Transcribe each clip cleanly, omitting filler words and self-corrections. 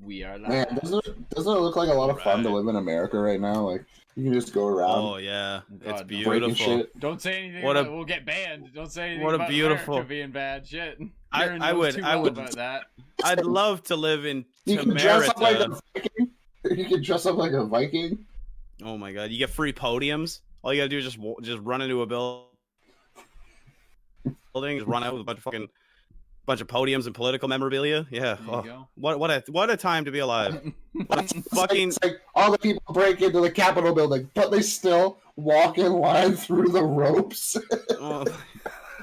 We are live. Man, doesn't it look like a lot of fun to live in America right now? Like, you can just go around. Oh yeah, it's God, beautiful. Shit. Don't say anything. We'll get banned. Don't say anything what a about beautiful America being bad. Shit. I would about that. I'd love to live in You can dress up like a Tamerita. Viking. You can dress up like a Viking. Oh my god, you get free podiums. All you gotta do is just run into a building, just run out with a bunch of podiums and political memorabilia. Yeah. There you go. What a time to be alive. What a fucking It's like all the people break into the Capitol building, but they still walk in line through the ropes. oh,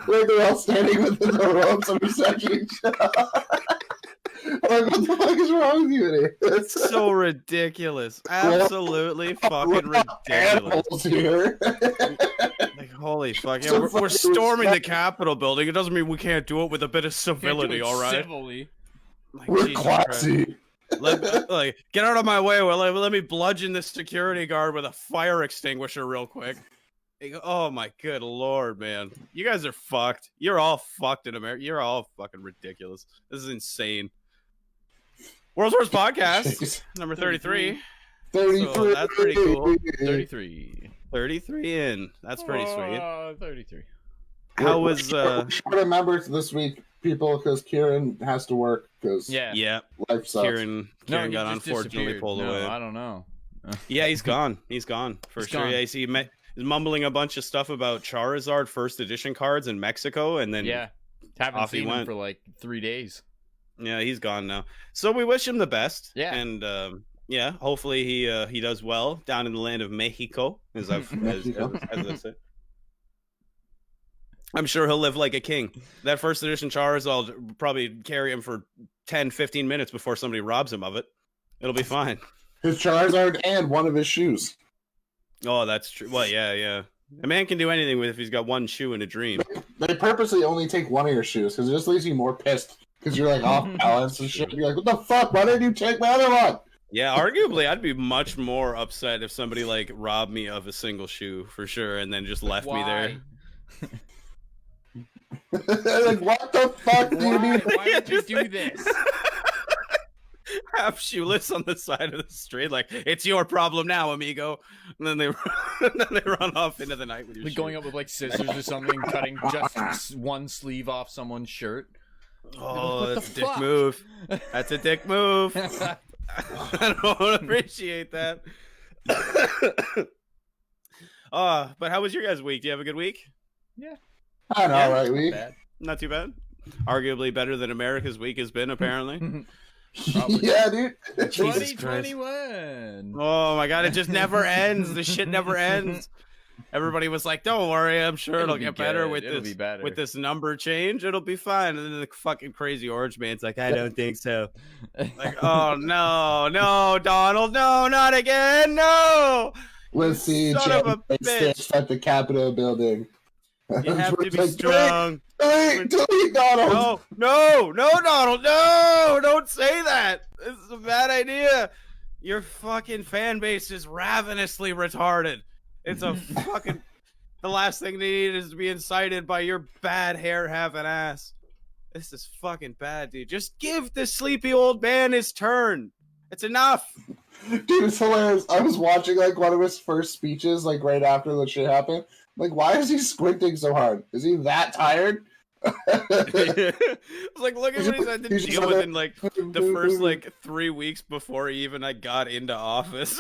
Like they're all standing within the ropes and reception. Like, what the fuck is wrong with you, idiot? it's so ridiculous. Absolutely fucking ridiculous. Here. Like, holy fuck. Yeah, So we're fucking storming the respect. Capitol building. It doesn't mean we can't do it with a bit of civility, all right? Civilly. Like, We're Jesus classy. Christ. Get out of my way. Well, let me bludgeon this security guard with a fire extinguisher real quick. Oh my good lord, man. You guys are fucked. You're all fucked in America. You're all fucking ridiculous. This is insane. World's Worst Podcast, number 33. 33. So that's pretty cool. 33. 33 in. That's pretty sweet. 33. How was Short of members this week, people, because Kieran has to work because yeah, life sucks. Kieran He got just unfortunately disappeared. pulled No, away. I don't know. Yeah, he's gone. He's gone for He's sure. gone. Yeah, he's mumbling a bunch of stuff about Charizard first edition cards in Mexico, and then Yeah. Haven't off he seen him went. for like 3 days. yeah, he's gone now. So we wish him the best. Yeah. And yeah, hopefully he does well down in the land of Mexico, as I've as I said. I'm sure he'll live like a king. That first edition Charizard will probably carry him for 10, 15 minutes before somebody robs him of it. It'll be fine. His Charizard and one of his shoes. Oh, that's true. Well, yeah. A man can do anything with if he's got one shoe and a dream. They purposely only take one of your shoes because it just leaves you more pissed because you're like off balance and shit. You're like, what the fuck? Why didn't you take my other one? Yeah, arguably, I'd be much more upset if somebody like robbed me of a single shoe for sure, and then just left me there. Like, what the fuck do you need? Why did you do this? Half shoeless on the side of the street, like it's your problem now, amigo. And then they run off into the night with your Like shoe. going up with like scissors or something, cutting just one sleeve off someone's shirt. Oh, What the that's a dick fuck? move. That's a dick move. I don't appreciate that. But how was your guys' week? Do you have a good week? I had an Yeah, alright week. Bad. Not too bad. Arguably better than America's week has been, apparently. Yeah, dude. Jesus Christ. 2021. Oh my god, it just never ends. The shit never ends. Everybody was like, "Don't worry, I'm sure it'll be get better good. with It'll this be better. with this number change. It'll be fine." And then the fucking crazy orange man's like, "I don't think so." Like, oh no, Donald, no, not again, no. Let's see Son of a Jim bitch. stitched at the Capitol building. You have to be Like, strong. delete Donald. No, Donald, no! Don't say that. This is a bad idea. Your fucking fan base is ravenously retarded. It's a fucking. The last thing they need is to be incited by your bad hair having ass. This is fucking bad, dude. Just give the sleepy old man his turn. It's enough. Dude, it's hilarious. I was watching like one of his first speeches, like right after the shit happened. Like, why is he squinting so hard? Is he that tired? I was like, look at what he's had to He's just deal with like- in like the first like 3 weeks before even I got into office.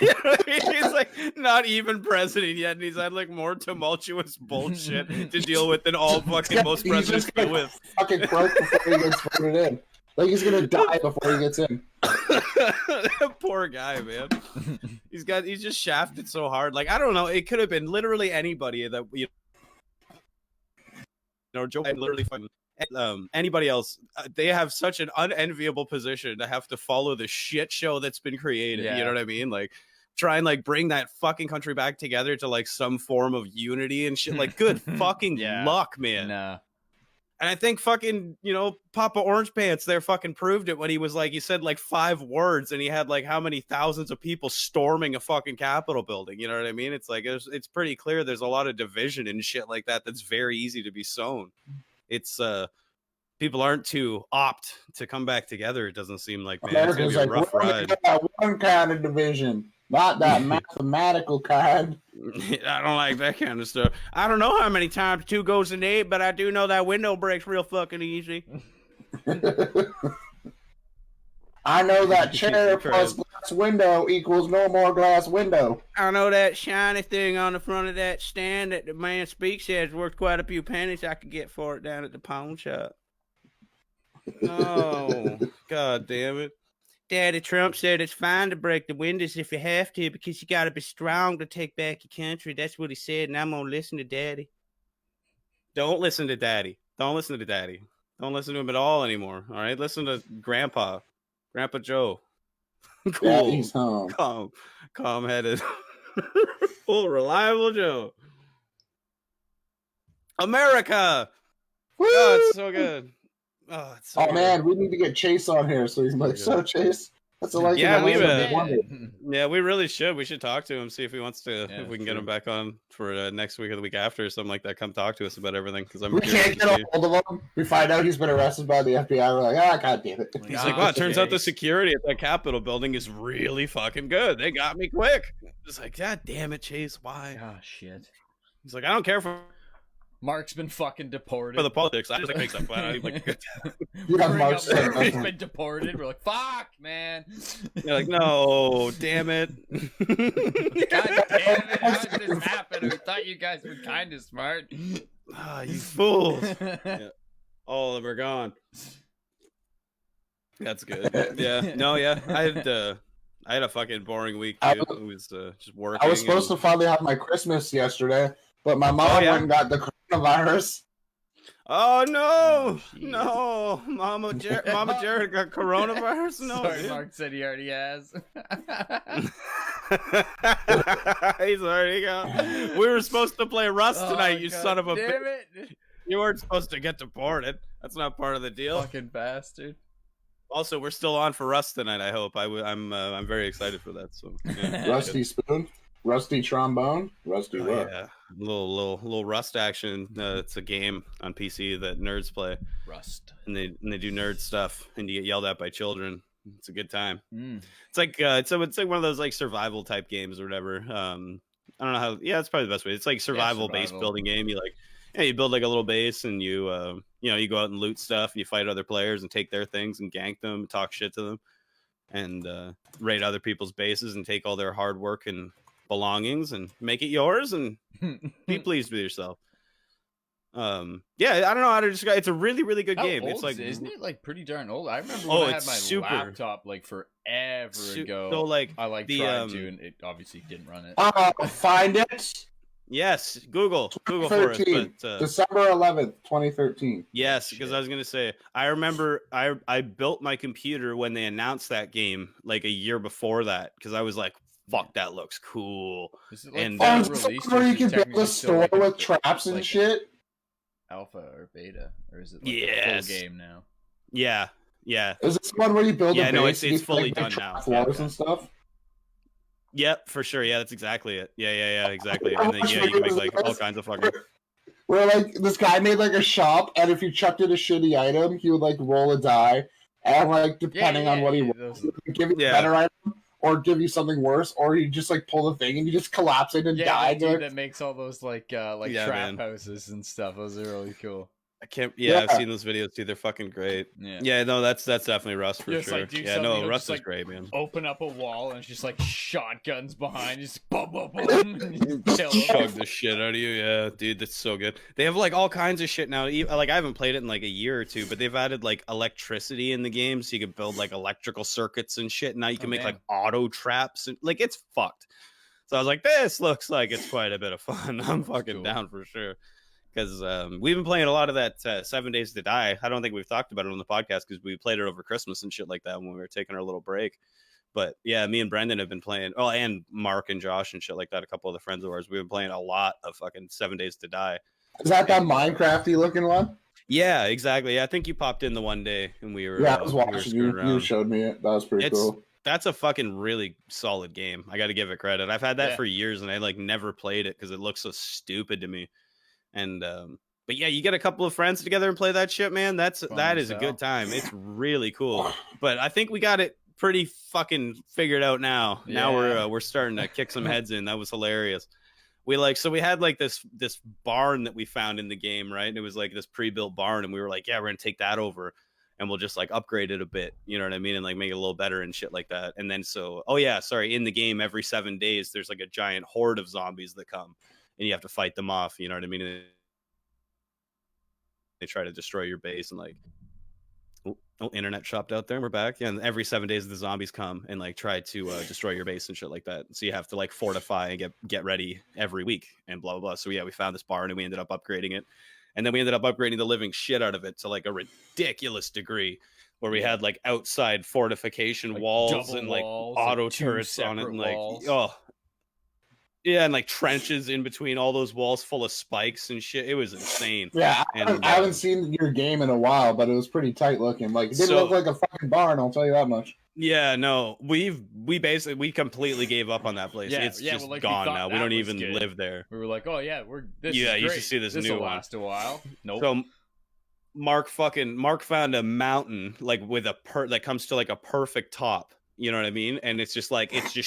You know what I mean? He's like not even president yet, and he's had like more tumultuous bullshit to deal with than all fucking most He's presidents just deal gonna with. fucking croak before he gets voted in. Like he's gonna die before he gets in. Poor guy, man. He's just shafted so hard. Like I don't know. It could have been literally anybody that Joe Biden literally fucking anybody else. They have such an unenviable position to have to follow the shit show that's been created. Yeah. You know what I mean? Like try and like bring that fucking country back together to like some form of unity and shit. Like good fucking Yeah. luck, man. Nah. And I think fucking, Papa Orange Pants there fucking proved it when he was like, he said like 5 words and he had like how many thousands of people storming a fucking Capitol building. You know what I mean? It's like, it's pretty clear there's a lot of division and shit like that that's very easy to be sown. It's, people aren't too opt to come back together. It doesn't seem like, man, it's gonna America's be a like, rough we're gonna ride. get that one kind of division, not that mathematical kind. I don't like that kind of stuff. I don't know how many times 2 goes in 8, but I do know that window breaks real fucking easy. I know that chair Jesus plus Christ. glass window equals no more glass window. I know that shiny thing on the front of that stand that the man speaks at is worth quite a few pennies I could get for it down at the pawn shop. Oh, God damn it. Daddy Trump said it's fine to break the windows if you have to because you got to be strong to take back your country. That's what he said, and I'm going to listen to Daddy. Don't listen to Daddy. Don't listen to Daddy. Don't listen to him at all anymore, all right? Listen to Grandpa Joe. Cool. Daddy's home. Calm-headed. Full reliable Joe. America! Woo! Oh, it's so good. Oh, it's so Oh good. man, we need to get Chase on here so he's like, so Chase, that's like Yeah, we Yeah. we really should. We should talk to him, see if he wants to, Yeah, if we can true. get him back on for next week or the week after or something like that. Come talk to us about everything because I'm We curious can't to get see. a hold of him. We find out he's been arrested by the FBI. We're like, god damn it. He's like, wow, it turns out the security at that Capitol building is really fucking good. They got me quick. It's like, God damn it, Chase, why? Oh shit. He's like, I don't care for Mark's been fucking deported. the politics. I just like make stuff fun. Like, Yeah, Bring Mark up said that he's nothing. been deported. We're like, fuck, man. you're like, no, damn it. God damn it! How did this happen? We thought you guys were kind of smart. Ah, you fools. Yeah. All of them are gone. That's good. Yeah. No, yeah. I had a fucking boring week too. It was just working. I was supposed to finally have my Christmas yesterday, but my mom yeah? went and got the coronavirus. Oh no, Oh, shit. no, Mama Jared got coronavirus. No, Sorry, dude. Mark said he already has. He's already gone. We were supposed to play Rust tonight. You God son of a bitch. damn it! You weren't supposed to get deported. That's not part of the deal. Fucking bastard. Also, we're still on for Rust tonight. I hope. I'm very excited for that. So, yeah. Rusty spoon, rusty trombone, rusty Oh, what? yeah, little Rust action. It's a game on PC that nerds play, Rust. and they do nerd stuff, and you get yelled at by children. It's a good time. Mm. It's like it's like one of those like survival type games or whatever. I don't know how. Yeah, it's probably the best way. It's like survival based survival. building game. You like, you build like a little base, and you you go out and loot stuff. And you fight other players and take their things and gank them, and talk shit to them, and raid other people's bases and take all their hard work and belongings and make it yours and be pleased with yourself. Yeah, I don't know how to describe. It's a really good How game. old It's like, isn't it like pretty darn old? I remember Oh, when I had it's my super. laptop like forever ago. so like I like the, tried to, and it obviously didn't run it. Find it. yes, Google for us. 2013, But December 11th, 2013. yes, because I was gonna say I remember I built my computer when they announced that game like a year before that because I was like, fuck, that looks cool. Is it like and, Oh, full it's release, where or you is can it build technically a still, store like, with traps and like shit. alpha or beta, or is it like Yes. a full game now? Yeah. Is this one where you build Yeah, a no, base it's and you fully like, done trap now. floors Okay. and stuff? Yep, for sure. Yeah, that's exactly it. Yeah, exactly. And then yeah, you can make like all kinds of fucking. Where like this guy made like a shop, and if you chucked in a shitty item, he would like roll a die, and like depending on what he wants, he would give you Yeah. a better item or give you something worse, or you just like pull the thing and you just collapse it and Yeah, die. that dude Like, that makes all those like Yeah, trap man. houses and stuff. Those are really cool. I can't. Yeah, I've Yeah. seen those videos too. They're fucking great. Yeah. Yeah, no, that's definitely Rust for Just, sure. like, do Yeah, something, no, you'll Rust just, is like, great, man. Open up a wall and it's just like shotguns behind, just boom, boom, boom, and you just kill 'em. Chug the shit out of you, yeah, dude. That's so good. They have like all kinds of shit now. Like I haven't played it in like a year or two, but they've added like electricity in the game, so you can build like electrical circuits and shit. Now you can Oh, make damn. like auto traps and like it's fucked. So I was like, this looks like it's quite a bit of fun. I'm fucking cool. down for sure. Because we've been playing a lot of that 7 Days to Die. I don't think we've talked about it on the podcast because we played it over Christmas and shit like that when we were taking our little break. But yeah, me and Brendan have been playing. Oh, and Mark and Josh and shit like that. A couple of the friends of ours. We've been playing a lot of fucking 7 Days to Die. is that Minecrafty looking one? Yeah, exactly. Yeah, I think you popped in the one day and we were. Yeah, I was we were watching screwing you. around. You showed me it. That was pretty It's- cool. That's a fucking really solid game. I got to give it credit. I've had that Yeah. for years and I like never played it because it looks so stupid to me. And But yeah, you get a couple of friends together and play that shit, man. That is a good hell. time. It's really cool. But I think we got it pretty fucking figured out now. Now we're starting to kick some heads in. That was hilarious. We had like this barn that we found in the game, right? And it was like this pre-built barn, and we were like, yeah, we're gonna take that over, and we'll just like upgrade it a bit, you know what I mean, and like make it a little better and shit like that. And then in the game every 7 days there's like a giant horde of zombies that come, and you have to fight them off, you know what I mean? And they try to destroy your base, and like, internet chopped out there. We're back. Yeah, and every 7 days the zombies come and like try to destroy your base and shit like that. So you have to like fortify and get ready every week and blah blah blah. So yeah, we found this barn and we ended up upgrading it, and then we ended up upgrading the living shit out of it to like a ridiculous degree, where we had like outside fortification walls and like auto turrets on it, and like yeah, and like trenches in between all those walls full of spikes and shit. It was insane. Yeah, I haven't seen your game in a while, but it was pretty tight looking. Like, it didn't look like a fucking barn, I'll tell you that much. Yeah, no, we completely gave up on that place. It's just gone now. We don't even live there. We were like, oh yeah, you should see this new one. Last a while. Nope. So Mark found a mountain like with that comes to like a perfect top. You know what I mean? And it's just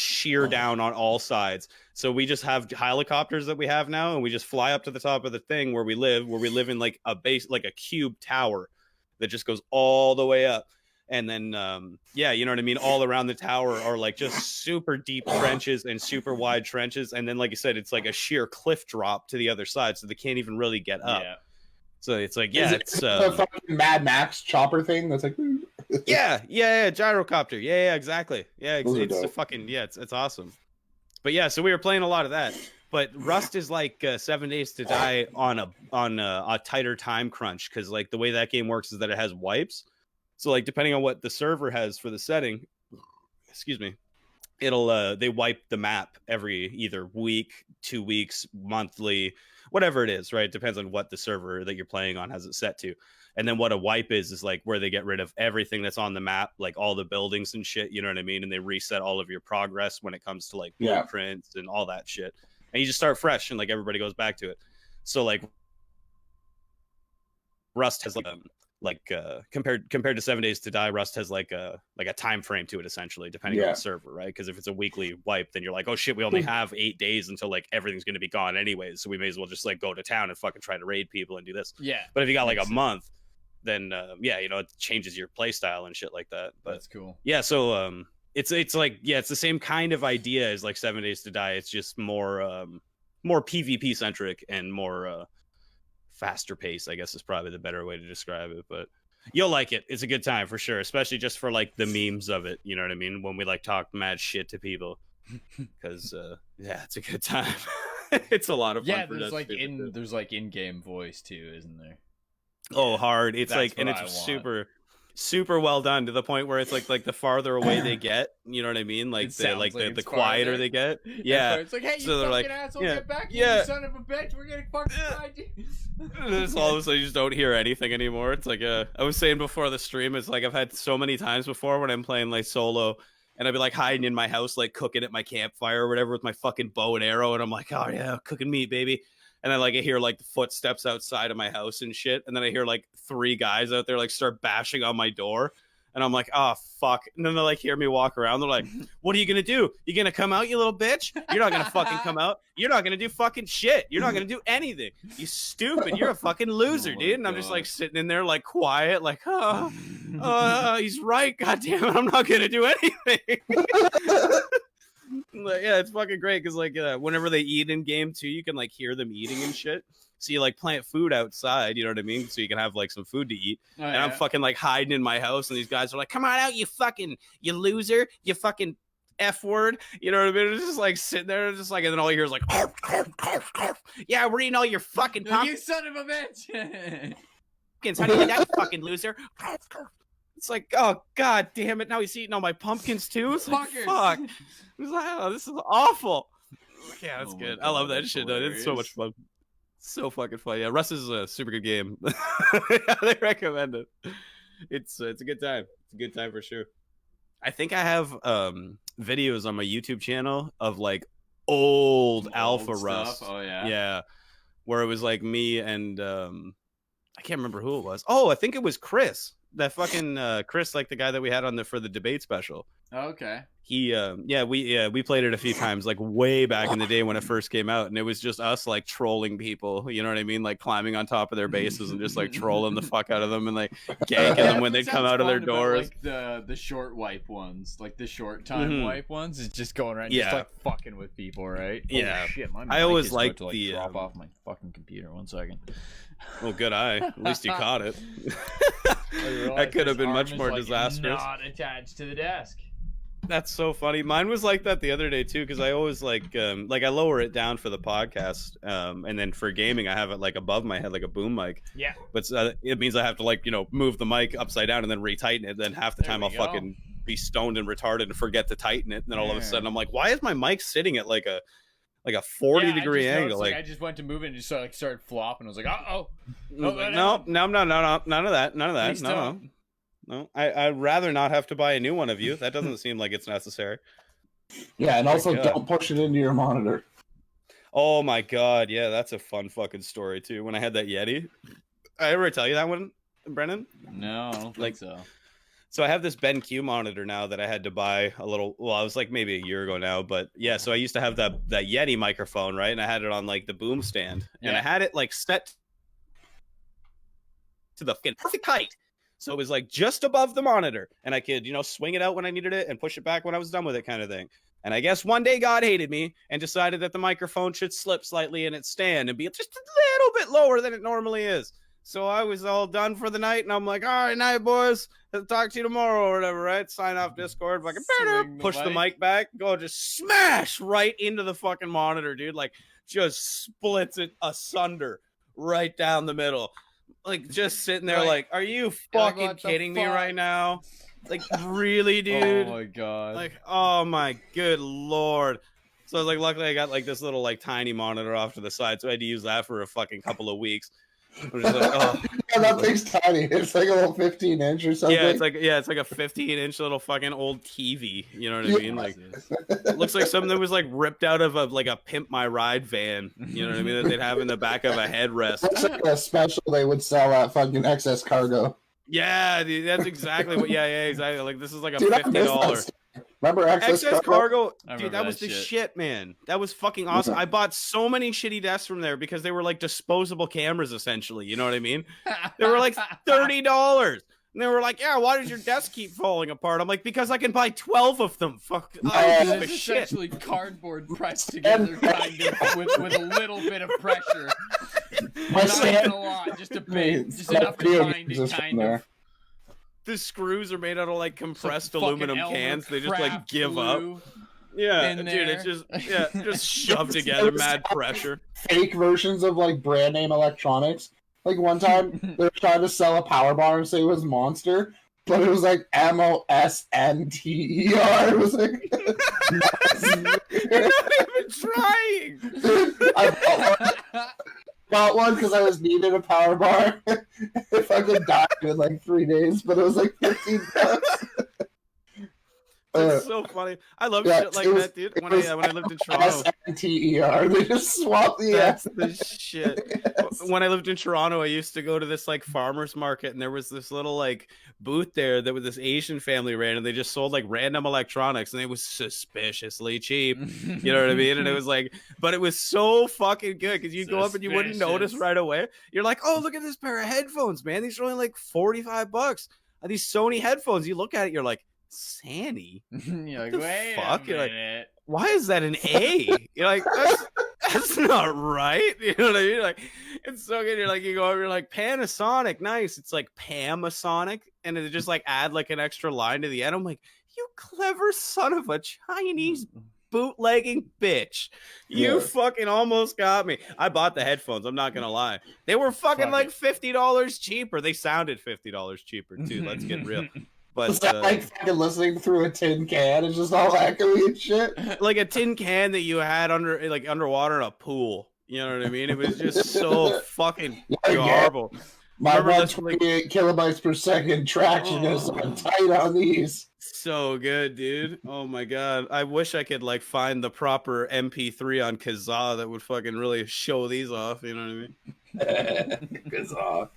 sheer down on all sides. So we just have helicopters that we have now, and we just fly up to the top of the thing where we live in like a base, like a cube tower that just goes all the way up. And then, you know what I mean? All around the tower are like just super deep trenches and super wide trenches. And then, like you said, it's like a sheer cliff drop to the other side. So they can't even really get up. Yeah. So it's like, it's a fucking Mad Max chopper thing that's like, yeah, gyrocopter. Yeah, exactly. Yeah, it's a fucking, it's awesome. But yeah, so we were playing a lot of that. But Rust is like 7 days to die on a tighter time crunch, because like the way that game works is that it has wipes. So like depending on what the server has for the setting, excuse me, it'll they wipe the map every either week, 2 weeks, monthly, whatever it is, right? It depends on what the server that you're playing on has it set to. And then what a wipe is like where they get rid of everything that's on the map, like all the buildings and shit, you know what I mean? And they reset all of your progress when it comes to like blueprints and all that shit. And you just start fresh, and like everybody goes back to it. So like Rust has compared to 7 days to die, Rust has like a time frame to it, essentially, depending on the server, right? Because if it's a weekly wipe, then you're like, oh shit, we only have 8 days until like everything's going to be gone anyways, so we may as well just like go to town and fucking try to raid people and do this. Yeah. But if you got like a month, then you know, it changes your play style and shit like that. But that's cool. Yeah, so it's like, it's the same kind of idea as like 7 days to die. It's just more PvP centric and more faster pace, I guess is probably the better way to describe it. But you'll like it. It's a good time for sure, especially just for like the memes of it, you know what I mean, when we like talk mad shit to people, because it's a good time. It's a lot of fun. There's like in-game voice too, isn't there? Oh, hard. It's like, and it's super well done, to the point where it's like the farther away they get, you know what I mean, like the quieter they get. Yeah, it's like, hey, you fucking asshole, get back here, you son of a bitch, we're gonna fucking find you. It's all of a sudden you just don't hear anything anymore. It's like I was saying before the stream, it's like I've had so many times before when I'm playing like solo, and I'd be like hiding in my house, like cooking at my campfire or whatever with my fucking bow and arrow, and I'm like, oh yeah, cooking meat, baby. And then like I hear like the footsteps outside of my house and shit, and then I hear like 3 guys out there like start bashing on my door, and I'm like, oh fuck. And then they like hear me walk around. They're like, what are you gonna do? You gonna come out, you little bitch? You're not gonna fucking come out. You're not gonna do fucking shit. You're not gonna do anything. You stupid. You're a fucking loser, dude. And I'm just like sitting in there like quiet, like, he's right. God damn it, I'm not gonna do anything. Like, yeah, it's fucking great, because like whenever they eat in game too, you can like hear them eating and shit. So you like plant food outside, you know what I mean, so you can have like some food to eat. I'm fucking like hiding in my house, and these guys are like, come on out, you loser, you fucking F word, you know what I mean? It's just like sitting there, just like, and then all you hear is like, arf, arf, arf, arf. Yeah, we're eating all your fucking pumpkins. You son of a bitch. How do you do that, you fucking loser? It's like, oh god damn it! Now he's eating all my pumpkins too. It's like, fuck. It's like, oh, this is awful. Yeah, that's good. I love that shit, though. It's so much fun. So fucking fun. Yeah, Rust is a super good game. Yeah, they recommend it. It's a good time. It's a good time for sure. I think I have videos on my YouTube channel of like old alpha stuff. Rust. Oh yeah. Yeah. where it was like me and I can't remember who it was. Oh, I think it was Chris. That fucking Chris, like the guy that we had on for the debate special. Okay. He we played it a few times, like way back in the day when it first came out, and it was just us like trolling people, you know what I mean, like climbing on top of their bases and just like trolling the fuck out of them and like ganking them when they come out of their doors. Like the short wipe ones, like the short time wipe ones, is just going around, just like fucking with people, right? Yeah. Oh, shit, I always liked to, the drop off my fucking computer. 1 second. Well, good eye. At least you caught it. That could have been much more disastrous. Not attached to the desk. That's so funny. Mine was like that the other day too, because I always like I lower it down for the podcast, and then for gaming I have it like above my head like a boom mic. Yeah. But it means I have to like move the mic upside down and then retighten it. Then half the time I'll fucking be stoned and retarded and forget to tighten it. And then all of a sudden I'm like, why is my mic sitting at like a 40-degree angle? Like I just went to move it and just started flopping. I was like, no, none of that. No, I'd rather not have to buy a new one of you. That doesn't seem like it's necessary. Yeah, and also don't push it into your monitor. Oh my god, yeah, that's a fun fucking story too. When I had that Yeti, I ever tell you that one, Brennan? No, I don't think so. So I have this BenQ monitor now that I had to buy I was like maybe a year ago now, but yeah, so I used to have that Yeti microphone, right? And I had it on like the boom stand, and I had it like set to the fucking perfect height. So it was like just above the monitor, and I could, swing it out when I needed it and push it back when I was done with it, kind of thing. And I guess one day God hated me and decided that the microphone should slip slightly in its stand and be just a little bit lower than it normally is. So I was all done for the night, and I'm like, all right, night, boys. I'll talk to you tomorrow or whatever, right? Sign off Discord, fucking push the mic back, go just smash right into the fucking monitor, dude. Like, just splits it asunder right down the middle. Like, just sitting there like, are you fucking kidding me right now? Like, really, dude? Oh, my God. Like, oh, my good Lord. So I was like, luckily I got, like, this little, like, tiny monitor off to the side, so I had to use that for a fucking couple of weeks. I'm just like, oh. Yeah, that thing's tiny. It's like a little 15-inch or something. Yeah, it's like a 15-inch little fucking old TV. You know what I mean? Like, it looks like something that was like ripped out of a Pimp My Ride van. You know what I mean? That they'd have in the back of a headrest. That's like a special they would sell at fucking Excess Cargo. Yeah, dude, that's exactly what. Yeah, exactly. Like, this is like a $50. Remember Excess Cargo? Dude, that was the shit, man. That was fucking awesome. I bought so many shitty desks from there because they were like disposable cameras, essentially. You know what I mean? They were like $30. And they were like, yeah, why does your desk keep falling apart? I'm like, because I can buy 12 of them. Fuck. It's essentially cardboard pressed together, kind of, with a little bit of pressure. Not a lot, just enough to find it, kind of. The screws are made out of like compressed aluminum cans. They just like give up. Yeah, dude, it's just shoved together, mad pressure. Fake versions of like brand name electronics. Like one time they were trying to sell a power bar and say it was Monster, but it was like MOSNTER. It was like you're not even trying. I got one because I was needed a power bar. If I could die in like 3 days, but it was like $15. It's so funny. I love shit like that, dude. When I lived in Toronto, SNTER. They just swapped the S. That's the shit. When I lived in Toronto, I used to go to this like farmers market, and there was this little like booth there that was this Asian family ran, and they just sold like random electronics, and it was suspiciously cheap. You know what I mean? And it was like, but it was so fucking good because you'd go up and you wouldn't notice right away. You're like, oh, look at this pair of headphones, man. These are only like $45. These Sony headphones. You look at it, you're like, Sandy? You're like, wait a minute. You're like, why is that an A? You're like, that's not right. You know what I mean? Like, it's so good. You're like, you go over, you're like, Panasonic, nice. It's like Pamasonic, and they just like add like an extra line to the end. I'm like, you clever son of a Chinese bootlegging bitch. You fucking almost got me. I bought the headphones. I'm not gonna lie. They were fucking like $50 cheaper. They sounded $50 cheaper too. Let's get real. But was that like fucking listening through a tin can and just all echoey and shit? Like a tin can that you had underwater in a pool. You know what I mean? It was just so fucking garbled. My Remember this, 128 kilobytes per second traction is tight on these. So good, dude. Oh my god. I wish I could like find the proper MP3 on Kazaa that would fucking really show these off, you know what I mean? Kazaa.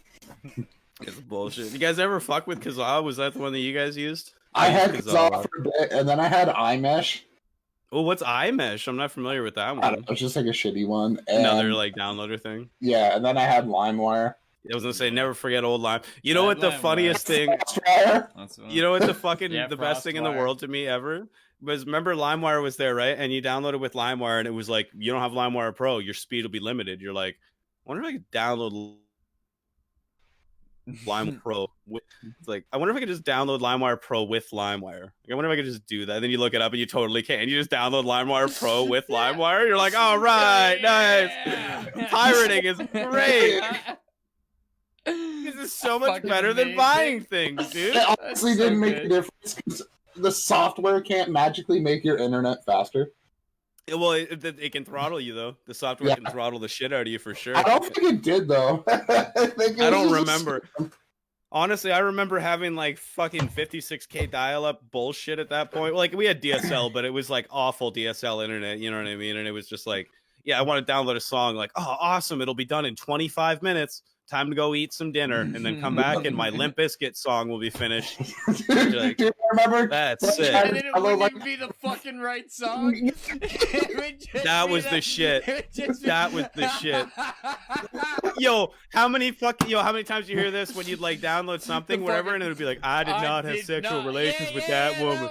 It's bullshit. You guys ever fuck with Kazaa? Was that the one that you guys used? I had Kazaa for a bit, and then I had iMesh. Oh, what's iMesh? I'm not familiar with that one. I don't know, it's just like a shitty one. And, another like downloader thing. Yeah, and then I had LimeWire. I was gonna say, never forget old Lime. You know what the funniest thing? You know what the fucking the best thing in the world to me ever was? Remember LimeWire was there, right? And you downloaded with LimeWire, and it was like, you don't have LimeWire Pro, your speed will be limited. You're like, I wonder if I could download LimeWire Pro. It's like, I wonder if I could just download LimeWire Pro with LimeWire. Like, I wonder if I could just do that. And then you look it up, and you totally can. You just download LimeWire Pro with LimeWire. You're like, all right, nice. Pirating is great. This is so much better than buying things, dude. It honestly didn't make a difference because the software can't magically make your internet faster. Well, it can throttle you, though. The software can throttle the shit out of you for sure. I don't think it did, though. I don't remember. Honestly, I remember having like fucking 56K dial-up bullshit at that point. Like, we had DSL, but it was like awful DSL internet, you know what I mean? And it was just like, yeah, I want to download a song. Like, oh, awesome. It'll be done in 25 minutes. Time to go eat some dinner and then come back and my Limp Bizkit song will be finished. Like, do you remember? That's it. And then it wouldn't be the fucking right song. That was the shit. That was the shit. Yo, how many times you hear this when you'd like download something, whatever, and it would be like, I did not have sexual relations with that woman.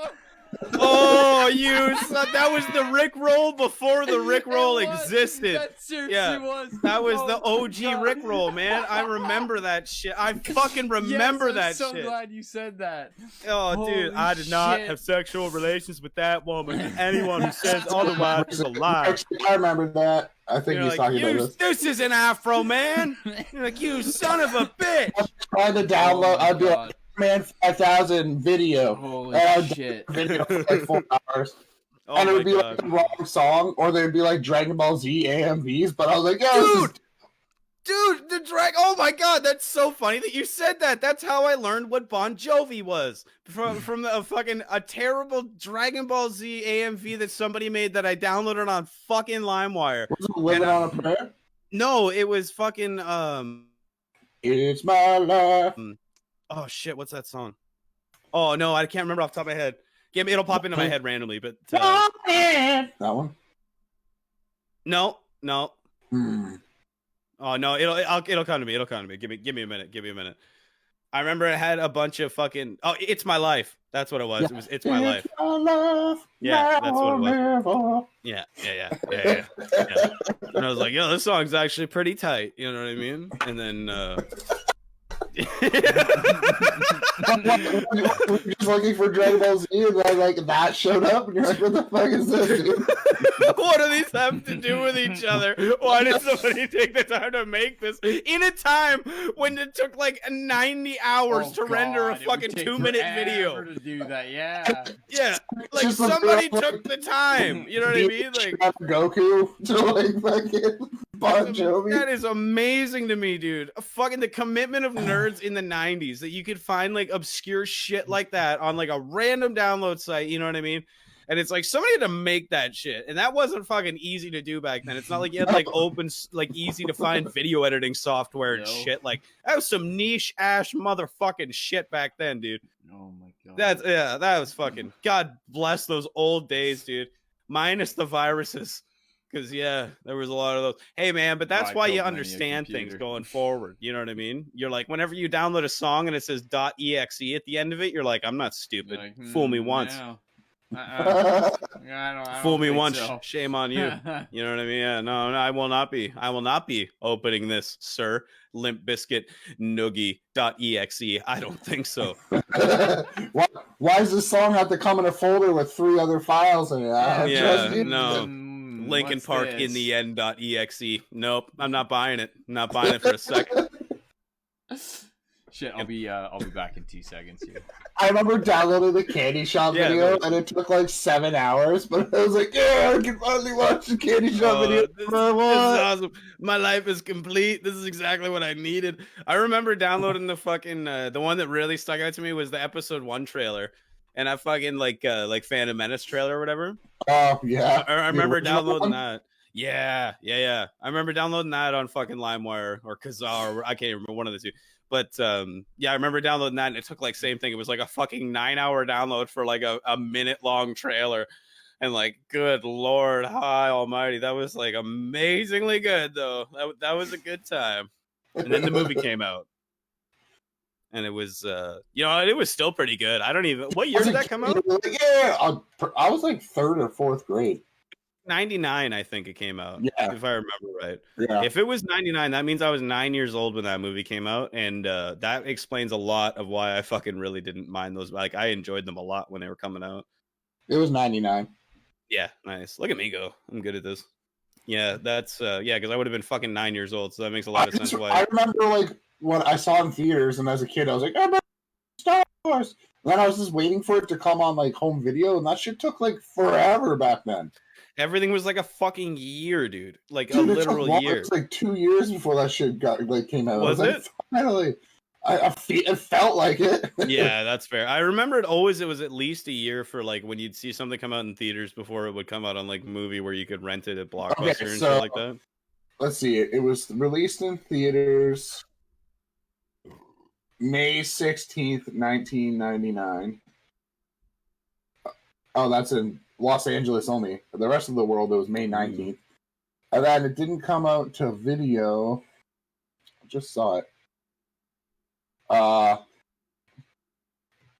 Oh, that was the Rickroll before the Rickroll existed. That seriously was. That was the OG Rickroll, man. I remember that shit. I fucking remember that shit. I'm so glad you said that. Oh, dude, I did not have sexual relations with that woman. Anyone who says otherwise is a lie. I remember that. I think he's talking about this. This is an Afro, man. You're like, you son of a bitch. I'm trying to download. I'll do a Man 5000 video. Holy shit. Video for like 4 hours. And it would be like the wrong song, or they'd be like Dragon Ball Z AMVs, but I was like, yeah, dude, oh my god, that's so funny that you said that. That's how I learned what Bon Jovi was. From a terrible Dragon Ball Z AMV that somebody made that I downloaded on fucking LimeWire. Was it Living on a Prayer? No, it was fucking It's My Life. Oh shit, what's that song? Oh no, I can't remember off the top of my head. It'll pop into my head randomly, but that one? No. Oh no, it'll come to me. It'll come to me. Give me a minute. I remember it had a bunch of fucking It's My Life. That's what it was. Yeah. It was It's My Life. Yeah, that's what it was. Yeah. And I was like, yo, this song's actually pretty tight. You know what I mean? And then we're just looking for Dragon Ball Z, and then like that showed up, and you're like, "What the fuck is this?" Dude? What do these have to do with each other? Why did somebody take the time to make this in a time when it took like 90 hours to render a fucking 2-minute video? To do that, yeah. Like somebody took the time. You know what I mean? Like Goku to like fucking Bon Jovi. That is amazing to me, dude. Fucking the commitment of nerds in the 90s that you could find like obscure shit like that on like a random download site. You know what I mean? And it's like somebody had to make that shit, and that wasn't fucking easy to do back then. It's not like you had like open, like easy to find video editing software and shit. Like that was some niche ass motherfucking shit back then, dude. Oh my god. That was fucking. God bless those old days, dude. Minus the viruses, because there was a lot of those. Hey man, but that's why you understand things going forward. You know what I mean? You're like, whenever you download a song and it says .exe at the end of it, you're like, I'm not stupid. Like, fool me once. No. Fool me once, shame on you. You know what I mean? Yeah, no, I will not be. I will not be opening this, sir. Limp Bizkit noogie.exe. I don't think so. Why does this song have to come in a folder with 3 other files in it? No. Linkin Park in the end.exe. Nope, I'm not buying it. I'm not buying it for a second. Shit, I'll be back in 2 seconds here. I remember downloading the Candy Shop video, and it took like 7 hours, but I was like, yeah, I can finally watch the Candy Shop video. This is awesome. My life is complete. This is exactly what I needed. I remember downloading the fucking the one that really stuck out to me was the episode 1 trailer, and I fucking like Phantom Menace trailer or whatever. Oh yeah, I remember downloading that. Yeah. I remember downloading that on fucking LimeWire or Kazaa, or I can't remember, one of the two. But yeah, I remember downloading that, and it took like same thing. It was like a fucking 9-hour download for like a minute-long trailer. And like, good Lord, high almighty, that was like amazingly good though. That was a good time. And then the movie came out, and it was it was still pretty good. I don't even, what year did that come out? Yeah, I was like 3rd or 4th grade. 99, I think it came out. Yeah, if I remember right. Yeah. If it was 99, that means I was 9 years old when that movie came out, and that explains a lot of why I fucking really didn't mind those. Like, I enjoyed them a lot when they were coming out. It was 99. Yeah, nice. Look at me go. I'm good at this. Yeah, that's because I would have been fucking 9 years old, so that makes a lot of sense. Why I remember like when I saw it in theaters, and as a kid, I was like, "I'm a Star Wars." And then I was just waiting for it to come on like home video, and that shit took like forever back then. Everything was like a fucking year, dude. Like a literal year. It was like 2 years before that shit came out. Was it? Like, finally, it felt like it. Yeah, that's fair. I remember it was at least a year for like when you'd see something come out in theaters before it would come out on like movie where you could rent it at Blockbuster and shit like that. Let's see. It was released in theaters May 16th, 1999. Oh, that's in Los Angeles only. For the rest of the world, it was May 19th. And then it didn't come out to video. I just saw it.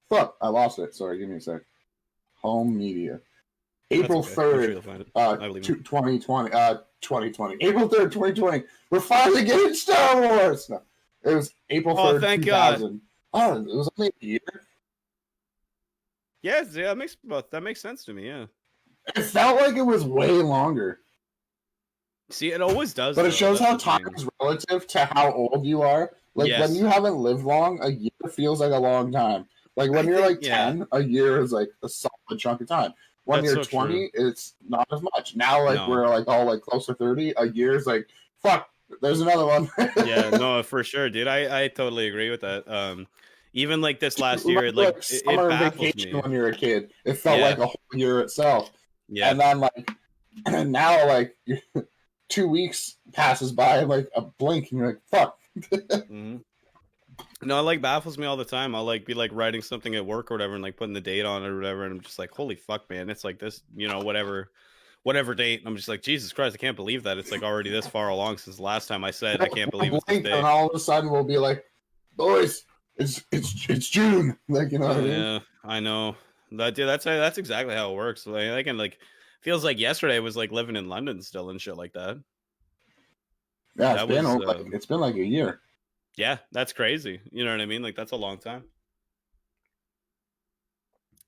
Fuck, I lost it. Sorry, give me a sec. Home media. April 3rd, 2020. 2020. April 3rd, 2020. We're finally getting Star Wars! No, it was April 3rd, thank 2000. God. Oh, it was only a year. Yes, yeah, that makes sense to me, yeah. It felt like it was way longer. See, it always does. But it shows how time is relative to how old you are. Like, when you haven't lived long, a year feels like a long time. Like, when you're like 10, a year is like a solid chunk of time. When you're 20, it's not as much. Now, like, we're like all like close to 30, a year is like, fuck, there's another one. Yeah, no, for sure, dude. I totally agree with that. Even like this last year, it baffles me. When you're a kid, it felt like a whole year itself. Yeah. And then like, and now like 2 weeks passes by like a blink, and you're like, fuck. Mm-hmm. No, it like baffles me all the time. I'll like be like writing something at work or whatever, and like putting the date on it or whatever, and I'm just like, holy fuck, man! It's like this, whatever date. And I'm just like, Jesus Christ, I can't believe that it's like already this far along since the last time I said I can't believe it's this day. And all of a sudden we'll be like, boys, it's June, like what I mean? Yeah, I know that. Dude, that's exactly how it works. Like, I can like feels like yesterday was like living in London still and shit like that. Yeah, it's been like a year. Yeah, that's crazy. You know what I mean? Like, that's a long time.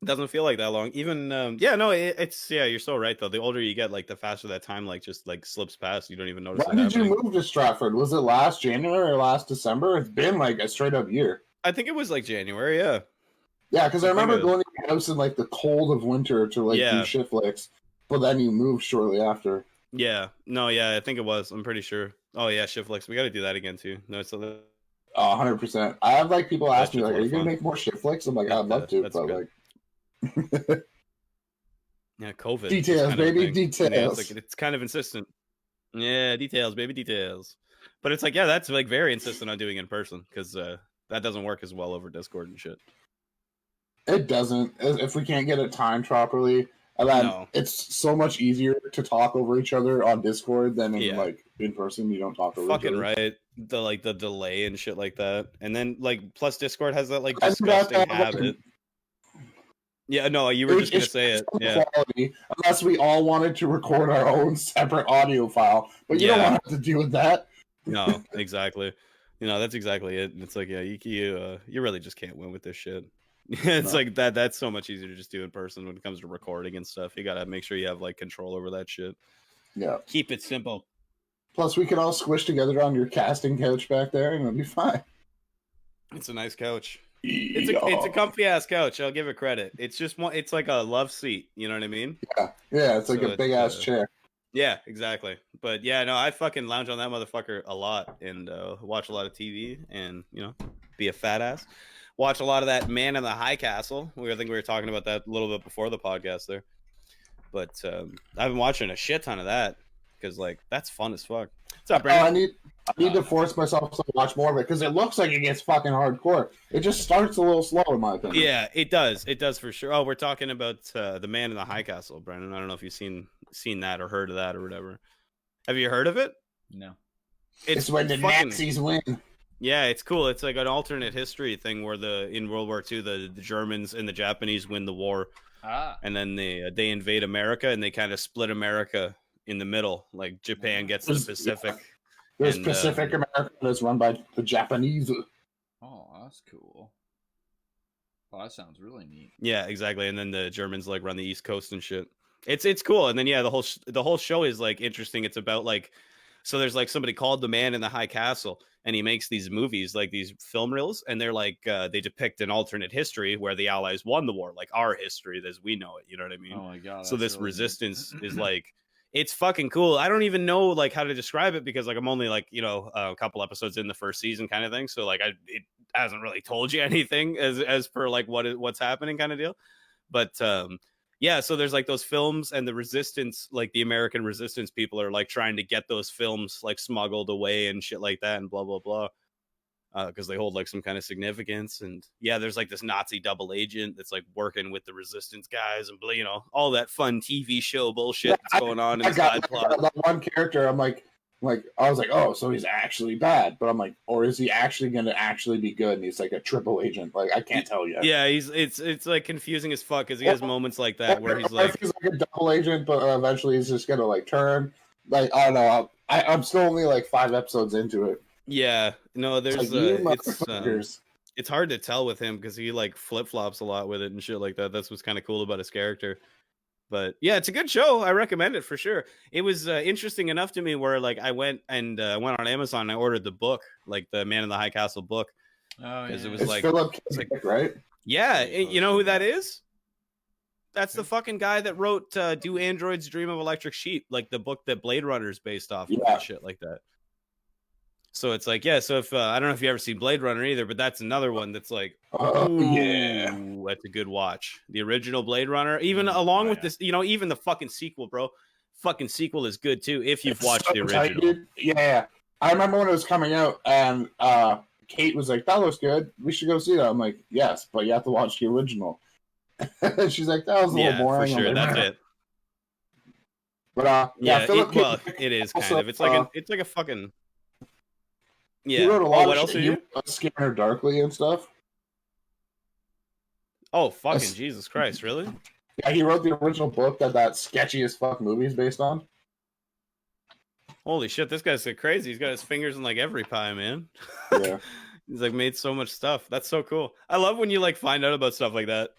It doesn't feel like that long. Even, you're so right, though. The older you get, like, the faster that time, like, just, like, slips past. You don't even notice it happening. When did you move to Stratford? Was it last January or last December? It's been, like, a straight-up year. I think it was, like, January, yeah. Yeah, because I remember going to your house in, like, the cold of winter to, like, do shift flicks. But then you moved shortly after. Yeah. No, yeah, I think it was. I'm pretty sure. Oh, yeah, shift flicks. We got to do that again, too. No, so 100%. I have like people ask me like, "Are you gonna make more shift flicks?" I'm like, "I'd love to," but good. Like, yeah, COVID details, baby, details. Yeah, it's kind of insistent. Yeah, details, baby, details. But it's like, yeah, that's like very insistent on doing in person because that doesn't work as well over Discord and shit. It doesn't if we can't get it timed properly. And then it's so much easier to talk over each other on Discord than in like in person. You don't talk over fucking each other. Right. The delay and shit like that. And then like plus Discord has that like disgusting habit. Yeah, no, you were just gonna say it. Yeah. Quality, unless we all wanted to record our own separate audio file. But you don't want to have to deal with that. No, exactly. That's exactly it. It's like, yeah, you really just can't win with this shit. It's like that's so much easier to just do in person when it comes to recording and stuff. You gotta make sure you have like control over that shit. Yeah. Keep it simple. Plus we can all squish together on your casting couch back there and it'll be fine. It's a nice couch. It's a comfy ass couch. I'll give it credit. It's just one. It's like a love seat. You know what I mean? Yeah. It's like a big ass chair. Yeah, exactly. But yeah, no, I fucking lounge on that motherfucker a lot and watch a lot of TV and be a fat ass. Watch a lot of that Man in the High Castle. I think we were talking about that a little bit before the podcast there. But I've been watching a shit ton of that because that's fun as fuck. What's up, Brandon? I need to force myself to watch more of it because it looks like it gets fucking hardcore. It just starts a little slow, in my opinion. Yeah, it does. It does for sure. Oh, we're talking about the Man in the High Castle, Brandon. I don't know if you've seen that or heard of that or whatever. Have you heard of it? No. It's when the Nazis win. Yeah, it's cool. It's like an alternate history thing where in World War II, the Germans and the Japanese win the war. And then they invade America and they kind of split America in the middle. Like Japan gets the Pacific. Yeah. There's Pacific America that's run by the Japanese. Oh, that's cool. Oh, that sounds really neat. Yeah, exactly. And then the Germans run the East Coast and shit. It's cool. And then the whole show is interesting. It's about so there's somebody called the Man in the High Castle, and he makes these movies, these film reels, and they're they depict an alternate history where the Allies won the war, our history as we know it. You know what I mean? Oh my god! So this really resistance is it's fucking cool. I don't even know how to describe it because I'm only a couple episodes in the first season kind of thing. So it hasn't really told you anything as per what's happening kind of deal. But yeah, so there's those films and the resistance, the American resistance people are trying to get those films smuggled away and shit like that and blah blah blah, because they hold some kind of significance. And yeah, there's this Nazi double agent that's working with the resistance guys and all that fun TV show bullshit that's going on in the side plot. That one character, I'm I was oh, so he's actually bad, but I'm or is he actually going to actually be good? And he's a triple agent. I can't tell you. Yeah, it's confusing as fuck because he has moments like that where he's he's a double agent, but eventually he's just gonna turn. I don't know. I'm still only 5 episodes into it. Yeah, no, there's it's hard to tell with him because he flip flops a lot with it and shit like that. That's what's kind of cool about his character. But yeah, it's a good show. I recommend it for sure. It was interesting enough to me where I went on Amazon and I ordered the book, the Man in the High Castle book. Oh, yeah. It was it's Philip K. Dick, right? Yeah, you know who that is? That's the fucking guy that wrote Do Androids Dream of Electric Sheep, the book that Blade Runner is based off of and shit like that. So it's so if I don't know if you ever seen Blade Runner either, but that's another one that's yeah, that's a good watch. The original Blade Runner, even along with this, even the fucking sequel, bro. Fucking sequel is good too if you've watched the original. Tight, yeah, I remember when it was coming out, and Kate was like, "That looks good. We should go see that." I'm "Yes, but you have to watch the original." She's "That was a little boring." For sure, that's it. But it is kind of. It's like a fucking. Yeah. He wrote a lot what of else shit. Are you? Scanner Darkly and stuff. Oh, fucking Jesus Christ, really? Yeah, he wrote the original book that sketchy as fuck movie is based on. Holy shit, this guy's crazy. He's got his fingers in every pie, man. Yeah. He's made so much stuff. That's so cool. I love when you find out about stuff like that.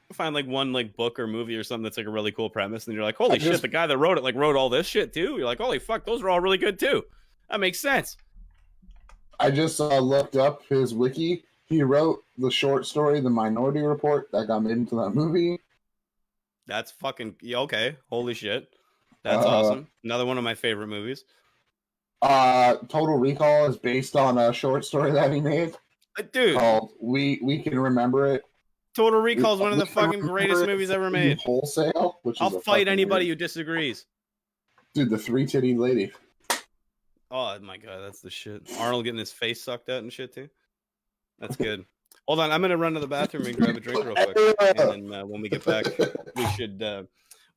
You find one book or movie or something that's a really cool premise, and you're holy shit, the guy that wrote it wrote all this shit too. You're holy fuck, those are all really good too. That makes sense. I just looked up his wiki. He wrote the short story, The Minority Report, that got made into that movie. That's fucking okay. Holy shit. That's awesome. Another one of my favorite movies. Total Recall is based on a short story that he made. Dude. Called We Can Remember It. Total Recall is one of the fucking greatest movies ever made. Wholesale. I'll fight anybody who disagrees. Dude, the 3-titty lady. Oh my god, that's the shit. Arnold getting his face sucked out and shit too. That's good. Hold on, I'm gonna run to the bathroom and grab a drink real quick, and then when we get back,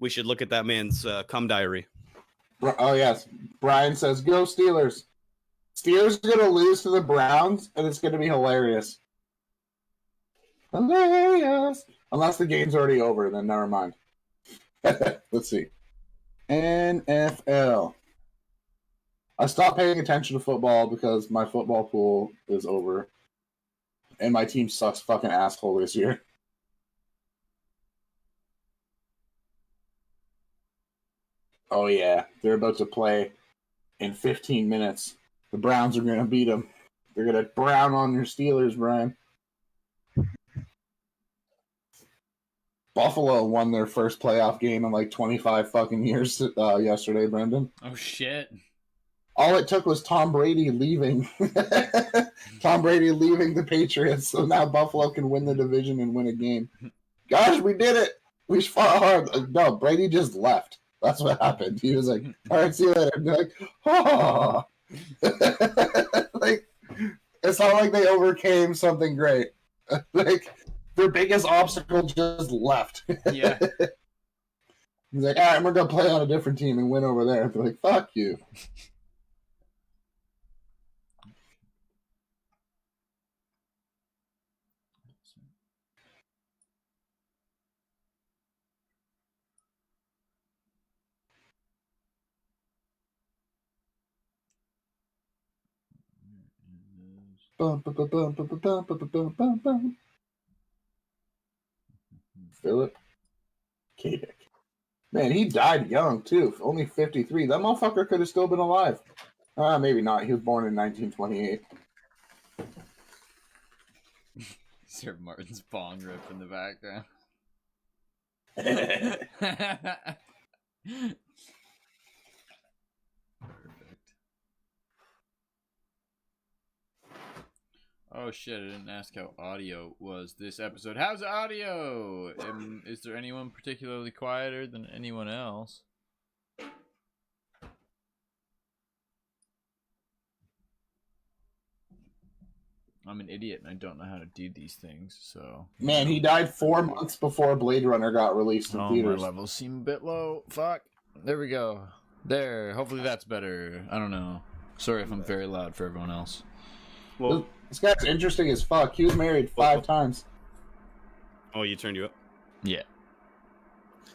we should look at that man's cum diary. Oh yes, Brian says, "Go Steelers." Steelers are gonna lose to the Browns, and it's gonna be hilarious. Hilarious. Unless the game's already over, then never mind. Let's see. NFL. I stopped paying attention to football because my football pool is over. And my team sucks fucking asshole this year. Oh yeah, they're about to play in 15 minutes. The Browns are going to beat them. They're gonna brown on your Steelers, Brian. Buffalo won their first playoff game in like 25 fucking years yesterday, Brendan. Oh shit! All it took was Tom Brady leaving. Tom Brady leaving the Patriots, so now Buffalo can win the division and win a game. Gosh, we did it! We fought hard. No, Brady just left. That's what happened. He was like, "All right, see you later." And they're like, "Oh." Like, it's not like they overcame something great. Like, their biggest obstacle just left. Yeah. He's like, "All right, we're gonna play on a different team and win over there." They're like, "Fuck you." Bum, bum, bum, bum, bum, bum, bum, bum, bum, bum. Philip K. Dick. Man, he died young too. Only 53. That motherfucker could have still been alive. Maybe not. He was born in 1928. Sir Martin's bong rip in the background. Oh shit, I didn't ask how audio was this episode. How's audio? Is there anyone particularly quieter than anyone else? I'm an idiot and I don't know how to do these things, so... Man, he died 4 months before Blade Runner got released in theaters. My levels seem a bit low. Fuck. There we go. There. Hopefully that's better. I don't know. Sorry if I'm very loud for everyone else. Well, this guy's interesting as fuck. He was married 5 times. Oh, you turned you up? Yeah.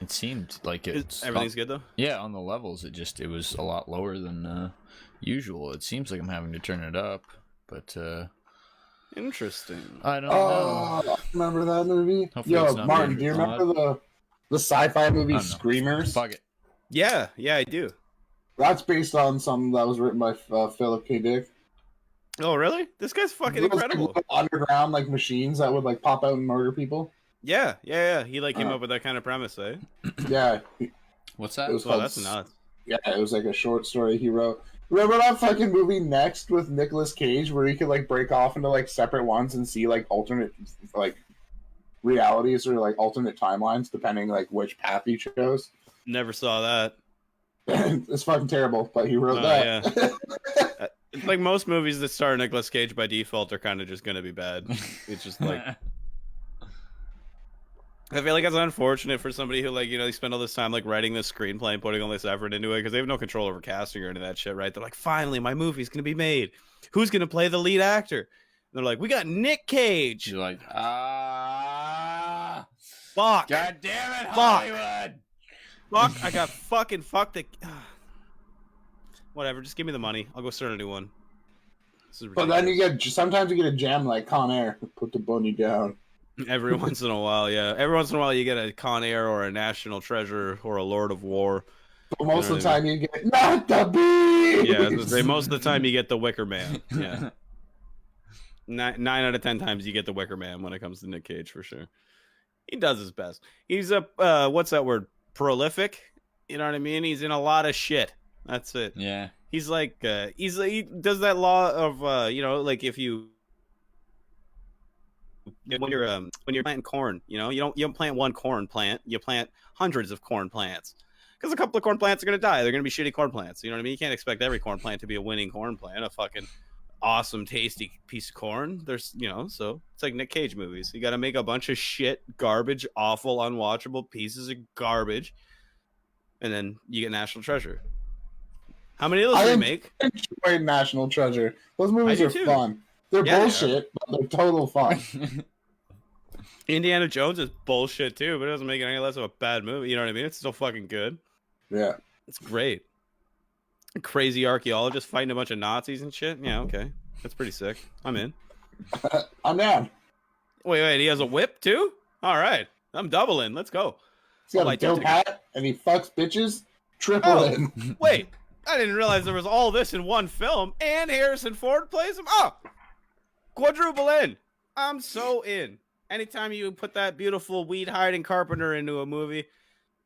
It seemed like it's... Everything's good, though? Yeah, on the levels, it was a lot lower than usual. It seems like I'm having to turn it up, but... Interesting. I don't know. Remember that movie? Hopefully Yo, Martin, do you remember the sci-fi movie Screamers? Fuck it. Yeah, I do. That's based on something that was written by Philip K. Dick. Oh, really? This guy's fucking incredible. Like, underground like machines that would like pop out and murder people. Yeah. He like came up with that kind of premise, eh? Yeah. What's that? Oh, that's nuts. Yeah, it was like a short story he wrote. Remember that fucking movie Next with Nicolas Cage where he could like break off into like separate ones and see like alternate like realities or like alternate timelines depending like which path he chose? Never saw that. It's fucking terrible, but he wrote that. Yeah. It's like most movies that star Nicolas Cage by default are kind of just gonna be bad. It's just like I feel like it's unfortunate for somebody who, like, you know, they spend all this time, like, writing this screenplay and putting all this effort into it because they have no control over casting or any of that shit, right? They're like, finally, my movie's going to be made. Who's going to play the lead actor? And they're like, we got Nick Cage. You're like, fuck. God damn it, Hollywood. Fuck, I got fucking fucked. Whatever, just give me the money. I'll go start a new one. But then sometimes you get a gem like Con Air. Put the bunny down. Every once in a while, yeah. Every once in a while, you get a Con Air or a National Treasure or a Lord of War. But most of the time, you get not the beast. Yeah, most of the time you get the Wicker Man. Yeah, 9 out of 10 times you get the Wicker Man when it comes to Nick Cage for sure. He does his best. He's a what's that word? Prolific. You know what I mean? He's in a lot of shit. That's it. Yeah. He's like he does that law of you know, like if you. When you're planting corn, you know, you don't plant one corn plant, you plant hundreds of corn plants because a couple of corn plants are going to die. They're going to be shitty corn plants. You know what I mean? You can't expect every corn plant to be a winning corn plant, a fucking awesome, tasty piece of corn. There's, you know, so it's like Nick Cage movies. You got to make a bunch of shit, garbage, awful, unwatchable pieces of garbage, and then you get National Treasure. How many of those do you make? I enjoy National Treasure. Those movies are fun. They're bullshit, but they're total fun. Indiana Jones is bullshit too, but it doesn't make it any less of a bad movie. You know what I mean? It's still fucking good. Yeah. It's great. A crazy archaeologist fighting a bunch of Nazis and shit. Yeah, okay. That's pretty sick. I'm in. I'm down. Wait, he has a whip too? All right. I'm double in. Let's go. He's got a dope hat and he fucks bitches. Triple in. Wait. I didn't realize there was all this in one film and Harrison Ford plays him. Oh! quadruple in. I'm so in. Anytime you put that beautiful weed-hiding carpenter into a movie,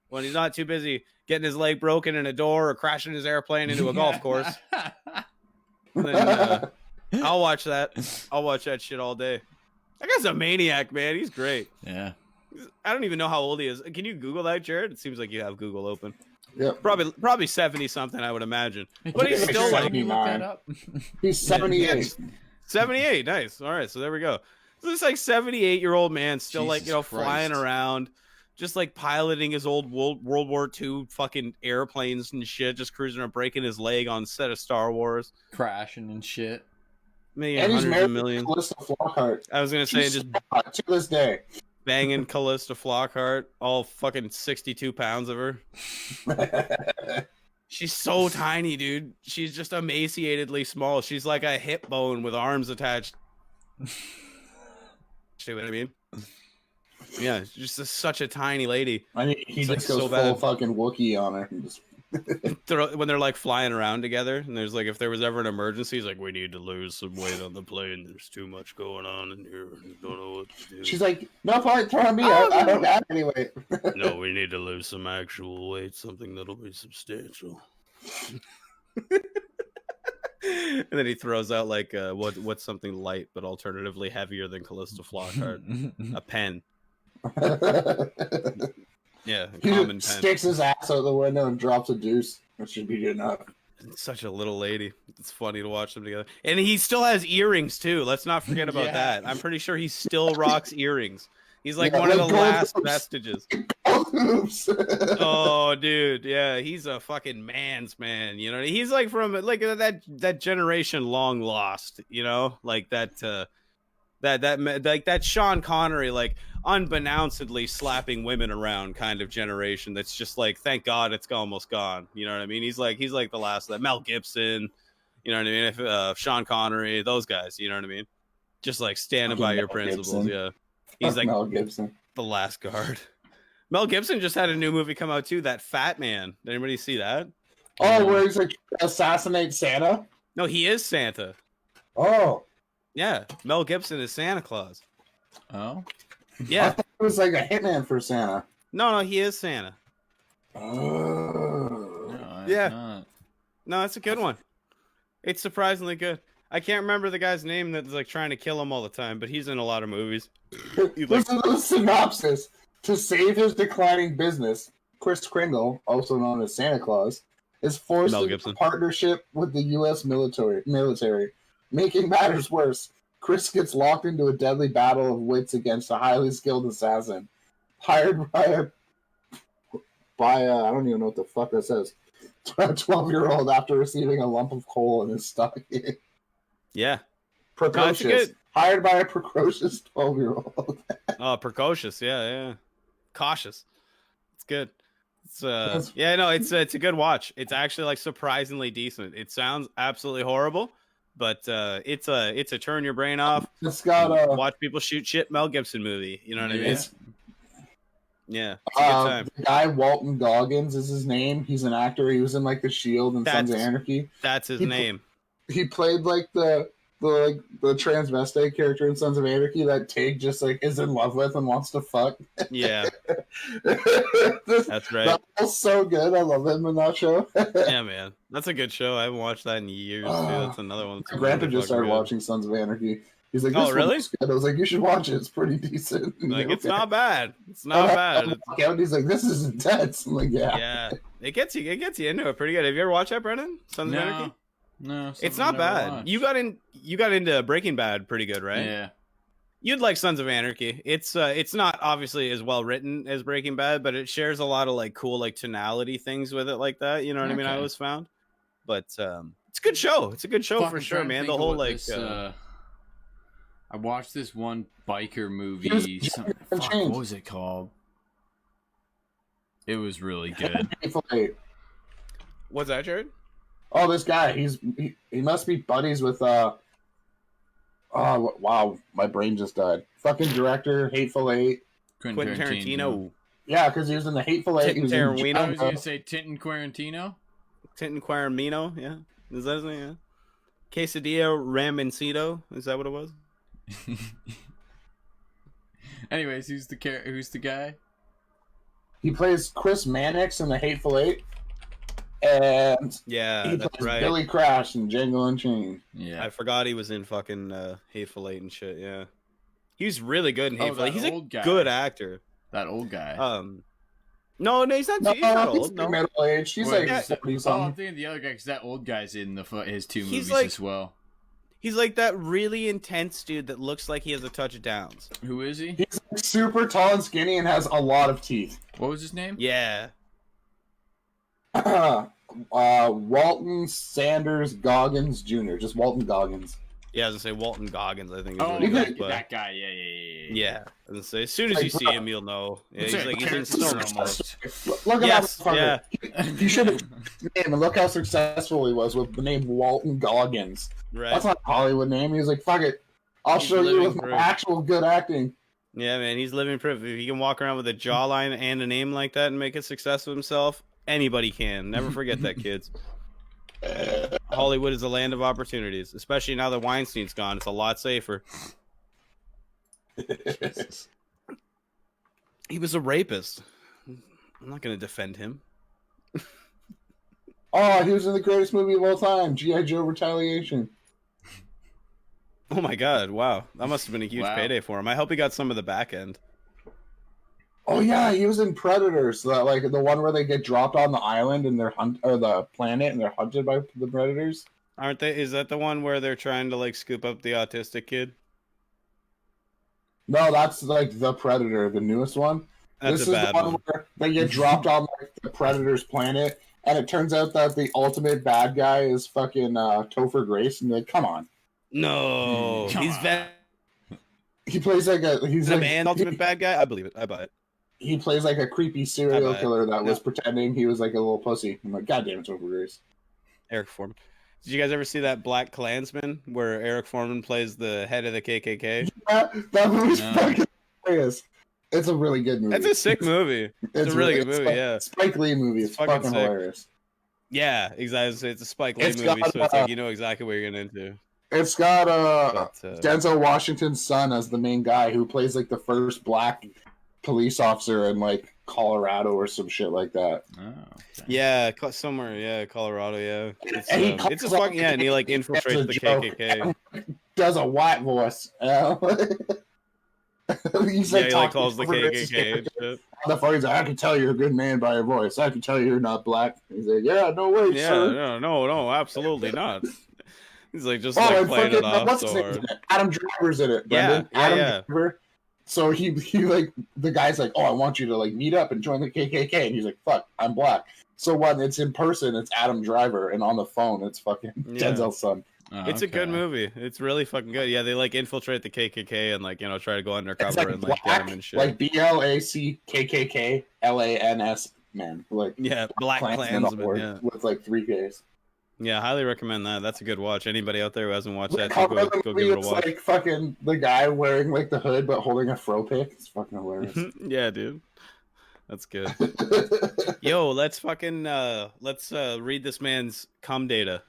when he's not too busy getting his leg broken in a door or crashing his airplane into a golf course, then I'll watch that. I'll watch that shit all day. That guy's a maniac, man. He's great. Yeah. I don't even know how old he is. Can you Google that, Jared? It seems like you have Google open. Yeah. Probably 70 something, I would imagine. But he's still like, he's 78. 78. Nice. All right, so there we go. So this like 78-year-old man still Jesus like, you know, Christ. flying around, just like piloting his old World War II fucking airplanes and shit, just cruising around, breaking his leg on set of Star Wars, crashing and shit. Maybe And he's hundreds married of millions. to Callista Flockhart. I was gonna say just to this day. banging Callista Flockhart, all fucking 62 pounds of her. She's so tiny, dude. She's just emaciatedly small. She's like a hip bone with arms attached. See what I mean? Yeah, she's just such a tiny lady. I mean, he It's, just like, goes so full bad. fucking Wookiee on her. And just... When they're like flying around together, and there's like, if there was ever an emergency, he's like, we need to lose some weight on the plane. There's too much going on in here. I don't know what to do. She's like, no point, throw me. I don't have any weight. No, we need to lose some actual weight, something that'll be substantial. And then he throws out like what's something light but alternatively heavier than Callista Flockhart? A pen. Yeah, a He common just pen. sticks his ass out the window and drops a deuce. That should be good enough. Such a little lady. It's funny to watch them together. And he still has earrings too. Let's not forget about Yeah. that. I'm pretty sure he still rocks earrings. He's like Yeah, one of the like gold last hoops. vestiges. Oops. Oh, dude, yeah, he's a fucking man's man. You know, he's like from like that generation long lost. You know, like that Sean Connery, like unbeknownstly slapping women around kind of generation. That's just like, thank God it's almost gone. You know what I mean? He's like the last of that. Mel Gibson. You know what I mean? If, Sean Connery, those guys. You know what I mean? Just like standing by your principles. Gibson. Yeah, he's like Mel Gibson. the last guard. Mel Gibson just had a new movie come out too, That Fat Man. Did anybody see that? Oh, where he's like assassinate Santa? No, he is Santa. Oh. Yeah, Mel Gibson is Santa Claus. Oh. I Yeah. thought it was like a hitman for Santa. No, he is Santa. Oh. No, Yeah. not. No, it's a good one. It's surprisingly good. I can't remember the guy's name that's like trying to kill him all the time, but he's in a lot of movies. Listen to the synopsis. To save his declining business, Kris Kringle, also known as Santa Claus, is forced Mel into Gibson. a partnership with the U.S. military. Making matters worse, Chris gets locked into a deadly battle of wits against a highly skilled assassin, hired by I don't even know what the fuck that says. A 12-year-old after receiving a lump of coal in his stocking. Yeah. Precocious. good. Hired by a precocious 12-year-old. Oh, precocious. Yeah. Cautious. It's good. It's That's- yeah, no, it's a good watch. It's actually like surprisingly decent. It sounds absolutely horrible, but it's a turn your brain off. It's got Watch people shoot shit Mel Gibson movie. You know what I mean? it's Yeah. It's a good time. the guy Walton Goggins is his name. He's an actor. He was in like The Shield and Sons of That's- Anarchy. That's his he- name. He played like the transvestite character in Sons of Anarchy that Tig just like is in love with and wants to fuck. Yeah, This- that's right. That was so good. I love him in that show. Yeah, man. That's a good show. I haven't watched that in years. Dude. That's another one. My grandpa just started watching Sons of Anarchy. He's like, Oh, this really? one's good. I was like, you should watch it. It's pretty decent. Like, it's Okay. not bad. It's not bad. It's- He's like, this is intense. I'm like, yeah. yeah, it gets you into it pretty good. Have you ever watched that, Brendan? Sons of Anarchy? No. It's something not I never bad. watched. You got into Breaking Bad pretty good, right? Yeah. You'd like Sons of Anarchy. It's not obviously as well written as Breaking Bad, but it shares a lot of like cool like tonality things with it like that. You know what I mean? I Okay. always found. But it's a good show. It's a good show for Fucking sure, trying to man. think The of whole what like this, I watched this one biker movie. was Fuck, changed. what was it called? It was really good. Hateful Eight. what's that, Jared? Oh, this guy, he must be buddies with oh wow, my brain just died. Fucking director, Hateful Eight. Quentin Tarantino. Yeah, because he was in the Hateful Eight. He was in Tarantino. I was Django. gonna say Tintin Quarantino. Tintin Quarantino, yeah. Is that his name? Yeah. Quesadilla Ramencito. Is that what it was? Anyways, who's the guy? He plays Chris Mannix in The Hateful Eight. And he that's plays right. Billy Crash in Django Unchained. Yeah, I forgot he was in fucking Hateful Eight and shit. Yeah, he's really good in Hateful Eight. He's a good actor. That old guy. No, he's not. He's not old. No, middle age. He's like 40 something. I'm thinking the other guy because that old guy's in his two movies as well. He's like that really intense dude that looks like he has a touch of Downs. Who is he? He's like super tall and skinny and has a lot of teeth. What was his name? Yeah. Walton Sanders Goggins Jr. Just Walton Goggins. Yeah, I was gonna say Walton Goggins. I think. That guy. Yeah. I was gonna say as soon as you see him, you'll know. Yeah, he's in so much. Look at that motherfucker. He should have name and look how successful he was with the name Walton Goggins. Right. That's not a Hollywood name. He was like, "Fuck it, I'll show you with my actual good acting." Yeah, man, he's living proof. If he can walk around with a jawline and a name like that and make a success of himself, anybody can. Never forget that, kids. Hollywood is a land of opportunities, especially now that Weinstein's gone. It's a lot safer. He was a rapist. I'm not going to defend him. Oh, he was in the greatest movie of all time, G.I. Joe Retaliation. Oh my god, wow. That must have been a huge payday for him. I hope he got some of the back end. Oh yeah, he was in Predators, like the one where they get dropped on the island and or the planet and they're hunted by the predators. Aren't they? Is that the one where they're trying to like scoop up the autistic kid? No, that's like the Predator, the newest one. That's this a is bad the one one. where they get dropped on like the Predator's planet, and it turns out that the ultimate bad guy is fucking Topher Grace, and you're like, come on. No, he's bad. He plays like he's the like, man ultimate bad guy. I believe it. I buy it. He plays like a creepy serial killer that was pretending he was like a little pussy. I'm like, God damn it, Topher Grace. Eric Foreman. Did you guys ever see that Black Klansman where Eric Foreman plays the head of the KKK? Yeah, that movie's fucking hilarious. It's a really good movie. It's a sick movie. It's a really good movie, yeah. Spike Lee movie. It's fucking hilarious. Yeah, exactly. It's a Spike Lee movie, so it's like you know exactly what you're getting into. It's got Denzel Washington's son as the main guy who plays like the first black police officer in like Colorado or some shit like that. Oh, okay. Yeah, somewhere, yeah, Colorado, yeah. It's a fucking and he like infiltrates the KKK. Does a white voice. He's like, he like calls the KKK and shit. The phone, he's like, I can tell you're a good man by your voice. I can tell you're not black. He's like, yeah, no way, sir. No, absolutely not. He's like just like playing it off so hard. Adam Driver's in it. Brendan. Adam Driver. So he like the guy's like, oh, I want you to like meet up and join the KKK, and he's like, fuck, I'm black. So when it's in person, it's Adam Driver, and on the phone, it's fucking Denzel's son. It's a good movie. It's really fucking good. Yeah, they like infiltrate the KKK and like try to go undercover like and like get them and shit. Like BLACKKKLANS, man. Like Black Klansman, yeah. With like 3 Ks. Yeah, highly recommend that. That's a good watch. Anybody out there who hasn't watched that, go give it a watch. Like fucking the guy wearing like the hood but holding a fro pick. It's fucking hilarious. Yeah, dude. That's good. Yo, let's fucking read this man's cum data.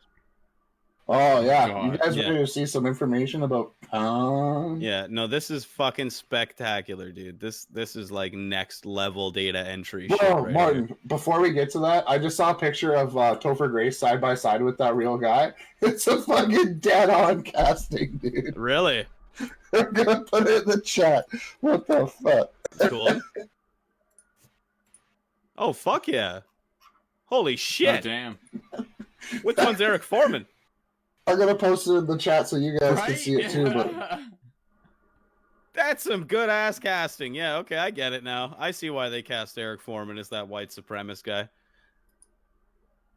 Oh yeah, God. You guys ready to see some information about cum? Yeah, no, this is fucking spectacular, dude. This is like next level data entry. Whoa, shit right Martin! here. Before we get to that, I just saw a picture of Topher Grace side by side with that real guy. It's a fucking dead on casting, dude. Really? I'm gonna put it in the chat. What the fuck? That's cool. Oh fuck yeah! Holy shit! Oh, damn. Which one's Eric Foreman? I'm gonna post it in the chat so you guys can see it too. But that's some good ass casting. Yeah, okay, I get it now. I see why they cast Eric Foreman as that white supremacist guy.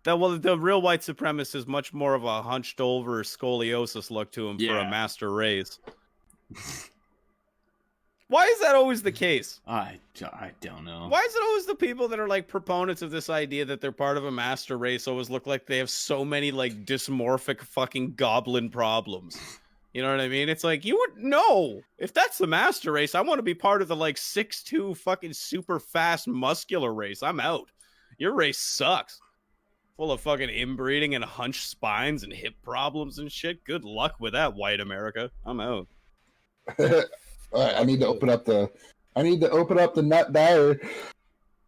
The real white supremacist is much more of a hunched over scoliosis look to him for a master race. Why is that always the case? I don't know. Why is it always the people that are like proponents of this idea that they're part of a master race always look like they have so many like dysmorphic fucking goblin problems? You know what I mean? It's like, no. If that's the master race, I want to be part of the like 6'2" fucking super fast muscular race. I'm out. Your race sucks. Full of fucking inbreeding and hunched spines and hip problems and shit. Good luck with that, white America. I'm out. I need to open up the nut diary.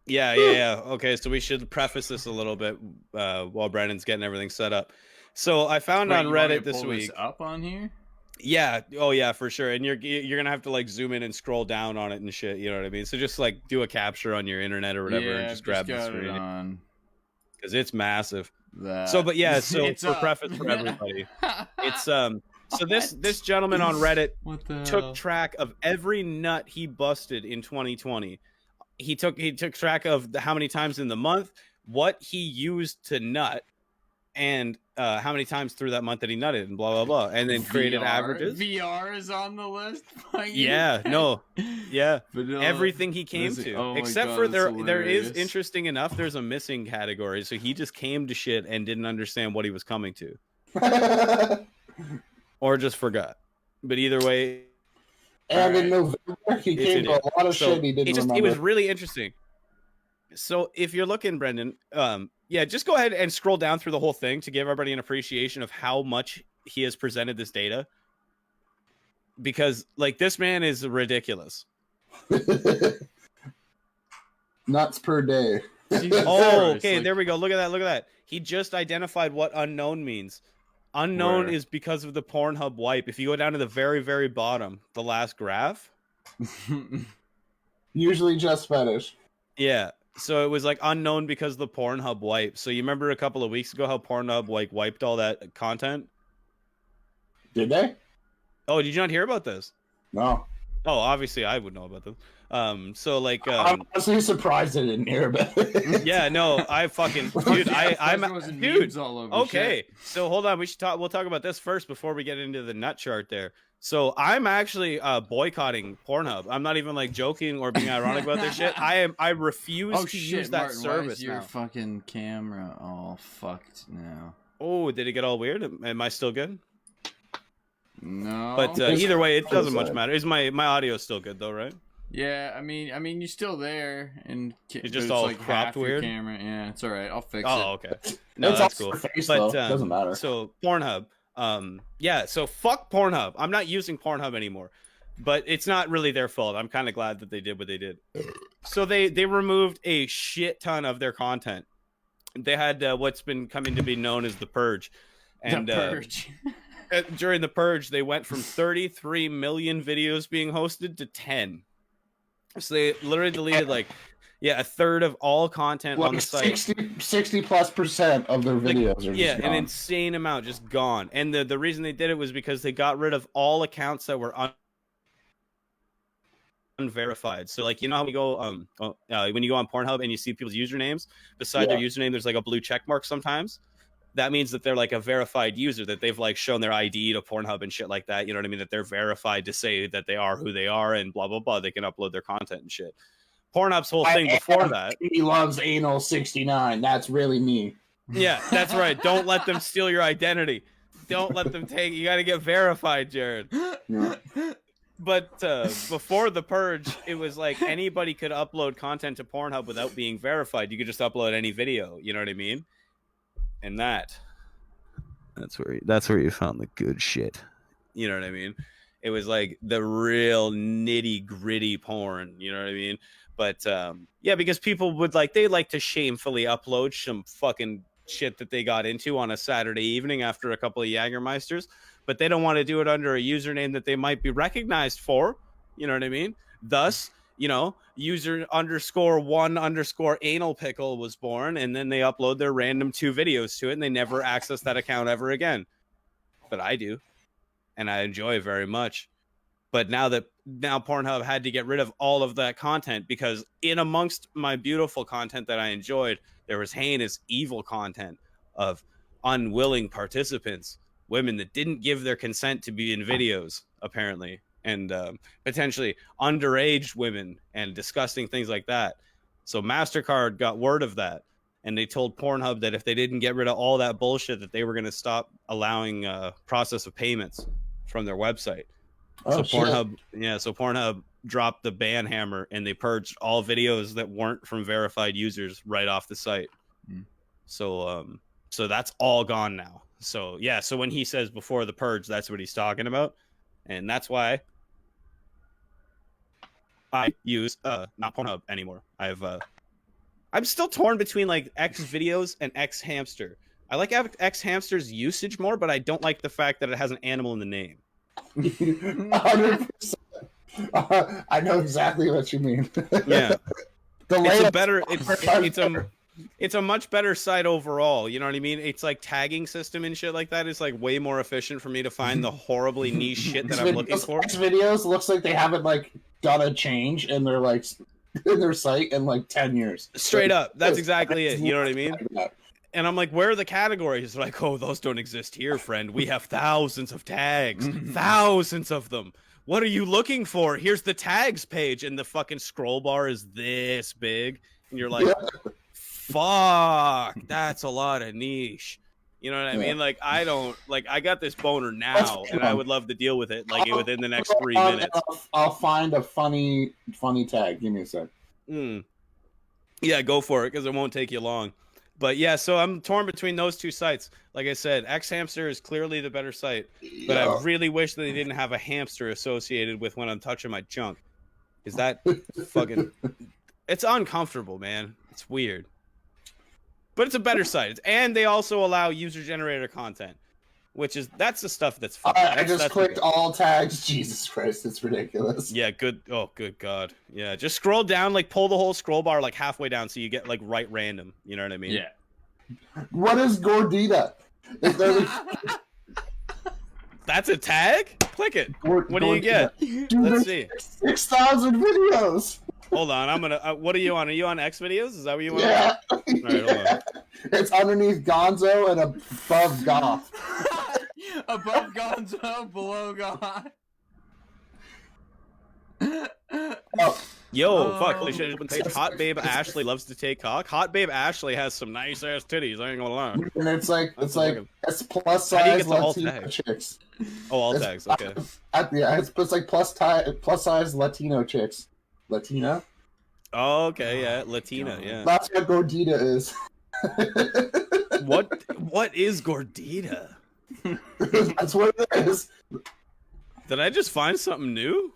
Yeah. Okay, so we should preface this a little bit while Brandon's getting everything set up. So I found on Reddit this week. This up on here? Yeah. Oh yeah, for sure. And you're gonna have to like zoom in and scroll down on it and shit. You know what I mean? So just like do a capture on your internet or whatever, and just grab the screen because it's massive. So, but yeah. So for preface for everybody, it's So this gentleman on Reddit took track of every nut he busted in 2020. He took track of how many times in the month, what he used to nut, and how many times through that month that he nutted, and blah blah blah, and then created averages. VR is on the list. Everything he came to, except for there is interesting enough. There's a missing category, so he just came to shit and didn't understand what he was coming to, or just forgot. But either way. And in November, he came to a lot of shit he didn't remember. It was really interesting. So if you're looking, Brendan, just go ahead and scroll down through the whole thing to give everybody an appreciation of how much he has presented this data. Because, like, this man is ridiculous. Nuts per day. Okay, there we go. Look at that. He just identified what unknown means. Unknown is because of the Pornhub wipe. If you go down to the very, very bottom, the last graph. Usually just fetish. Yeah. So it was like unknown because of the Pornhub wipe. So you remember a couple of weeks ago how Pornhub like wiped all that content? Did they? Oh, did you not hear about this? No. Oh, obviously I would know about this. So like I'm honestly surprised I didn't hear about it. Yeah, no, I fucking dude, I'm dude. All over okay, so hold on, we'll talk about this first before we get into the nut chart there. So I'm actually boycotting Pornhub. I'm not even like joking or being ironic about this shit. I refuse to use that Martin, service. Why is your fucking camera all fucked now? Oh, did it get all weird? Am I still good? No. But either way, it doesn't much matter. Is my audio still good though, right? Yeah, I mean, you're still there, and it's just all like cropped weird. Camera, yeah, it's all right. I'll fix it. Oh, okay. No, that's cool. Face, but doesn't matter. So Pornhub, so fuck Pornhub. I'm not using Pornhub anymore, but it's not really their fault. I'm kind of glad that they did what they did. So they removed a shit ton of their content. They had what's been coming to be known as the purge, and the purge. During the purge, they went from 33 million videos being hosted to 10. So they literally deleted a third of all content on the site. 60+% of their videos are just gone. An insane amount just gone. And the reason they did it was because they got rid of all accounts that were unverified. So like, you know how we go when you go on Pornhub and you see people's usernames, beside their username there's like a blue check mark sometimes. That means that they're like a verified user, that they've like shown their ID to Pornhub and shit like that. You know what I mean? That they're verified to say that they are who they are and blah, blah, blah. They can upload their content and shit. Pornhub's whole thing before that. He loves anal 69. That's really me. Yeah, that's right. Don't let them steal your identity. Don't let them take. You got to get verified, Jared. Yeah. But before the purge, it was like anybody could upload content to Pornhub without being verified. You could just upload any video. You know what I mean? And that's where you found the good shit. You know what I mean? It was like the real nitty gritty porn. You know what I mean? But because people would they like to shamefully upload some fucking shit that they got into on a Saturday evening after a couple of Jägermeisters, but they don't want to do it under a username that they might be recognized for. You know what I mean? Thus, user _1 _anal pickle was born, and then they upload their random 2 videos to it, and they never access that account ever again. But I do, and I enjoy it very much. But now Pornhub had to get rid of all of that content, because in amongst my beautiful content that I enjoyed, there was heinous evil content of unwilling participants, women that didn't give their consent to be in videos, apparently. And potentially underage women and disgusting things like that. So MasterCard got word of that, and they told Pornhub that if they didn't get rid of all that bullshit, that they were going to stop allowing process of payments from their website. So Pornhub dropped the ban hammer, and they purged all videos that weren't from verified users right off the site. So that's all gone now. So when he says before the purge, that's what he's talking about. And that's why I use not Pornhub anymore. I'm still torn between like X videos and X hamster. I like X hamster's usage more, but I don't like the fact that it has an animal in the name. 100%. I know exactly what you mean. Yeah, it's a much better site overall. You know what I mean? It's like tagging system and shit like that is like way more efficient for me to find the horribly niche shit that I'm looking for. X videos looks like they haven't like done a change in their in their site in like 10 years. Straight up, that's exactly it. You know what I mean? And I'm like, where are the categories? They're like, oh, those don't exist here, friend. We have thousands of tags, thousands of them. What are you looking for? Here's the tags page, and the fucking scroll bar is this big, and you're like, fuck, that's a lot of niche. You know what I mean? Like, I got this boner now, and I would love to deal with it like within the next 3 minutes. I'll find a funny tag. Give me a sec. Yeah, go for it, because it won't take you long. But yeah, so I'm torn between those two sites. Like I said, X Hamster is clearly the better site, but I really wish that they didn't have a hamster associated with when I'm touching my junk. Is that fucking... It's uncomfortable, man. It's weird. But it's a better site. And they also allow user-generated content, that's the stuff that's fun. I just clicked all tags. Jesus Christ, it's ridiculous. Yeah, good. Oh, good God. Yeah, just scroll down, like pull the whole scroll bar like halfway down so you get like right random. You know what I mean? Yeah. What is Gordita? Is there That's a tag? Click it. What do you get? Dude, let's see. 6,000 videos. Hold on, I'm gonna. What are you on? Are you on X videos? Is that what you want? Yeah. All right, hold on. It's underneath Gonzo and above Goth. Above Gonzo, below Goth. Yo, fuck, holy shit, Hot Babe Ashley loves to take cock. Hot Babe Ashley has some nice ass titties, I ain't gonna lie. And it's plus size Latino chicks. Oh, all tags, okay. Yeah, it's like plus size Latino chicks. Latina? Oh, okay, yeah, Latina, yeah. That's what Gordita is. What is Gordita? That's what it is. Did I just find something new?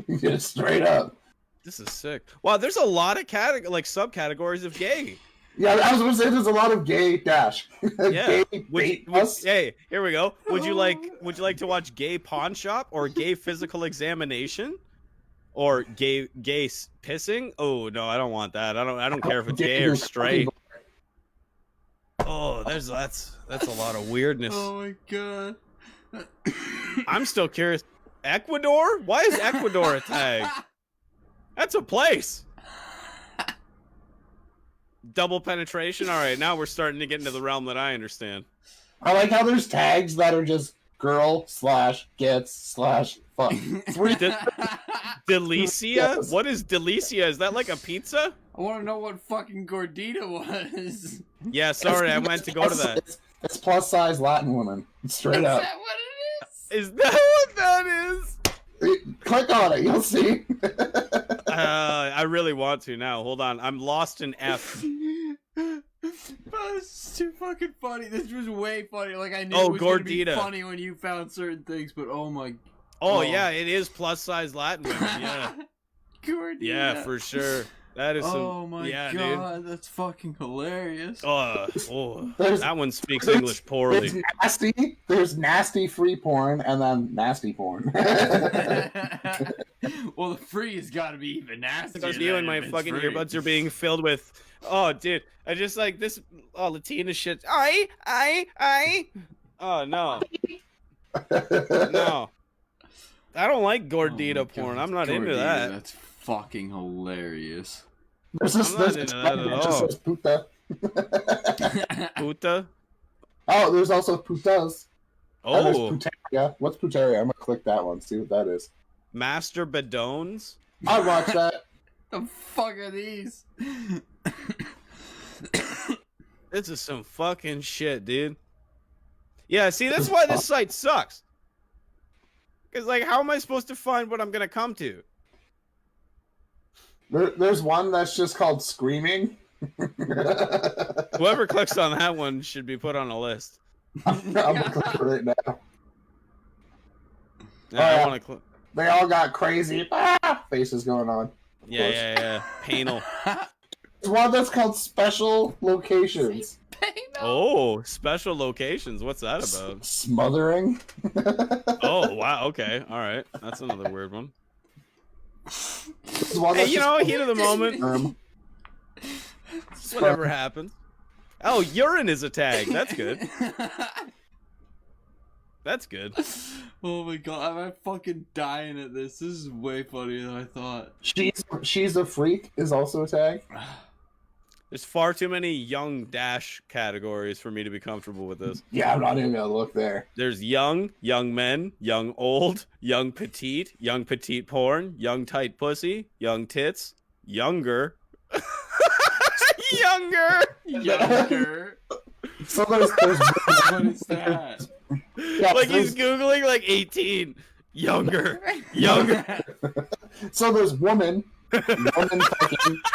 Yeah, straight up. This is sick. Wow, there's a lot of subcategories of gay. Yeah, I was gonna say there's a lot of gay dash. Yeah. Hey, here we go. Would you like to watch gay pawn shop or gay physical examination? Or gay pissing? Oh no, I don't want that. I don't care if it's gay or straight. Oh, that's a lot of weirdness. Oh my God. I'm still curious. Ecuador? Why is Ecuador a tag? That's a place. Double penetration? Alright, now we're starting to get into the realm that I understand. I like how there's tags that are just girl/gets/fuck. Delicia? What is Delicia? Is that like a pizza? I want to know what fucking Gordita was. Yeah, sorry, I meant to go to that. It's plus size Latin woman. Straight up. Is that what it is? Is that what that is? Click on it, you'll see. I really want to now. Hold on, I'm lost in F. This is too fucking funny. This was way funny. Like I knew it was gonna be funny when you found certain things, but oh my. Oh yeah, it is plus size Latin women. Yeah. Gordita. Yeah, for sure. That is. Oh my God, dude. that's fucking hilarious. That one speaks English poorly. There's nasty free porn, and then nasty porn. Well, the free has got to be even nastier. Because you and my fucking earbuds are being filled with. Oh, dude, I just like this. Oh, Latina shit. I. Oh no. No. I don't like Gordita porn. I'm not into that. That's fucking hilarious. I'm not into that at all. Puta. Puta? Oh, there's also putas. Oh. There's puteria. What's puteria? I'm gonna click that one, see what that is. Master Badones? I'd watch that. The fuck are these? This is some fucking shit, dude. Yeah, see, that's why this site sucks. Because, like, how am I supposed to find what I'm gonna come to? There's one that's just called Screaming. Whoever clicks on that one should be put on a list. I'm gonna click it right now. Yeah, I want to They all got crazy faces going on. Yeah. Panel. There's one that's called special locations. Oh, special locations. What's that about? Smothering. Oh, wow. Okay. All right. That's another weird one. Hey, you know, heat of the moment. Whatever happens. Oh, urine is a tag. That's good. That's good. Oh my god, I'm fucking dying at this. This is way funnier than I thought. She's a freak is also a tag. There's far too many young dash categories for me to be comfortable with this. Yeah, I'm not even gonna look there. There's young men, young old, young petite porn, young tight pussy, young tits, younger. Younger. So there's What is that? Yeah, like he's Googling like 18. Younger. So there's woman fucking,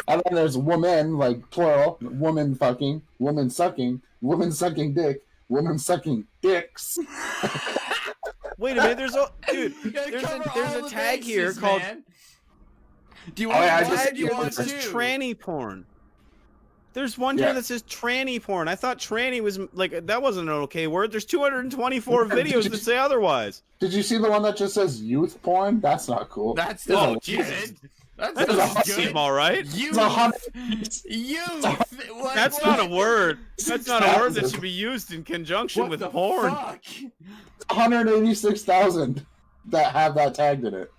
and then there's woman, like plural, woman fucking, woman sucking dick, woman sucking dicks. Wait a minute, there's a tag bases, here called. Do you want it says tranny porn. There's one here that says tranny porn. I thought tranny was like that wasn't an okay word. There's 224 videos that say otherwise. Did you see the one that just says youth porn? That's not cool. That's Jesus. That's all right. Youth. That's not a word. That's not a word that should be used in conjunction with porn. Fuck? 186,000 that have that tagged in it.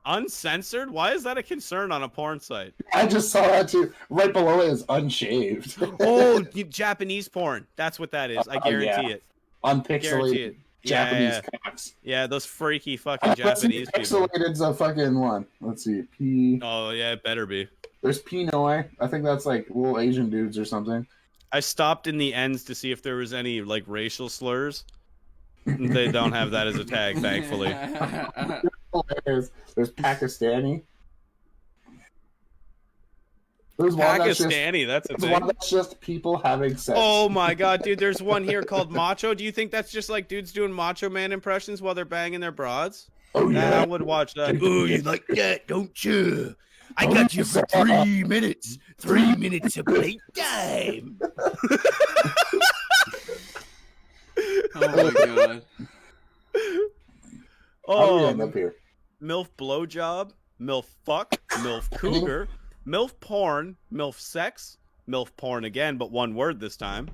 Uncensored? Why is that a concern on a porn site? I just saw that too. Right below it is unshaved. Oh, Japanese porn. That's what that is. I guarantee it. Unpixelated Japanese cocks. Yeah, those freaky fucking Japanese people. Pixelated's a fucking one. Let's see. P. Oh, yeah, it better be. There's Pinoy. I think that's like little Asian dudes or something. I stopped in the ends to see if there was any like racial slurs. They don't have that as a tag, thankfully. There's Pakistani. There's Pakistani, that's a thing. One that's just people having sex. Oh my god, dude, there's one here called Macho. Do you think that's just like dudes doing Macho Man impressions while they're banging their broads? Oh yeah. I would watch that. Oh, you like that, don't you? I got you for 3 minutes. 3 minutes of playtime. Oh my god. Oh, end up here. MILF blowjob, MILF fuck, MILF cougar, MILF porn, MILF sex, MILF porn again, but one word this time.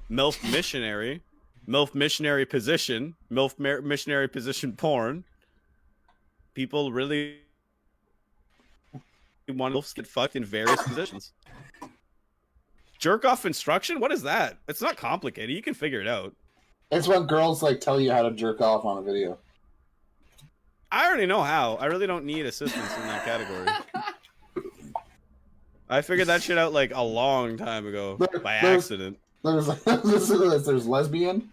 MILF missionary, MILF missionary position, MILF missionary position porn. People really want MILFs get fucked in various positions. Jerk off instruction? What is that? It's not complicated. You can figure it out. It's when girls like tell you how to jerk off on a video. I already know how. I really don't need assistance in that category. I figured that shit out like a long time ago by accident. There's lesbian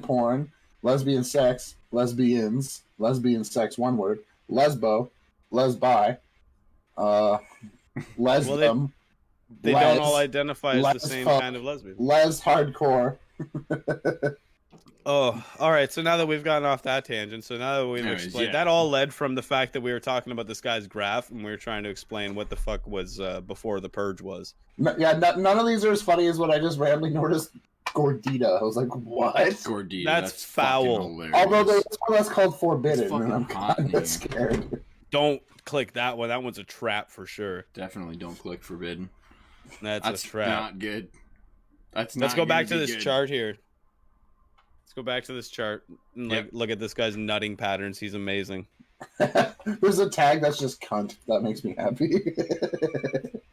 porn, lesbian sex, lesbians, lesbian sex, one word, lesbo, lesbi, lesbian. Well, they don't all identify as the same kind of lesbian. Les hardcore. Oh, all right. So now that we've gotten off that tangent, so now that we've explained, that all led from the fact that we were talking about this guy's graph and we were trying to explain what the fuck was before the purge was. None of these are as funny as what I just randomly noticed. Gordita. I was like, what? Gordita. That's foul. Although there's one that's called Forbidden, and I'm kind of scared. Don't click that one. That one's a trap for sure. Definitely don't click Forbidden. That's a trap. Not good. Let's go back to this chart here. Let's go back to this chart and look at this guy's nutting patterns. He's amazing. There's a tag that's just cunt. That makes me happy.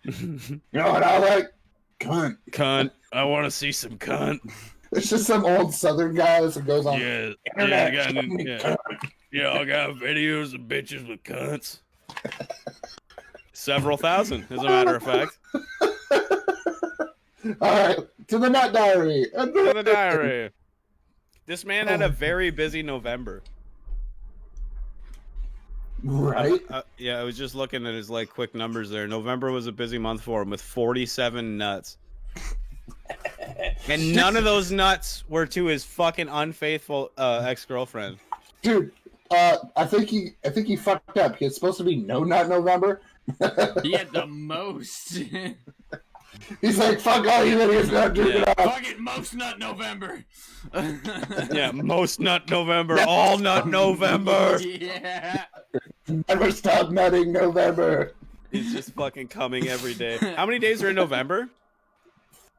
You know what I like? Cunt. Cunt. I want to see some cunt. It's just some old Southern guy that goes on. Yeah, I got videos of bitches with cunts. Several thousand, as a matter of fact. All right, to the Nut Diary. To the diary. This man had a very busy November. Right? Yeah, I was just looking at his like quick numbers there. November was a busy month for him with 47 nuts. And none of those nuts were to his fucking unfaithful ex-girlfriend. Dude, I think he fucked up. It's supposed to be No Nut November, He had the most. He's like, fuck all you idiots not drinking up. Fuck it, most nut November. Yeah, most nut November, all nut November. Yeah. Never stop nutting November. He's just fucking coming every day. How many days are in November?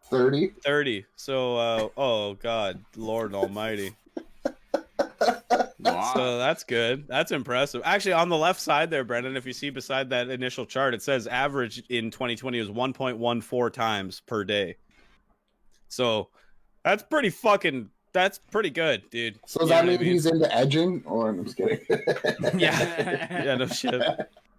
30. 30. So, oh God, Lord Almighty. Wow. So that's good. That's impressive. Actually, on the left side there, Brendan, if you see beside that initial chart, it says average in 2020 was 1.14 times per day. So that's pretty good, dude. So does that mean he's into edging? Or I'm just kidding. Yeah, no shit.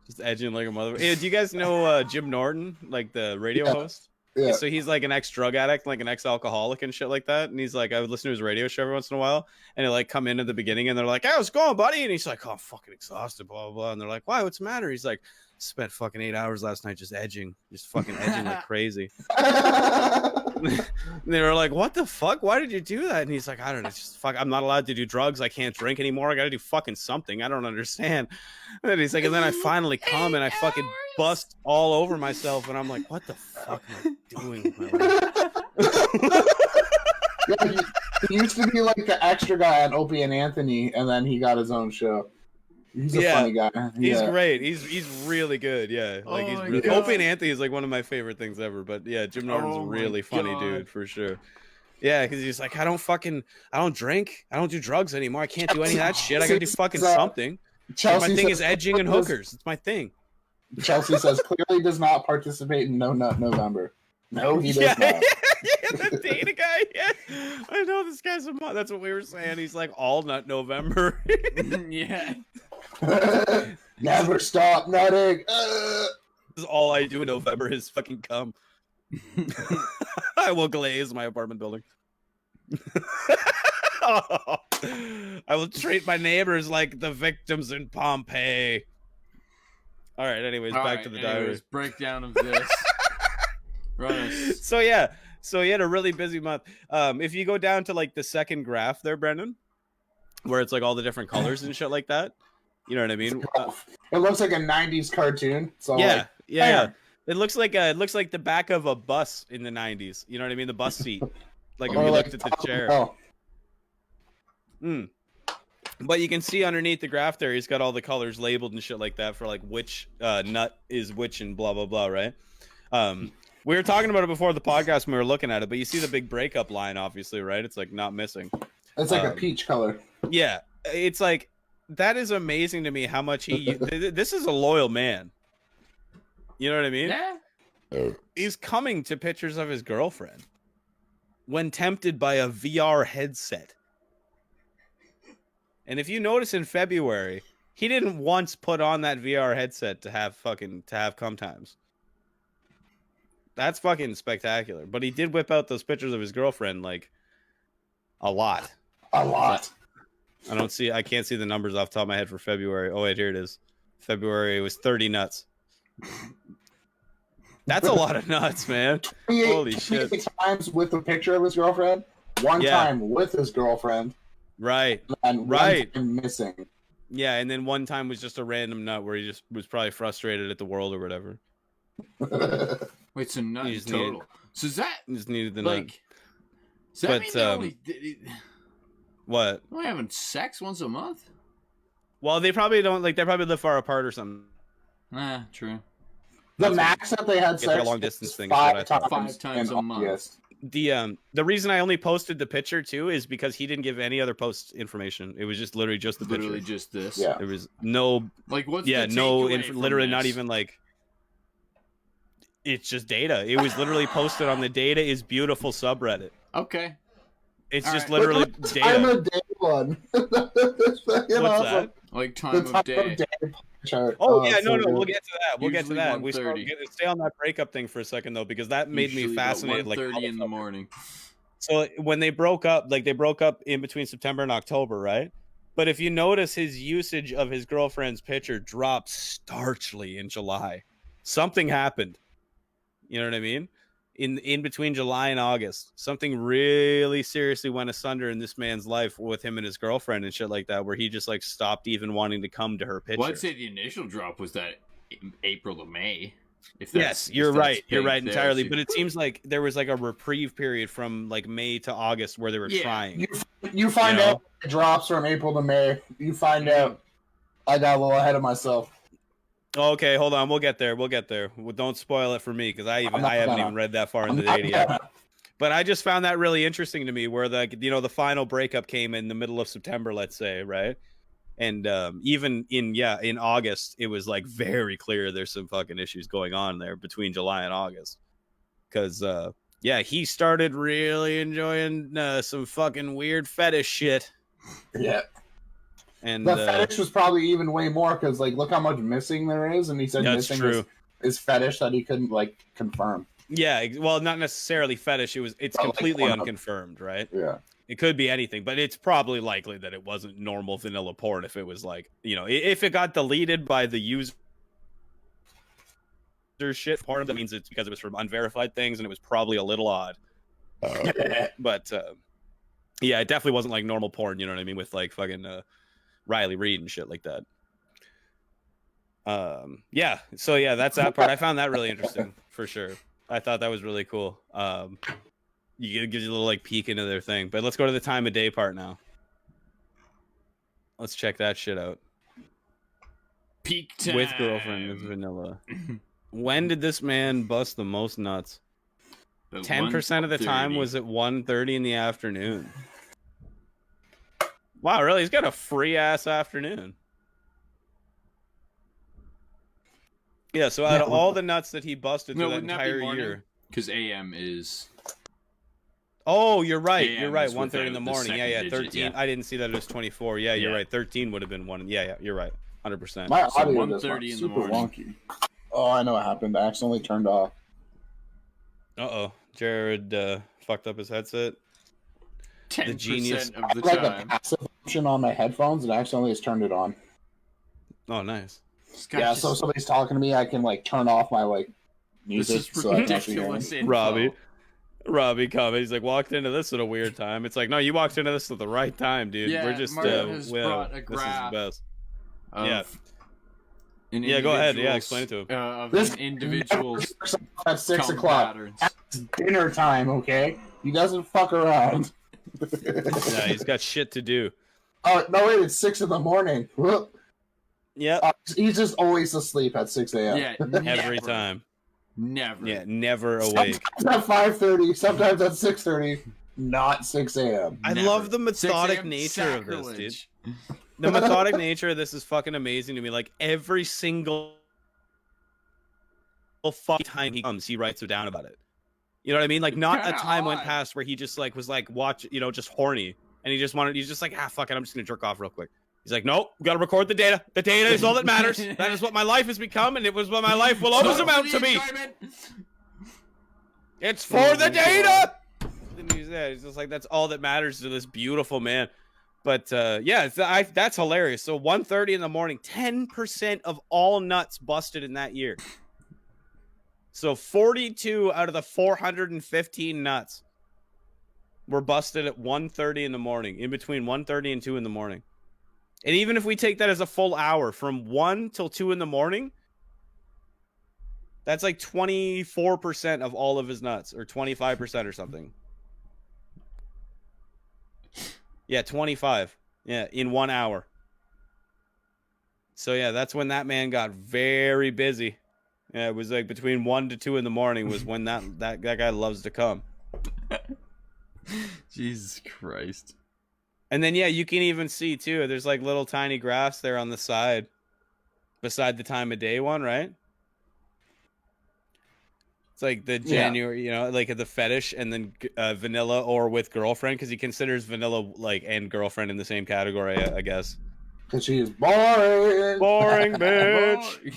Just edging like a mother. Hey, do you guys know Jim Norton, like the radio host? Yeah. So he's like an ex-drug addict, like an ex-alcoholic and shit like that. And he's like, I would listen to his radio show every once in a while, and he'll like come in at the beginning, and they're like, "Hey, how's it going, buddy?" And he's like, "Oh, I'm fucking exhausted, blah blah blah." And they're like, "Why? What's the matter?" He's like, "Spent fucking 8 hours last night just fucking edging like crazy." And they were like, "What the fuck? Why did you do that?" And he's like, "I don't know. Just fuck. I'm not allowed to do drugs. I can't drink anymore. I got to do fucking something. I don't understand." And then he's like, and then I finally come and I fucking bust all over myself, and I'm like, "What the fuck am I doing with my life?" Yeah, he used to be like the extra guy on Opie and Anthony, and then he got his own show. He's a funny guy. He's great. He's really good. Yeah, like he's really, Opie and Anthony is like one of my favorite things ever. But yeah, Jim Norton's a really funny dude for sure. Yeah, because he's like, I don't drink, I don't do drugs anymore. I can't do any of that shit. I gotta do fucking something. My thing is edging and hookers. It's my thing. Chelsea says clearly does not participate in No Nut November. No, he does not. Yeah, the data guy. Yeah, I know this guy's that's what we were saying. He's like all nut November. Yeah. Never stop nutting. This is all I do in November is fucking cum. I will glaze my apartment building. I will treat my neighbors like the victims in Pompeii. All right. Anyways, back to the diary. Breakdown of this. So yeah, so he had a really busy month. If you go down to like the second graph there, Brendan, where it's like all the different colors and shit like that, you know what I mean? It looks like a '90s cartoon. So yeah, like, yeah. It looks like the back of a bus in the '90s. You know what I mean? The bus seat. Like if you looked at the chair. But you can see underneath the graph there, he's got all the colors labeled and shit like that for like which nut is which and blah blah blah, right? We were talking about it before the podcast when we were looking at it, but you see the big breakup line, obviously, right? It's like not missing. It's like a peach color. Yeah, it's like that is amazing to me how much he. This is a loyal man. You know what I mean? Yeah. He's coming to pictures of his girlfriend when tempted by a VR headset. And if you notice in February, he didn't once put on that VR headset to have cum times. That's fucking spectacular. But he did whip out those pictures of his girlfriend like a lot. A lot. I can't see the numbers off the top of my head for February. Oh wait, here it is. February was 30 nuts. That's a lot of nuts, man. Holy shit. 28 times with a picture of his girlfriend, one time with his girlfriend. Right. And one time missing. Yeah, and then one time was just a random nut where he just was probably frustrated at the world or whatever. Wait, so nut total. So is that just needed the like? nut. Does that mean they only what? Only having sex once a month? Well, they probably don't like. They probably live far apart or something. True. The max that they had sex a long distance thing. Five times a month. The reason I only posted the picture too is because he didn't give any other post information. It was just literally just the picture. Literally just this. Yeah. There was no like what's yeah the no literally this? Not even like. It's just data. It was literally posted on the Data is Beautiful subreddit. Okay. It's just literally data. Time of day one. What's that? Like time of day. Chart. Oh yeah, no, we'll get to that. We'll Usually get to that. 1:30. Stay on that breakup thing for a second though, because that made me fascinated. Like 1:30 in the morning. So when they broke up, like they broke up in between September and October, right? But if you notice, his usage of his girlfriend's picture dropped starchly in July. Something happened. You know what I mean? In between July and August, something really seriously went asunder in this man's life with him and his girlfriend and shit like that, where he just like stopped even wanting to come to her picture. Well, I'd say the initial drop was that April to May. Yes, you're right. You're right entirely. But it seems like there was like a reprieve period from like May to August where they were trying. You find out it drops from April to May. You find out. I got a little ahead of myself. Okay, hold on. We'll get there. Well, don't spoil it for me because I haven't even read that far into the data yet. But I just found that really interesting to me, where the final breakup came in the middle of September, let's say, right? And even in August, it was like very clear there's some fucking issues going on there between July and August. Because, he started really enjoying some fucking weird fetish shit. Yeah. And the fetish was probably even way more because, like, look how much missing there is. And he said missing is fetish that he couldn't, like, confirm. Yeah, well, not necessarily fetish. It's completely unconfirmed, right? Yeah. It could be anything, but it's probably likely that it wasn't normal vanilla porn if it was like, if it got deleted by the user shit, part of that means it's because it was from unverified things and it was probably a little odd. But it definitely wasn't like normal porn, you know what I mean? With like fucking Riley Reid and shit like that. So that's that part. I found that really interesting for sure. I thought that was really cool. It gives you a little like peek into their thing. But let's go to the time of day part now. Let's check that shit out. Peak time. With girlfriend is vanilla. When did this man bust the most nuts? 10% of the time was at 1:30 in the afternoon. Wow, really? He's got a free ass afternoon. Yeah, so out of all the nuts that he busted through that entire year. Because AM is... Oh, you're right. AM You're right. is 1:30 in the morning. Yeah, digit, 13. I didn't see that it was 24. Yeah, you're right. 13 would have been one. Yeah, you're right. 100%. My audio is 1:30 in the super morning. wonky. Oh, I know what happened. I accidentally turned off. Uh-oh. Jared fucked up his headset. 10% the genius of the like time. a passive option on my headphones and accidentally just turned it on. Oh, nice. Yeah, so if somebody's talking to me, I can like turn off my like music. This is so ridiculous info. Robbie comment. He's like, walked into this at a weird time. It's like, no, you walked into this at the right time, dude. Yeah, We're just Martin has brought a this is graph the best. Yeah, go ahead. Yeah, explain it to him. Of This an individual's at 6 o'clock. It's dinner time, okay? He doesn't fuck around. Yeah, he's got shit to do. Oh no! Wait, it's 6 in the morning. Yeah, he's just always asleep at 6 a.m. Yeah, every time. Never. Yeah, never awake. Sometimes at 5:30, sometimes at 6:30, not 6 a.m. I love the methodic nature of this, dude. The methodic nature of this is fucking amazing to me. Like every single fucking time he comes, he writes it down about it. You know what I mean? Like not a time went past where he just like was like just horny and he's just like, fuck it, I'm just gonna jerk off real quick. He's like, nope, we gotta record the data. The data is all that matters. That is what my life has become, and it was what my life will always amount to be. It's for the data. And he's just like, that's all that matters to this beautiful man. But that's hilarious. So 1:30 in the morning, 10% of all nuts busted in that year. So 42 out of the 415 nuts were busted at 1:30 in the morning, in between 1:30 and 2 in the morning. And even if we take that as a full hour, from 1 till 2 in the morning, that's like 24% of all of his nuts, or 25% or something. Yeah, 25. Yeah, in 1 hour. So yeah, that's when that man got very busy. Yeah, it was like between 1 to 2 in the morning was when that guy loves to come. Jesus Christ. And then, yeah, you can even see, too, there's like little tiny graphs there on the side beside the time of day one, right? It's like the January, like the fetish and then vanilla or with girlfriend, because he considers vanilla like and girlfriend in the same category, I guess. Because she is boring. Boring, bitch.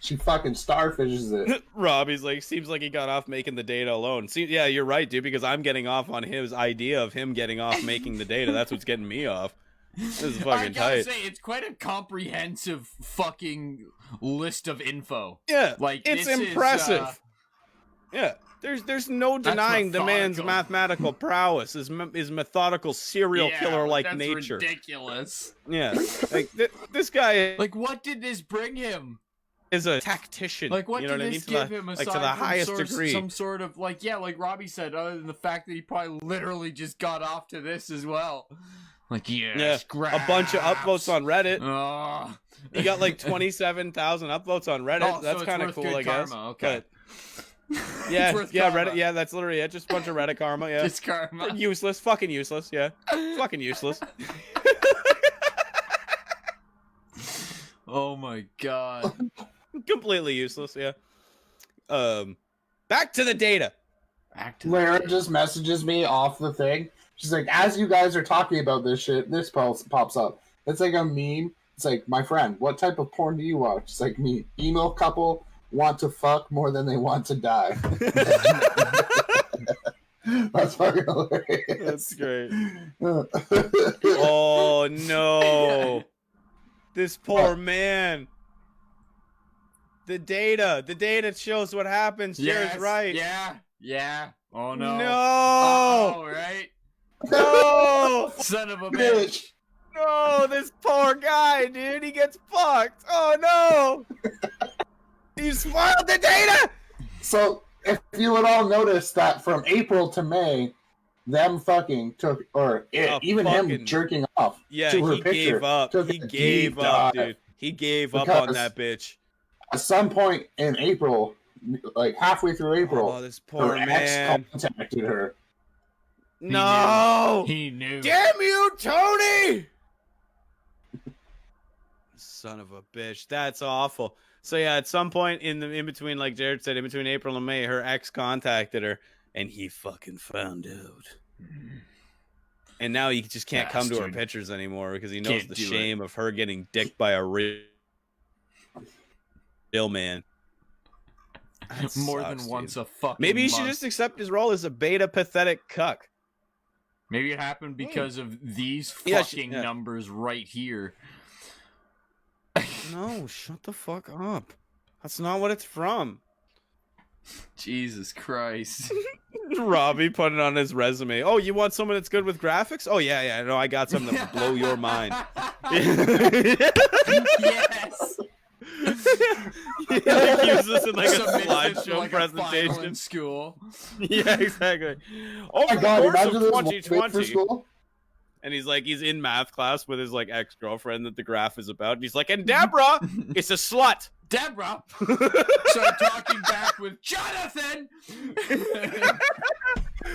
She fucking starfishes it. Robbie's like, seems like he got off making the data alone. See, yeah, you're right, dude, because I'm getting off on his idea of him getting off making the data. That's what's getting me off. This is fucking tight. I gotta say, it's quite a comprehensive fucking list of info. Yeah, like it's impressive. Yeah, There's no denying the man's mathematical prowess, his methodical serial killer like nature. Ridiculous. Yeah, like this guy. Like, what did this bring him? Is a tactician. Like, what did this give him aside to the highest degree? Some sort of like Robbie said, other than the fact that he probably literally just got off to this as well. Like, a bunch of upvotes on Reddit. He got like 27,000 upvotes on Reddit. That's kind of cool, I guess. Karma. Okay. But, yeah, Reddit. Yeah, that's literally it. Just a bunch of Reddit karma. Yeah, just karma. Useless. Fucking useless. Yeah, fucking useless. Oh my god. Completely useless. Yeah. Back to the data. Lara just messages me off the thing. She's like, as you guys are talking about this shit, this pops up. It's like a meme. It's like, my friend, what type of porn do you watch? It's like me. Emo couple want to fuck more than they want to die. That's fucking hilarious. That's great. Oh no. This poor man. The data shows what happens. Jared's right. Yeah. Oh no. No. Oh, right. No. Son of a bitch. No, this poor guy, dude. He gets fucked. Oh no. You spoiled the data. So if you would all notice that from April to May, them fucking took, even him jerking off. Yeah, to her he picture, gave up. He gave up, dude. He gave up on that bitch. At some point in April, like halfway through April, this poor her man ex contacted her. No, he knew. Damn you, Tony! Son of a bitch. That's awful. So yeah, at some point in between, like Jared said, in between April and May, her ex contacted her, and he fucking found out. And now he just can't come to her pictures anymore because he knows the shame of her getting dicked by a real man. More than once a fucking Maybe he should just accept his role as a beta pathetic cuck. Maybe it happened because of these fucking numbers right here. No, shut the fuck up. That's not what it's from. Jesus Christ. Robbie put it on his resume. Oh, you want someone that's good with graphics? Oh, yeah. No, I got something that will blow your mind. Yes. He uses this in like a slideshow like presentation in school. Yeah, exactly. Oh my God, imagine this 2020. for school. And he's in math class with his like ex-girlfriend that the graph is about. And he's like, and Deborah is a slut. Deborah started talking back with Jonathan.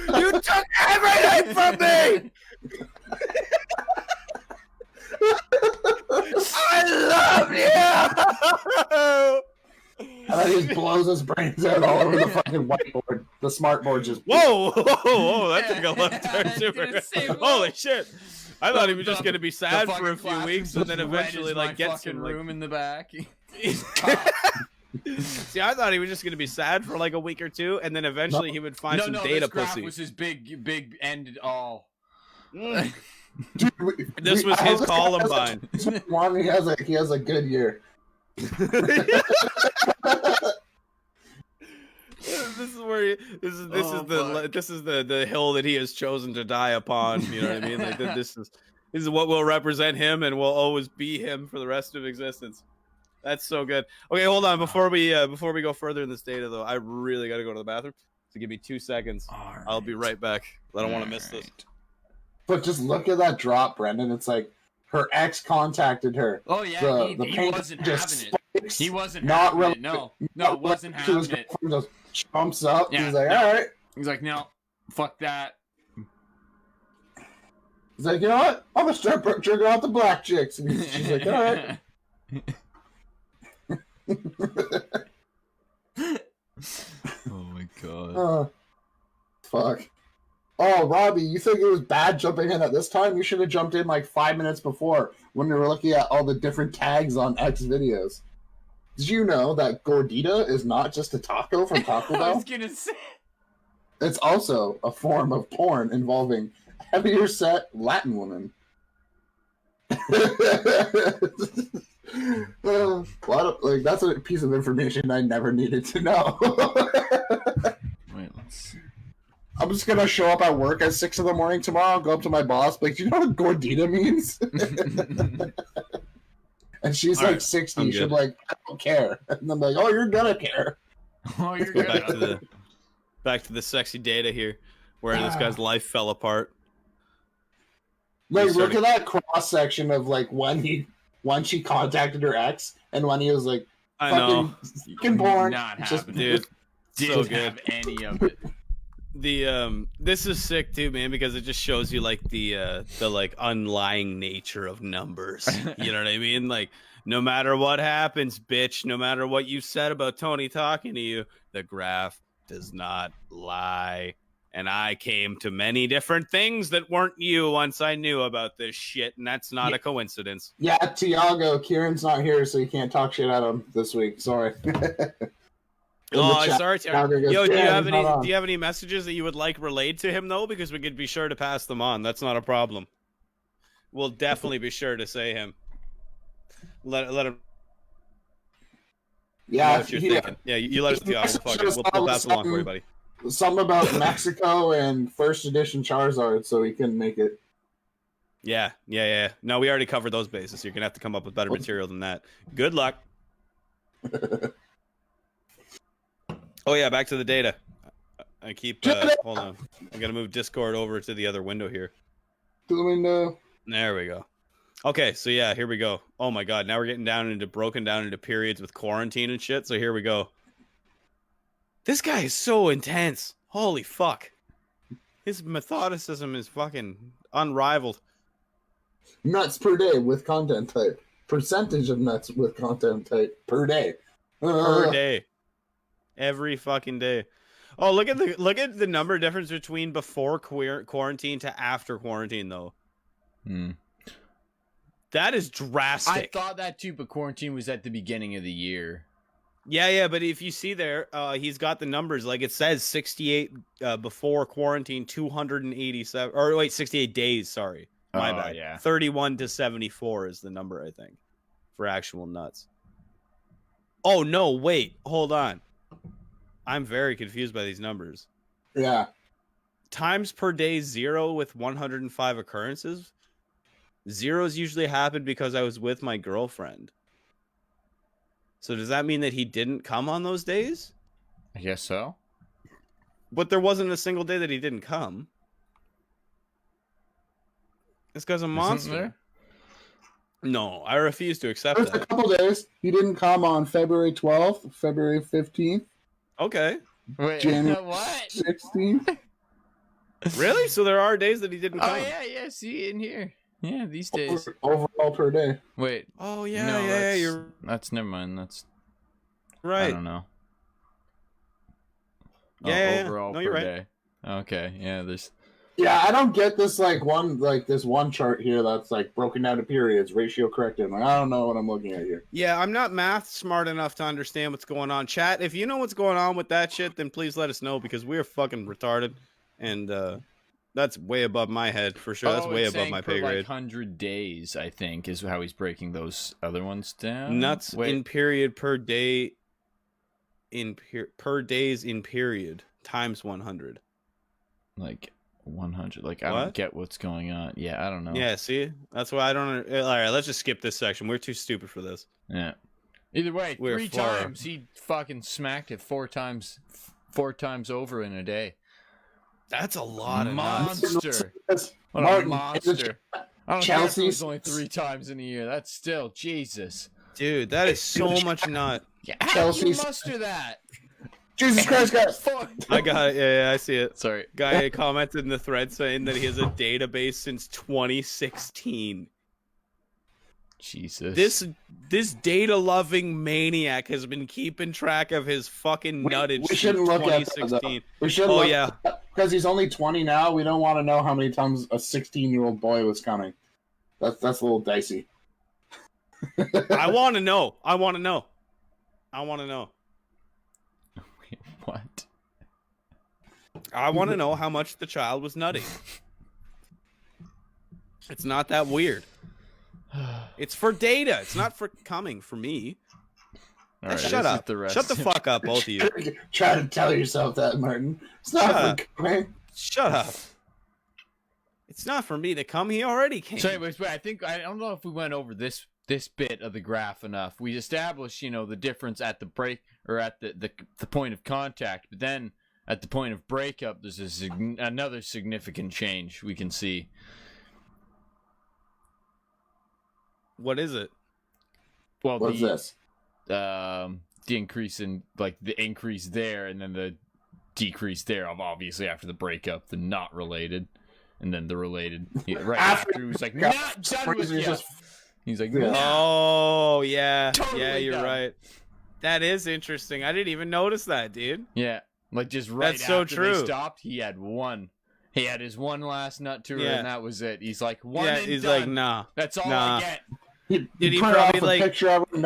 You took everything from me. I love you. And then he just blows his brains out all over the fucking whiteboard. The smart board just. Whoa! That took a left turn too. Holy shit! I thought he was just gonna be sad for a few weeks and then eventually like get some room in the back. See, I thought he was just gonna be sad for like a week or two, and then eventually he would find some data this graph pussy. Was his big ended all. Dude, this was his Columbine. He has a good year. This is where this is the hill that he has chosen to die upon. You know what I mean? Like this is what will represent him and will always be him for the rest of existence. That's so good. Okay, hold on. Before we go further in this data, though, I really got to go to the bathroom. So give me 2 seconds. Right. I'll be right back. I don't want to miss this. But just look at that drop, Brendan. It's like her ex contacted her. Oh yeah, he wasn't having it. He wasn't having it. No, it wasn't having it. Just jumps up. Yeah, he's like, all right. He's like, no, fuck that. He's like, you know what? I'm gonna start jerking out the black chicks. And she's like, all right. Oh my god. Fuck. Oh, Robbie, you think it was bad jumping in at this time? You should have jumped in like 5 minutes before when we were looking at all the different tags on X videos. Did you know that gordita is not just a taco from Taco Bell? I was gonna say. It's also a form of porn involving heavier set Latin women. That's a piece of information I never needed to know. Wait, I'm just gonna show up at work at 6 a.m. tomorrow. Go up to my boss, like, do you know what gordita means? And she's like 60. She's like, I don't care. And I'm like, oh, you're gonna care. Oh, you're gonna. Back to the sexy data here, where this guy's life fell apart. Like, look at that cross section of like when she contacted her ex and when he was like, fucking born. Not just happening. Dude, Didn't so have any of it. This is sick too, man, because it just shows you like the like unlying nature of numbers. You know what I mean? Like, no matter what happens, bitch, no matter what you said about Tony talking to you, the graph does not lie. And I came to many different things that weren't you once I knew about this shit, and that's not a coincidence. Yeah, Tiago, Kieran's not here, so you can't talk shit at him this week. Sorry. Sorry. Yo, do you have any messages that you would like relayed to him though? Because we could be sure to pass them on. That's not a problem. We'll definitely be sure to say him. Let him. Yeah, what you're thinking. Yeah, you let us know. We'll pass it along for you, buddy. Something about Mexico and first edition Charizard, so he couldn't make it. Yeah. No, we already covered those bases. You're gonna have to come up with better material than that. Good luck. Oh yeah, back to the data. I keep hold on. I'm gonna move Discord over to the other window here. To the window. There we go. Okay, so yeah, here we go. Oh my god, now we're getting broken down into periods with quarantine and shit. So here we go. This guy is so intense. Holy fuck. His methodicism is fucking unrivaled. Nuts per day with content type. Percentage of nuts with content type per day. Per day. Every fucking day. Oh, look at the number difference between before quarantine to after quarantine though. That is drastic. I thought that too, but quarantine was at the beginning of the year. Yeah, but if you see there, he's got the numbers. Like it says 68 before quarantine, 287. Or wait, 68 days. Sorry, my bad. Yeah. 31 to 74 is the number, I think, for actual nuts. Oh no, wait, hold on. I'm very confused by these numbers. Yeah. Times per day 0 with 105 occurrences. Zeros usually happen because I was with my girlfriend. So does that mean that he didn't come on those days? I guess so. But there wasn't a single day that he didn't come. This guy's a monster. No, I refuse to accept that. There's a couple days. He didn't come on February 12th, February 15th. Okay. Wait, January what? 16th. Really? So there are days that he didn't come? Oh, yeah. See it in here. Yeah, these days. Overall per day. Wait. Oh, yeah, no, yeah. That's never mind. That's right. I don't know. Yeah, overall no, you're per right. day. Okay, yeah, there's... Yeah, I don't get this this one chart here that's like broken down to periods, ratio corrected. Like, I don't know what I'm looking at here. Yeah, I'm not math smart enough to understand what's going on. Chat, if you know what's going on with that shit, then please let us know because we're fucking retarded, and that's way above my head for sure. That's way above my pay grade. Like 100 days, I think, is how he's breaking those other ones down. Nuts in period per day per days in period times 100. Like 100. Like I don't get what's going on. Yeah, I don't know. Yeah, see, that's why I don't. All right, let's just skip this section. We're too stupid for this. Yeah. Either way, We're 3 times he fucking smacked it 4 times over in a day. That's a lot of monster. What a monster. I don't care if it was only 3 times in a year. That's still Jesus. Dude, that is so much nut. Yeah, how do you muster that? Jesus Christ, guys! I got it. Yeah, I see it. Sorry. Guy commented in the thread saying that he has a database since 2016. Jesus. This data-loving maniac has been keeping track of his fucking nuttage we shouldn't since look 2016. At we should because he's only 20 now. We don't want to know how many times a 16-year-old boy was coming. That's a little dicey. I want to know. Wait, what? I want to know how much the child was nutting. It's not that weird. It's for data. It's not for coming for me. All right, shut up. Shut the fuck up, both of you. Try to tell yourself that, Martin. It's not for coming. Shut up. It's not for me to come. He already came. So anyways, I don't know if we went over this bit of the graph enough. We established, the difference at the break or at the point of contact, but then at the point of breakup, there's another significant change we can see. What is it? Well, what's this? The increase in the increase there, and then the decrease there. Obviously, after the breakup, the not related, and then the related. Right after he was like, not done with you. He's like, oh yeah, totally yeah, you're done. Right. That is interesting. I didn't even notice that, dude. Yeah, just right That's after so true. they stopped, he had one. He had his one last nut to her, and that was it. He's like, one and he's done. like, nah. That's all I get. Did he probably off a like picture of it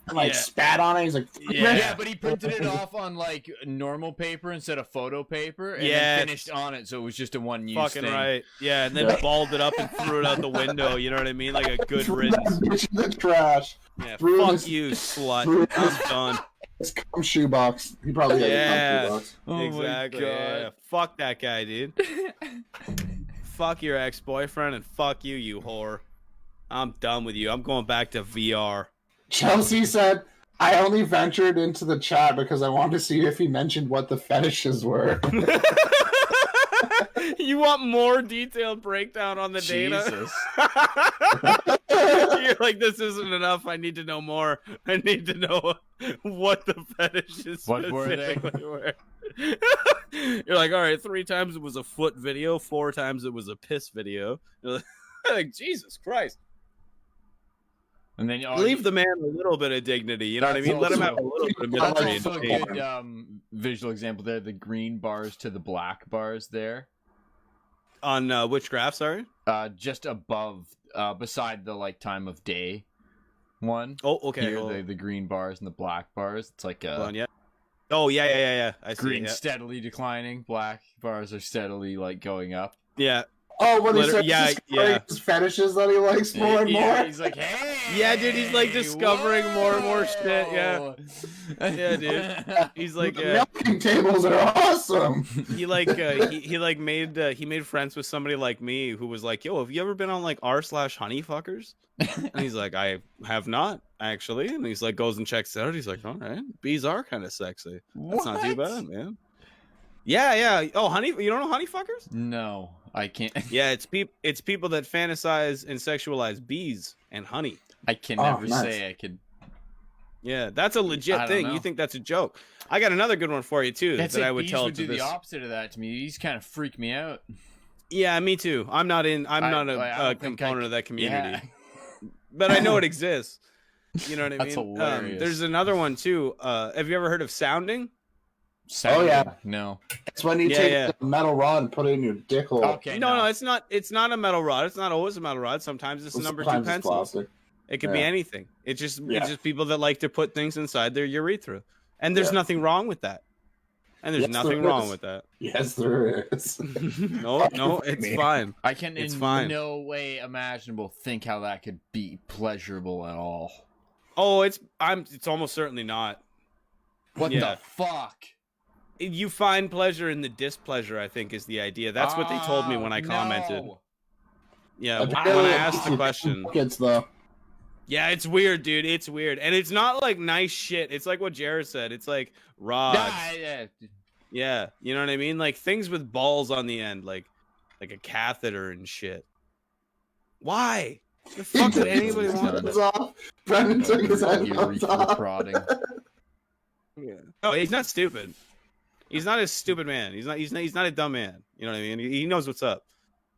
and spat on it? He's like, yeah, but he printed it off on normal paper instead of photo paper, and then finished on it, so it was just a one-use fucking thing. right. Yeah, and then balled it up and threw it out the window. You know what I mean? Like a good riddance. The trash. Yeah, fuck you, slut. I'm done. His cum shoebox. He probably had a cum shoebox. Oh exactly. my God. Yeah. Fuck that guy, dude. Fuck your ex-boyfriend and fuck you, you whore. I'm done with you. I'm going back to VR. Chelsea said, I only ventured into the chat because I wanted to see if he mentioned what the fetishes were. You want more detailed breakdown on the Jesus. data? You're like, this isn't enough. I need to know more. I need to know what the fetishes What were they? specifically were. You're like, all right, 3 times it was a foot video, 4 times it was a piss video. You're like, Jesus Christ. And then Leave the man a little bit of dignity. You know what I mean? Let him have a little bit of That's misery. also a good visual example there. The green bars to the black bars there. On which graph, sorry? Just above, beside the time of day one. Oh, okay. Here, the green bars and the black bars. It's like Hold on, yeah. Oh, yeah. I see. Green Yeah. steadily declining. Black bars are steadily going up. Yeah. Oh, what he said, yeah. his fetishes that he likes more and more. He's like, hey, Yeah, dude, he's discovering more and more shit. Yeah, yeah, dude. He's like, milking tables are awesome. he made friends with somebody like me who was like, yo, have you ever been on r/honeyfuckers? And he's like, I have not actually. And he's like, goes and checks it out. He's like, all right, bees are kind of sexy. That's not too bad, man. Yeah. Oh, you don't know honeyfuckers? No, I can't. Yeah, it's people that fantasize and sexualize bees and honey. I can never say I could. Yeah, that's a legit thing. You think that's a joke? I got another good one for you too. That I would tell do the opposite of that to me. These kind of freak me out. Yeah, me too. I'm not a component of that community, but I know it exists. You know what I mean? That's hilarious. There's another one too. Have you ever heard of sounding? Oh yeah, no. It's when you take the metal rod and put it in your dick hole. Okay, no, it's not. It's not a metal rod. It's not always a metal rod. Sometimes it's a number 2 pencil. It could be anything. It's just people that like to put things inside their urethra, and there's nothing wrong with that. And there's nothing wrong with that. Yes, there is. No, it's fine. I can in no way imaginable think how that could be pleasurable at all. Oh, it's almost certainly not. What the fuck? You find pleasure in the displeasure, I think, is the idea. That's what they told me when I commented. No. Yeah, when I asked the question. Yeah, it's weird, dude. It's weird. And it's not nice shit. It's like what Jared said. It's like rods. Yeah, you know what I mean? Things with balls on the end, like a catheter and shit. Why? The fuck would anybody want that? Brendan took his headphones off. Yeah. No, he's not stupid. He's not a stupid man. He's not a dumb man. You know what I mean? He knows what's up.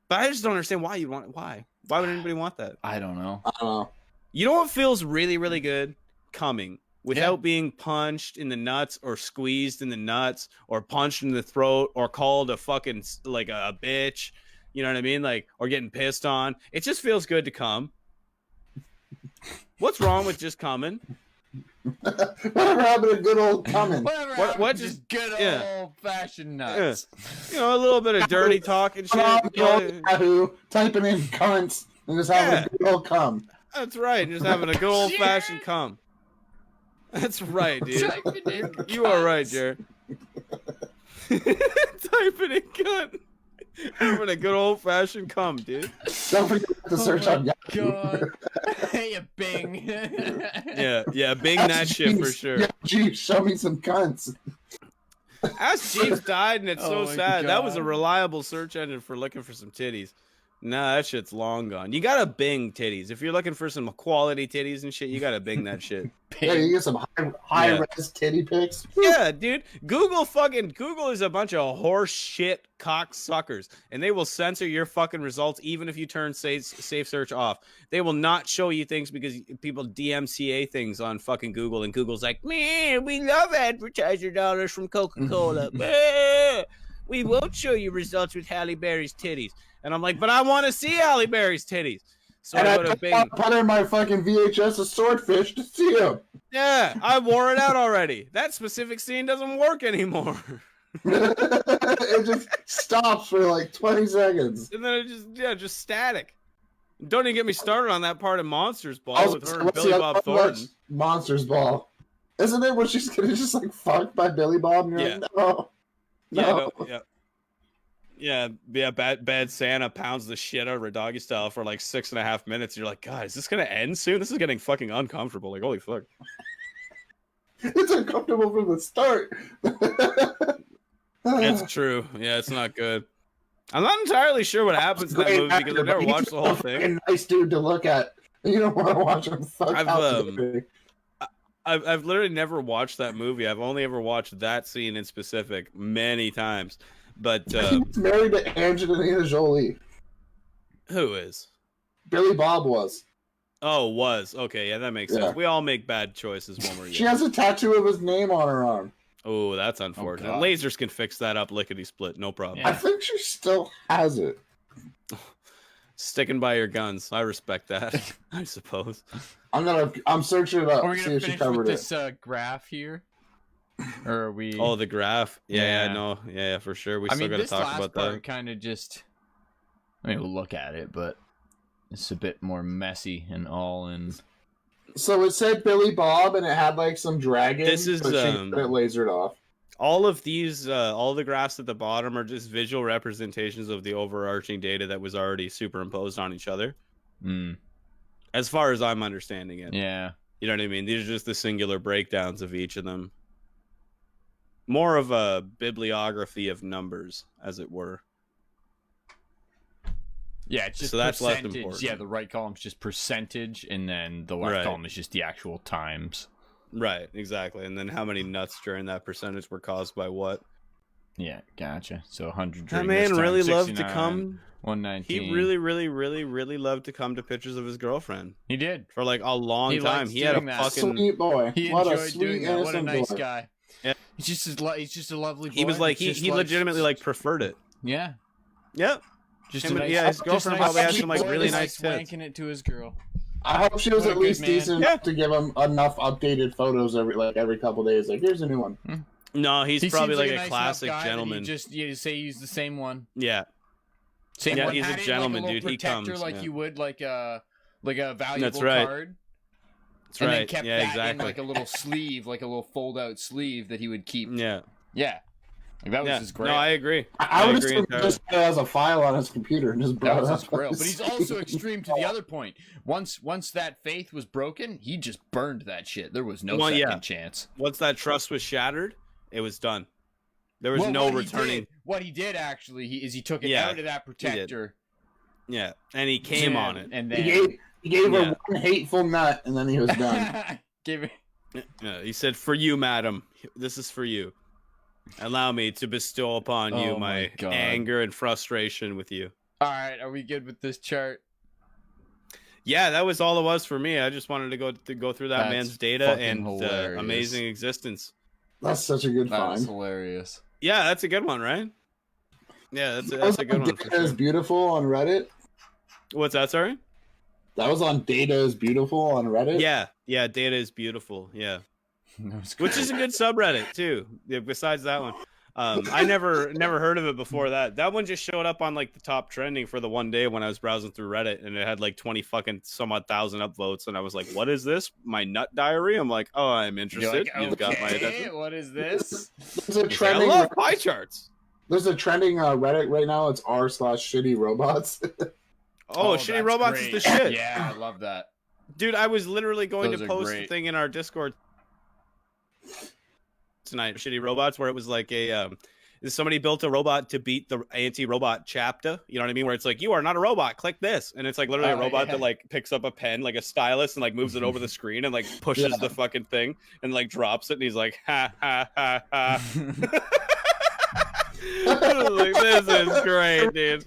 But I just don't understand why you want it. Why would anybody want that? I don't know. You know what feels really, really good? Coming without being punched in the nuts or squeezed in the nuts or punched in the throat or called a fucking a bitch. You know what I mean? Or getting pissed on. It just feels good to come. What's wrong with just coming? Whatever happened to good old coming? What just good old fashioned nuts? Yeah. A little bit of dirty talk and shit. Yahoo, typing in cunts and just having a good old cum. That's right, just having a good old fashioned cum. That's right, dude. You are right, Jared. Type it in cunt. Having a good old fashioned cum, dude. Don't forget to search on God. Hey, a Bing. Yeah, Bing that shit for sure. Yeah, Jeeves, show me some cunts. Ask Jeeves died, and it's so sad. God. That was a reliable search engine for looking for some titties. Nah, that shit's long gone. You gotta Bing titties. If you're looking for some quality titties and shit, you gotta Bing that shit. Yeah, you get some high-res titty pics. Yeah, dude. Google is a bunch of horse shit cocksuckers, and they will censor your fucking results even if you turn safe search off. They will not show you things because people DMCA things on fucking Google, and Google's like, man, we love advertiser dollars from Coca-Cola. We won't show you results with Halle Berry's titties. And I'm like, but I want to see Halle Berry's titties. So and I go to Bing. Put in my fucking VHS of Swordfish to see him. Yeah, I wore it out already. That specific scene doesn't work anymore. It just stops for like 20 seconds. And then it just static. Don't even get me started on that part of Monsters Ball with her and Billy Bob Thornton. Monsters Ball. Isn't it where she's getting just like fucked by Billy Bob? And you're like, no. Yeah, bad Santa pounds the shit out of her doggy style for like 6.5 minutes. You're like, God, is this gonna end soon? This is getting fucking uncomfortable. Like, holy fuck. It's uncomfortable from the start. It's true. Yeah, it's not good. I'm not entirely sure what happens in that movie because I've never watched the whole thing. Nice dude to look at. You don't want to watch him fuck out. I've literally never watched that movie. I've only ever watched that scene in specific many times. But he's married to Angelina Jolie. Who is? Billy Bob was. Oh, was. Okay, yeah, that makes sense. We all make bad choices when we're young. She has a tattoo of his name on her arm. Oh, that's unfortunate. Lasers can fix that up lickety-split, no problem. Yeah. I think she still has it. Sticking by your guns. I respect that, I suppose. I'm searching it up. Are we gonna finish with this graph here? Or are we? Oh, the graph. Yeah, no, yeah, for sure. We still got to talk about that. Kind of just. I mean, we'll look at it, but it's a bit more messy and all in. So it said Billy Bob, and it had like some dragon. This is but it lasered off. All of these, all the graphs at the bottom are just visual representations of the overarching data that was already superimposed on each other. As far as I'm understanding it. Yeah. You know what I mean? These are just the singular breakdowns of each of them. More of a bibliography of numbers, as it were. Yeah, it's just that's less percentage. important. Yeah, the right column's just percentage, and then the left column is just the actual times. Right, exactly. And then how many nuts during that percentage were caused by what? Yeah, gotcha. So 100. That man really loved to come. 119. He really loved to come to pictures of his girlfriend. He did for like a long time. He had a fucking sweet boy. He what enjoyed a sweet, doing that. What a nice boy. guy. Yeah, he's just a lovely boy. He was like he legitimately like preferred it. Yeah. Yep. Just him, his girlfriend probably had some like really nice tits. Wanking it to his girl. I hope she was at least decent enough to give him enough updated photos every couple days. Like, here's a new one. No, he's probably like a nice classic gentleman. You say use the same one. Yeah. Same one. He's a gentleman, dude. He comes like you would like a valuable That's right. card. That's and right. then kept that in like a little sleeve, like a little fold-out sleeve that he would keep. Yeah. Yeah. Like that was his great. No, I agree. I would assume he just has a file on his computer and just brought it up. But he's also extreme to the other point. Once that faith was broken, he just burned that shit. There was no second chance. Once that trust was shattered, it was done. There was no returning. What he did actually, he took it out of that protector. Yeah, and he came on it, and then he gave her one hateful nut, and then he was done. He said, "For you, madam, this is for you. Allow me to bestow upon you my anger and frustration with you." All right, are we good with this chart? Yeah, that was all it was for me. I just wanted to go through that man's data and amazing existence. That's such a good find. That's hilarious. Yeah, that's a good one, right? Yeah, that's a good one. Data is Beautiful on Reddit. What's that? Sorry. That was on Data is Beautiful on Reddit. Yeah, Data is Beautiful. Yeah. Which is a good subreddit too. Yeah, besides that one, I never heard of it before that. That one just showed up on like the top trending for the one day when I was browsing through Reddit, and it had like 20 fucking some odd thousand upvotes, and I was like, "What is this? My nut diary?" I'm like, "Oh, I'm interested. Like, You've got my attention." What is this? There's a trending. I love pie charts. There's a trending Reddit right now. It's r/shitty robots. Oh, shitty robots great. is the shit. Yeah, I love that. Dude, I was literally going Those to are post great. the thing in our Discord tonight, shitty robots, where it was like a somebody built a robot to beat the anti-robot chapter, you know what I mean, where it's like, you are not a robot, click this, and it's like literally a robot that like picks up a pen like a stylus and like moves it over the screen and like pushes the fucking thing and like drops it, and he's like, ha ha ha ha. Like, this is great, dude.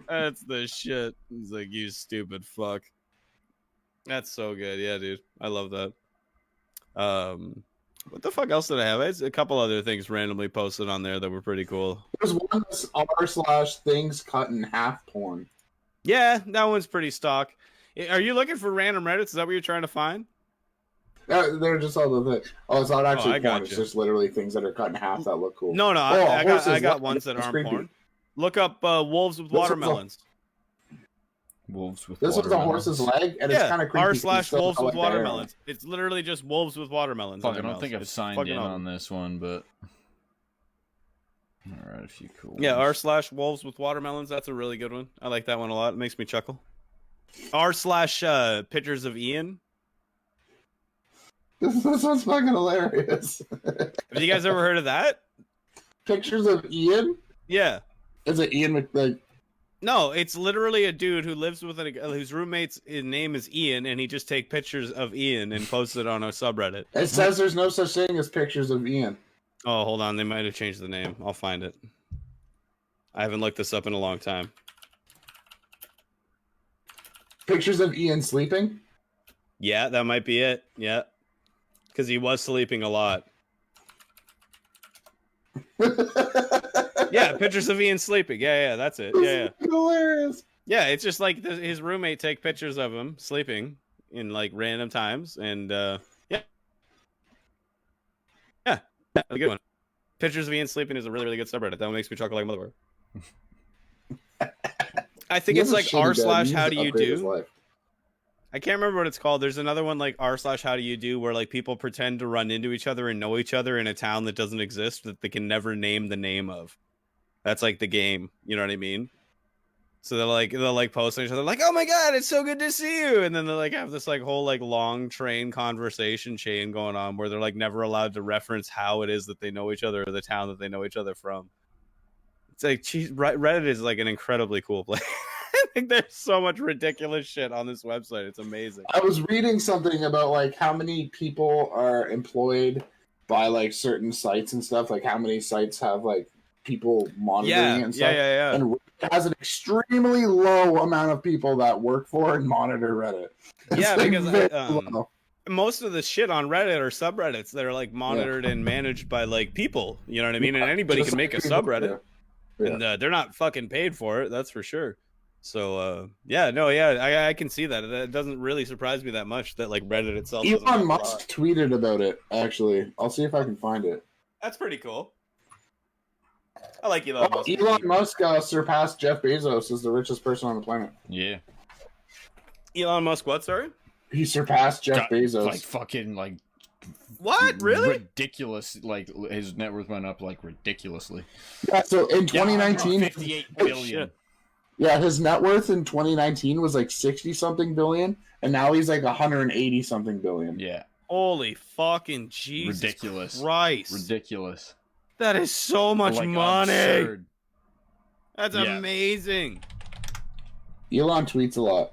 That's the shit. He's like, you stupid fuck. That's so good. Yeah, dude, I love that. What the fuck else did I have? I had a couple other things randomly posted on there that were pretty cool. There's one that's r/things cut in half porn. Yeah, that one's pretty stock. Are you looking for random Reddits? Is that what you're trying to find? They're just all the things. Oh, it's not actually I got porn. It's you. just literally things that are cut in half that look cool. No, I got ones that aren't creepy. porn. Look up wolves with watermelons. Wolves with This was a watermelons. horse's leg, and it's kind of creepy. r/wolves with watermelons. It's literally just wolves with watermelons. Fuck, I don't think I've signed in on this one, but alright, a few cool Yeah, ones. r/wolves with watermelons. That's a really good one. I like that one a lot. It makes me chuckle. r/pictures of Ian. This one's fucking hilarious. Have you guys ever heard of that? Pictures of Ian? Yeah. Is it Ian like? No, it's literally a dude who lives with whose roommate's name is Ian, and he just take pictures of Ian and posts it on a subreddit. It says there's no such thing as pictures of Ian. Oh, hold on. They might have changed the name. I'll find it. I haven't looked this up in a long time. Pictures of Ian sleeping? Yeah, that might be it. Yeah. Because he was sleeping a lot. Yeah, pictures of Ian sleeping. Yeah, that's it. Yeah. Hilarious. Yeah, it's just like his roommate take pictures of him sleeping in like random times, and yeah, a good one. Pictures of Ian sleeping is a really, really good subreddit. That one makes me chuckle like a motherfucker. I think it's like r/how do you do. I can't remember what it's called. There's another one like r/how do you do, where like people pretend to run into each other and know each other in a town that doesn't exist that they can never name the name of. That's like the game. You know what I mean? So they'll post on each other like, "Oh my god, it's so good to see you," and then they like have this like whole like long train conversation chain going on where they're like never allowed to reference how it is that they know each other or the town that they know each other from. It's like, geez, Reddit is like an incredibly cool place. I think there's so much ridiculous shit on this website. It's amazing. I was reading something about like how many people are employed by like certain sites and stuff. Like how many sites have like people monitoring it and stuff. Yeah. And Reddit has an extremely low amount of people that work for and monitor Reddit. It's Yeah, like because very low. most of the shit on Reddit are subreddits that are like monitored and managed by like people. You know what I mean? And anybody Just can make a people, subreddit, yeah. and they're not fucking paid for it. That's for sure. So I can see that. It doesn't really surprise me that much that like Reddit itself. Elon Musk tweeted about it. Actually, I'll see if I can find it. That's pretty cool. I like Elon Musk. Elon Musk surpassed Jeff Bezos as the richest person on the planet. Yeah. Elon Musk, what? Sorry. He surpassed Jeff Bezos. Like fucking like What? Really? Ridiculous. Like his net worth went up like ridiculously. Yeah, so in 2019, 58 billion. Yeah, his net worth in 2019 was like 60 something billion, and now he's like 180 something billion. Yeah. Holy fucking Jesus Ridiculous. Christ. Ridiculous. That is so much Like, money. absurd. That's amazing. Elon tweets a lot.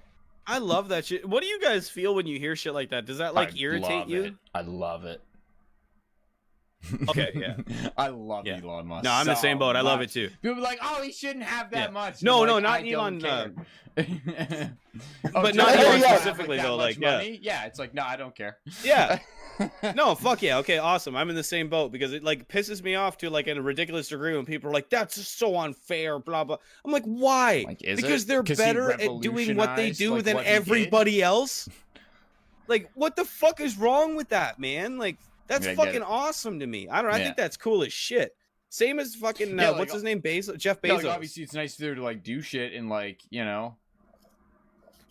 I love that shit. What do you guys feel when you hear shit like that? Does that like irritate you? I love it. Okay, yeah. I love Elon Musk. No, I'm the same boat. I love it too. People be like, "Oh, he shouldn't have that much." No, I'm like, not I Elon. don't care. But not Elon specifically though. Like, yeah, it's like, no, I don't care. Yeah. No, fuck yeah. Okay, awesome. I'm in the same boat because it like pisses me off to like in a ridiculous degree when people are like, "That's just so unfair." Blah blah. I'm like, why? Like, because they're better at doing what they do like, than everybody else. Like, what the fuck is wrong with that, man? Like, that's fucking awesome to me. I think that's cool as shit. Same as fucking Yeah, like, what's his name? Jeff Bezos. Yeah, like, obviously, it's nice to like do shit and like whatever.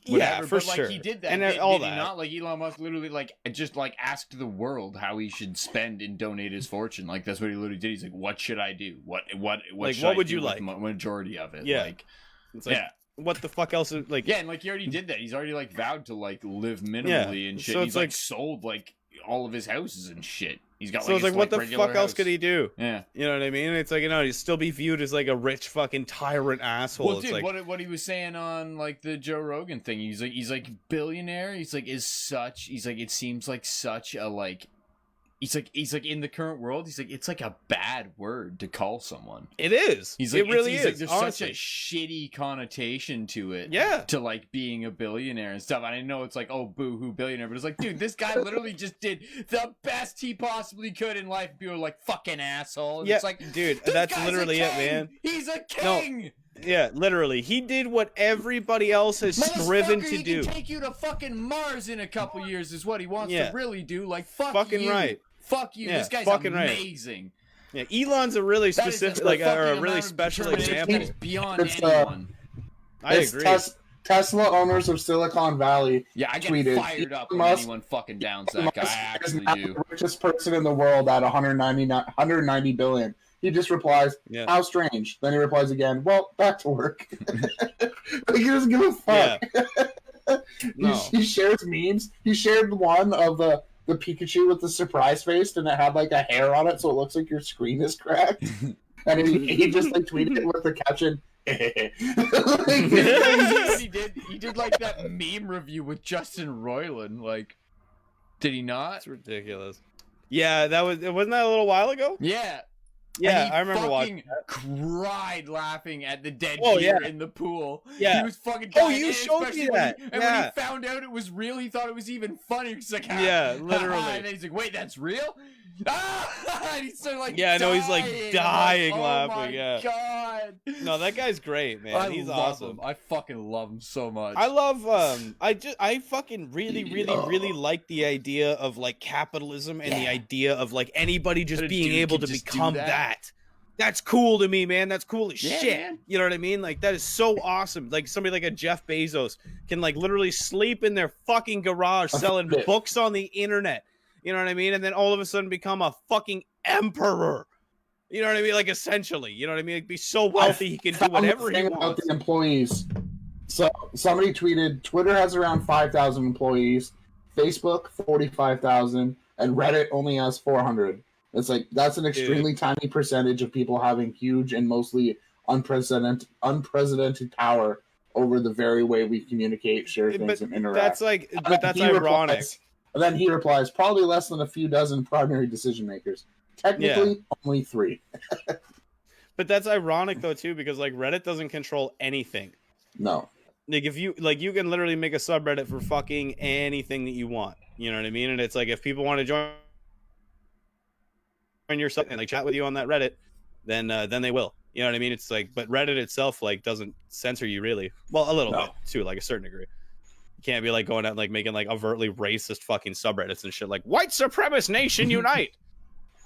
Yeah, for but, like, sure. he did that. And did all he that. not? Like Elon Musk literally like just like asked the world how he should spend and donate his fortune. Like that's what he literally did. He's like, "What should I do? What like, should what I would do you with like? Majority of it?" Yeah. Like, It's like, what the fuck else is like? Yeah, and like he already did that. He's already like vowed to like live minimally and shit. So He's like sold like all of his houses and shit. He's got like, so it's like, what the fuck house. else could he do? Yeah, you know what I mean. It's like, he'd still be viewed as like a rich fucking tyrant asshole. Well, it's dude, like, what he was saying on like the Joe Rogan thing. He's like billionaire. He's like it seems like such a like. He's like in the current world. He's like it's like a bad word to call someone. it is. He's like it really he's is. Like, there's honestly. such a shitty connotation to it. Yeah. To like being a billionaire and stuff. And I know it's like, oh, boo-hoo billionaire, but it's like, dude, this guy literally just did the best he possibly could in life. People are like, fucking asshole. And yeah, it's like, dude, that's literally it, man. He's a king. No. Yeah, literally. He did what everybody else has striven to do. He can take you to fucking Mars in a couple years is what he wants to really do. Like, fucking you. right. Fuck you. Yeah, this guy's fucking amazing. Right. Yeah, Elon's a really specific, like, or a really special example. That is beyond anyone. I agree. Tesla owners of Silicon Valley I get tweeted, fired up when anyone fucking downs that guy. I actually do. The richest person in the world at 190 billion. He just replies, how strange. Then he replies again, well, back to work. He doesn't give a fuck. Yeah. No. He shares memes. He shared one of the Pikachu with the surprise face, and it had like a hair on it, so it looks like your screen is cracked. And he just like tweeted it with the caption, he did like that meme review with Justin Roiland. Like, did he not? It's ridiculous. Yeah, wasn't that a little while ago? Yeah. Yeah, I remember watching that. Cried laughing at the dead deer in the pool. Yeah. He was fucking dying. You showed me that. When he found out it was real, he thought it was even funnier. He's like, literally. And then he's like, wait, that's real? And he's so like, he's like dying laughing. Oh my god. No, that guy's great, man. He's awesome. Him. I fucking love him so much. I love I fucking really like the idea of like capitalism and the idea of like anybody just being able to become that. That's cool to me, man. That's cool as shit. Man. You know what I mean? Like, that is so awesome. Like, somebody like a Jeff Bezos can like literally sleep in their fucking garage selling books on the internet. You know what I mean? And then all of a sudden become a fucking emperor. You know what I mean? Like, essentially. You know what I mean? Like, be so wealthy he can do whatever he wants. About the employees. So, somebody tweeted, Twitter has around 5,000 employees, Facebook 45,000, and Reddit only has 400. It's like, that's an extremely tiny percentage of people having huge and mostly unprecedented power over the very way we communicate, share things, and interact. That's ironic. And then he replies, probably less than a few dozen primary decision makers. Technically, only 3. But that's ironic though too, because like Reddit doesn't control anything. No. Like if you can literally make a subreddit for fucking anything that you want. You know what I mean? And it's like if people want to join your site and like chat with you on that Reddit, then they will. You know what I mean? It's like, but Reddit itself like doesn't censor you really. Well, a little bit too, like a certain degree. You can't be like going out and like making like overtly racist fucking subreddits and shit like white supremacist nation unite.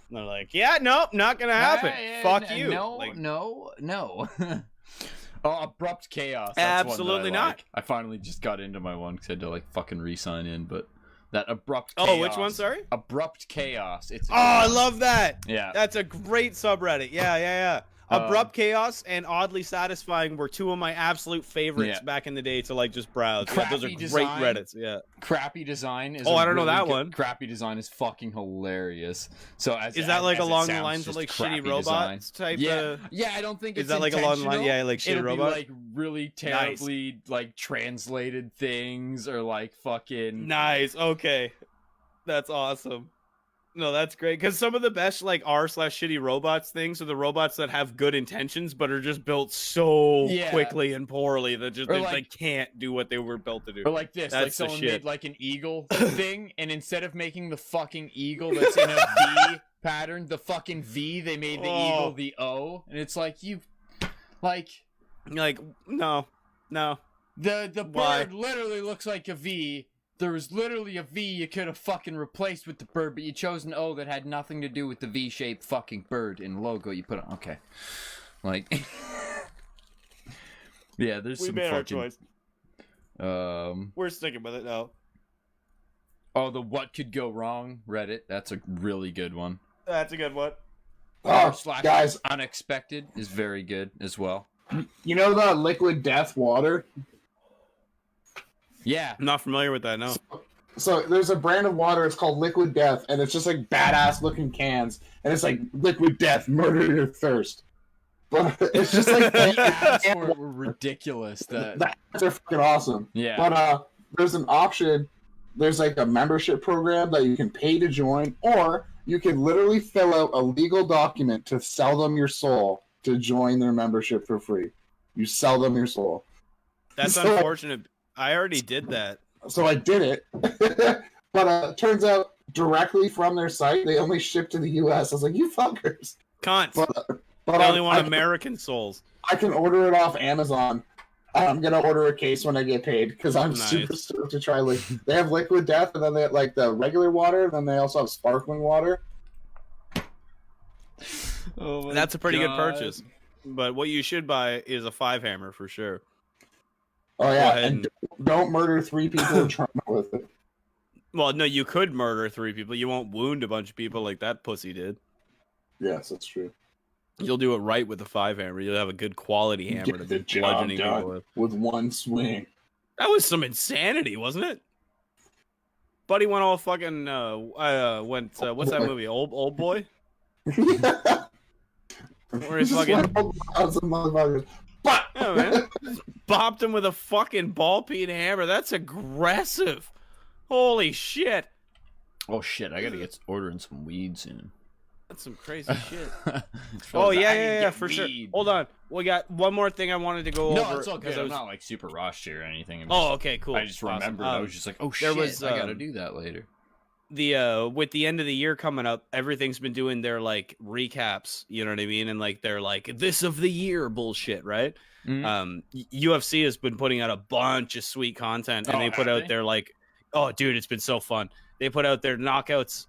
And they're like, yeah, nope, not gonna happen. Fuck you. No, like, no. Oh, abrupt chaos. That's absolutely one that I not. Like. I finally just got into my one because I had to like fucking re-sign in, but that abrupt chaos. Oh, which one? Sorry. Abrupt chaos. I love that. Yeah, that's a great subreddit. Yeah. Abrupt chaos and oddly satisfying were two of my absolute favorites back in the day to like just browse. Yeah, those are great Reddits. Yeah. Crappy design is. I don't know that one. Crappy design is fucking hilarious. So is that like along the lines of like shitty robots type? Yeah, I don't think it's. Is that like along the line? Yeah, like shitty robots. Like really terribly like translated things or like fucking. Nice. Okay, that's awesome. No, that's great because some of the best like r/shitty robots things are the robots that have good intentions but are just built so quickly and poorly that just they can't do what they were built to do. Or like this, like someone made like an eagle thing, and instead of making the fucking eagle that's in a V pattern, the fucking V, they made the eagle the O, and it's like no. The bird literally looks like a V. there was literally a V you could have fucking replaced with the bird, but you chose an O that had nothing to do with the V-shaped fucking bird in the logo you put on. Okay. Like, yeah, there's some made fucking... our choice. We're sticking with it now. Oh, the what could go wrong Reddit. That's a really good one. That's a good one. Guys, unexpected is very good as well. You know the liquid death water? Yeah. I'm not familiar with that, no. So there's a brand of water, it's called Liquid Death, and it's just like badass looking cans, and it's like Liquid Death, murder your thirst. But it's just like were ridiculous. That's are fucking awesome. Yeah. But there's an option, there's like a membership program that you can pay to join, or you can literally fill out a legal document to sell them your soul to join their membership for free. You sell them your soul. That's unfortunate. I already did that. So I did it. But turns out directly from their site, they only ship to the US. I was like, you fuckers. Cunts. But they only want American souls. I can order it off Amazon. I'm going to order a case when I get paid because I'm super stoked to try. They have Liquid Death, and then they have like the regular water, and then they also have sparkling water. Oh, that's a pretty good purchase. But what you should buy is a 5-hammer for sure. Oh yeah, and don't murder 3 people trying with it. Well, no, you could murder 3 people. You won't wound a bunch of people like that pussy did. Yes, that's true. You'll do it right with a 5-hammer. You'll have a good quality hammer to be bludgeoning people with one swing. That was some insanity, wasn't it? Buddy went all fucking what's that movie? Old Boy? Where he's fucking yeah, man. Just bopped him with a fucking ball-peen hammer. That's aggressive. Holy shit. Oh shit, I gotta get ordering some weed soon. That's some crazy shit. Oh yeah, for sure. Hold on, we got one more thing I wanted to go over. No, it's all good. I'm not like super rushed here or anything. Okay, cool. I just remembered. I was just like, oh shit, I gotta do that later. With the end of the year coming up, everything's been doing their like recaps. You know what I mean? And like they're like this of the year bullshit, right? Mm-hmm. UFC has been putting out a bunch of sweet content, and they put out their like, oh dude, it's been so fun. They put out their knockouts.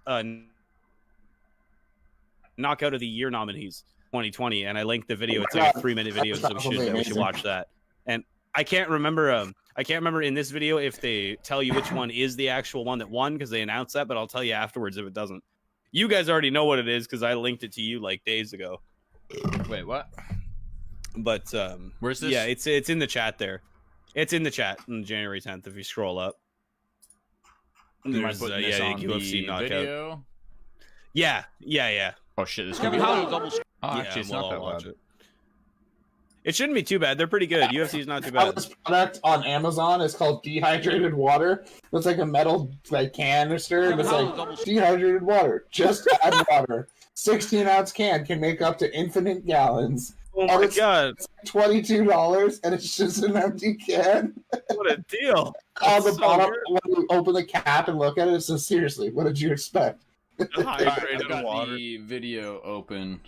Knockout of the Year nominees 2020, and I linked the video. It's like a 3-minute video, some shit that we should watch that. And I can't remember in this video if they tell you which one is the actual one that won because they announced that, but I'll tell you afterwards if it doesn't. You guys already know what it is because I linked it to you like days ago. Wait, what? But where's this? Yeah, it's in the chat there. It's in the chat on January 10th if you scroll up. There's UFC knockout. Video? Yeah. Oh shit, this could be double. Oh, actually, it's not that watch bad. It shouldn't be too bad. They're pretty good. UFC's not too bad. This product on Amazon is called dehydrated water. It's like a metal like canister, and it's like dehydrated water. Just add water. 16-ounce can make up to infinite gallons. Oh my god! It's $22, and it's just an empty can. What a deal! On the bottom, when you open the cap and look at it, it says, "Seriously, what did you expect?" Hydrated got water. The video open.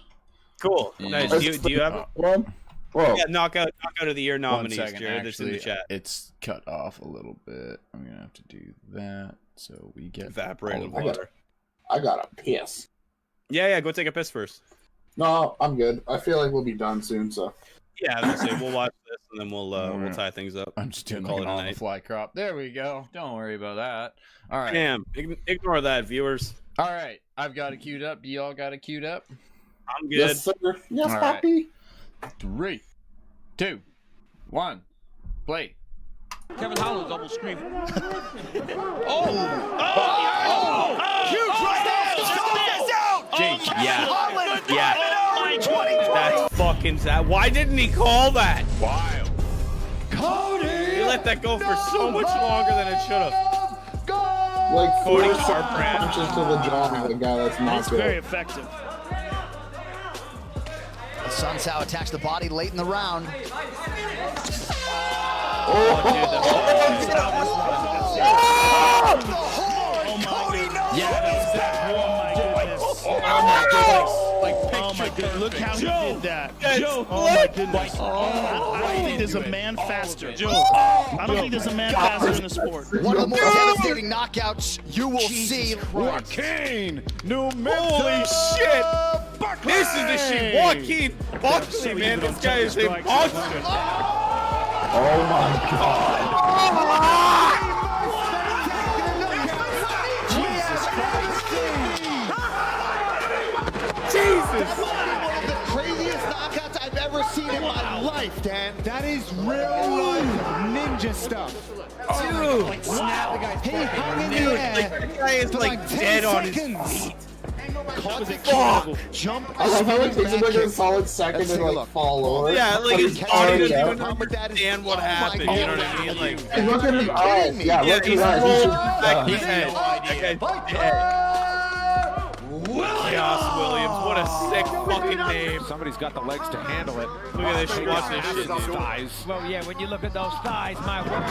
Cool. Yeah. Nice. Do you have it? One? Whoa. Yeah, knockout of the year nominees, Second, Jared. It's in the chat. It's cut off a little bit. I'm gonna have to do that so we get Evaporated water. I gotta piss. Yeah. Go take a piss first. No, I'm good. I feel like we'll be done soon. So. Yeah, I was gonna say we'll watch this and then we'll tie things up. I'm just doing like an on the fly crop. There we go. Don't worry about that. All right. Damn. Ignore that, viewers. All right. I've got it queued up. Do y'all got it queued up? I'm good. Yes, sir. Yes, all Poppy. Right. 3, 2, 1, play. Kevin Holland double scream. Huge yeah. That's fucking sad. Why didn't he call that? Wild. Cody! He let that go for so much longer than it should have. Like Cody 4 Garbrandt. punches to the jaw of the guy that's not It's good. very effective. Sun Sao attacks the body late in the round. Yeah, that was that. Oh my goodness. Oh my goodness. Like picked my goodness. Look how he did that. Joe, Oh my goodness. I don't think there's a man faster. I don't think there's a man faster in the sport. One of the more devastating knockouts you will see. Joaquin Numenza. holy shit! This is the shit. Joaquin Buckley, man. This guy is a monster. Oh my god. Jesus! One of the craziest knockouts I've ever seen in my life, Dan. That is real life ninja stuff. Dude! He hung in the air That guy is for like 10 dead on his seconds. feet. Fuck! Jump. I love how it takes him like a solid second Let's to take a like look. fall over. Yeah, like but his he's body already doesn't out. even understand what happened. You know what I mean? Like, And look at his eyes. Yeah, yeah, look at he's his eyes. rolled He's just, back his head. That guy's dead. Chaos Williams, what a sick fucking name. Somebody's got the legs to handle it. Look at this shit, watch this shit, dude. Thighs. Well, yeah, when you look at those thighs, my word.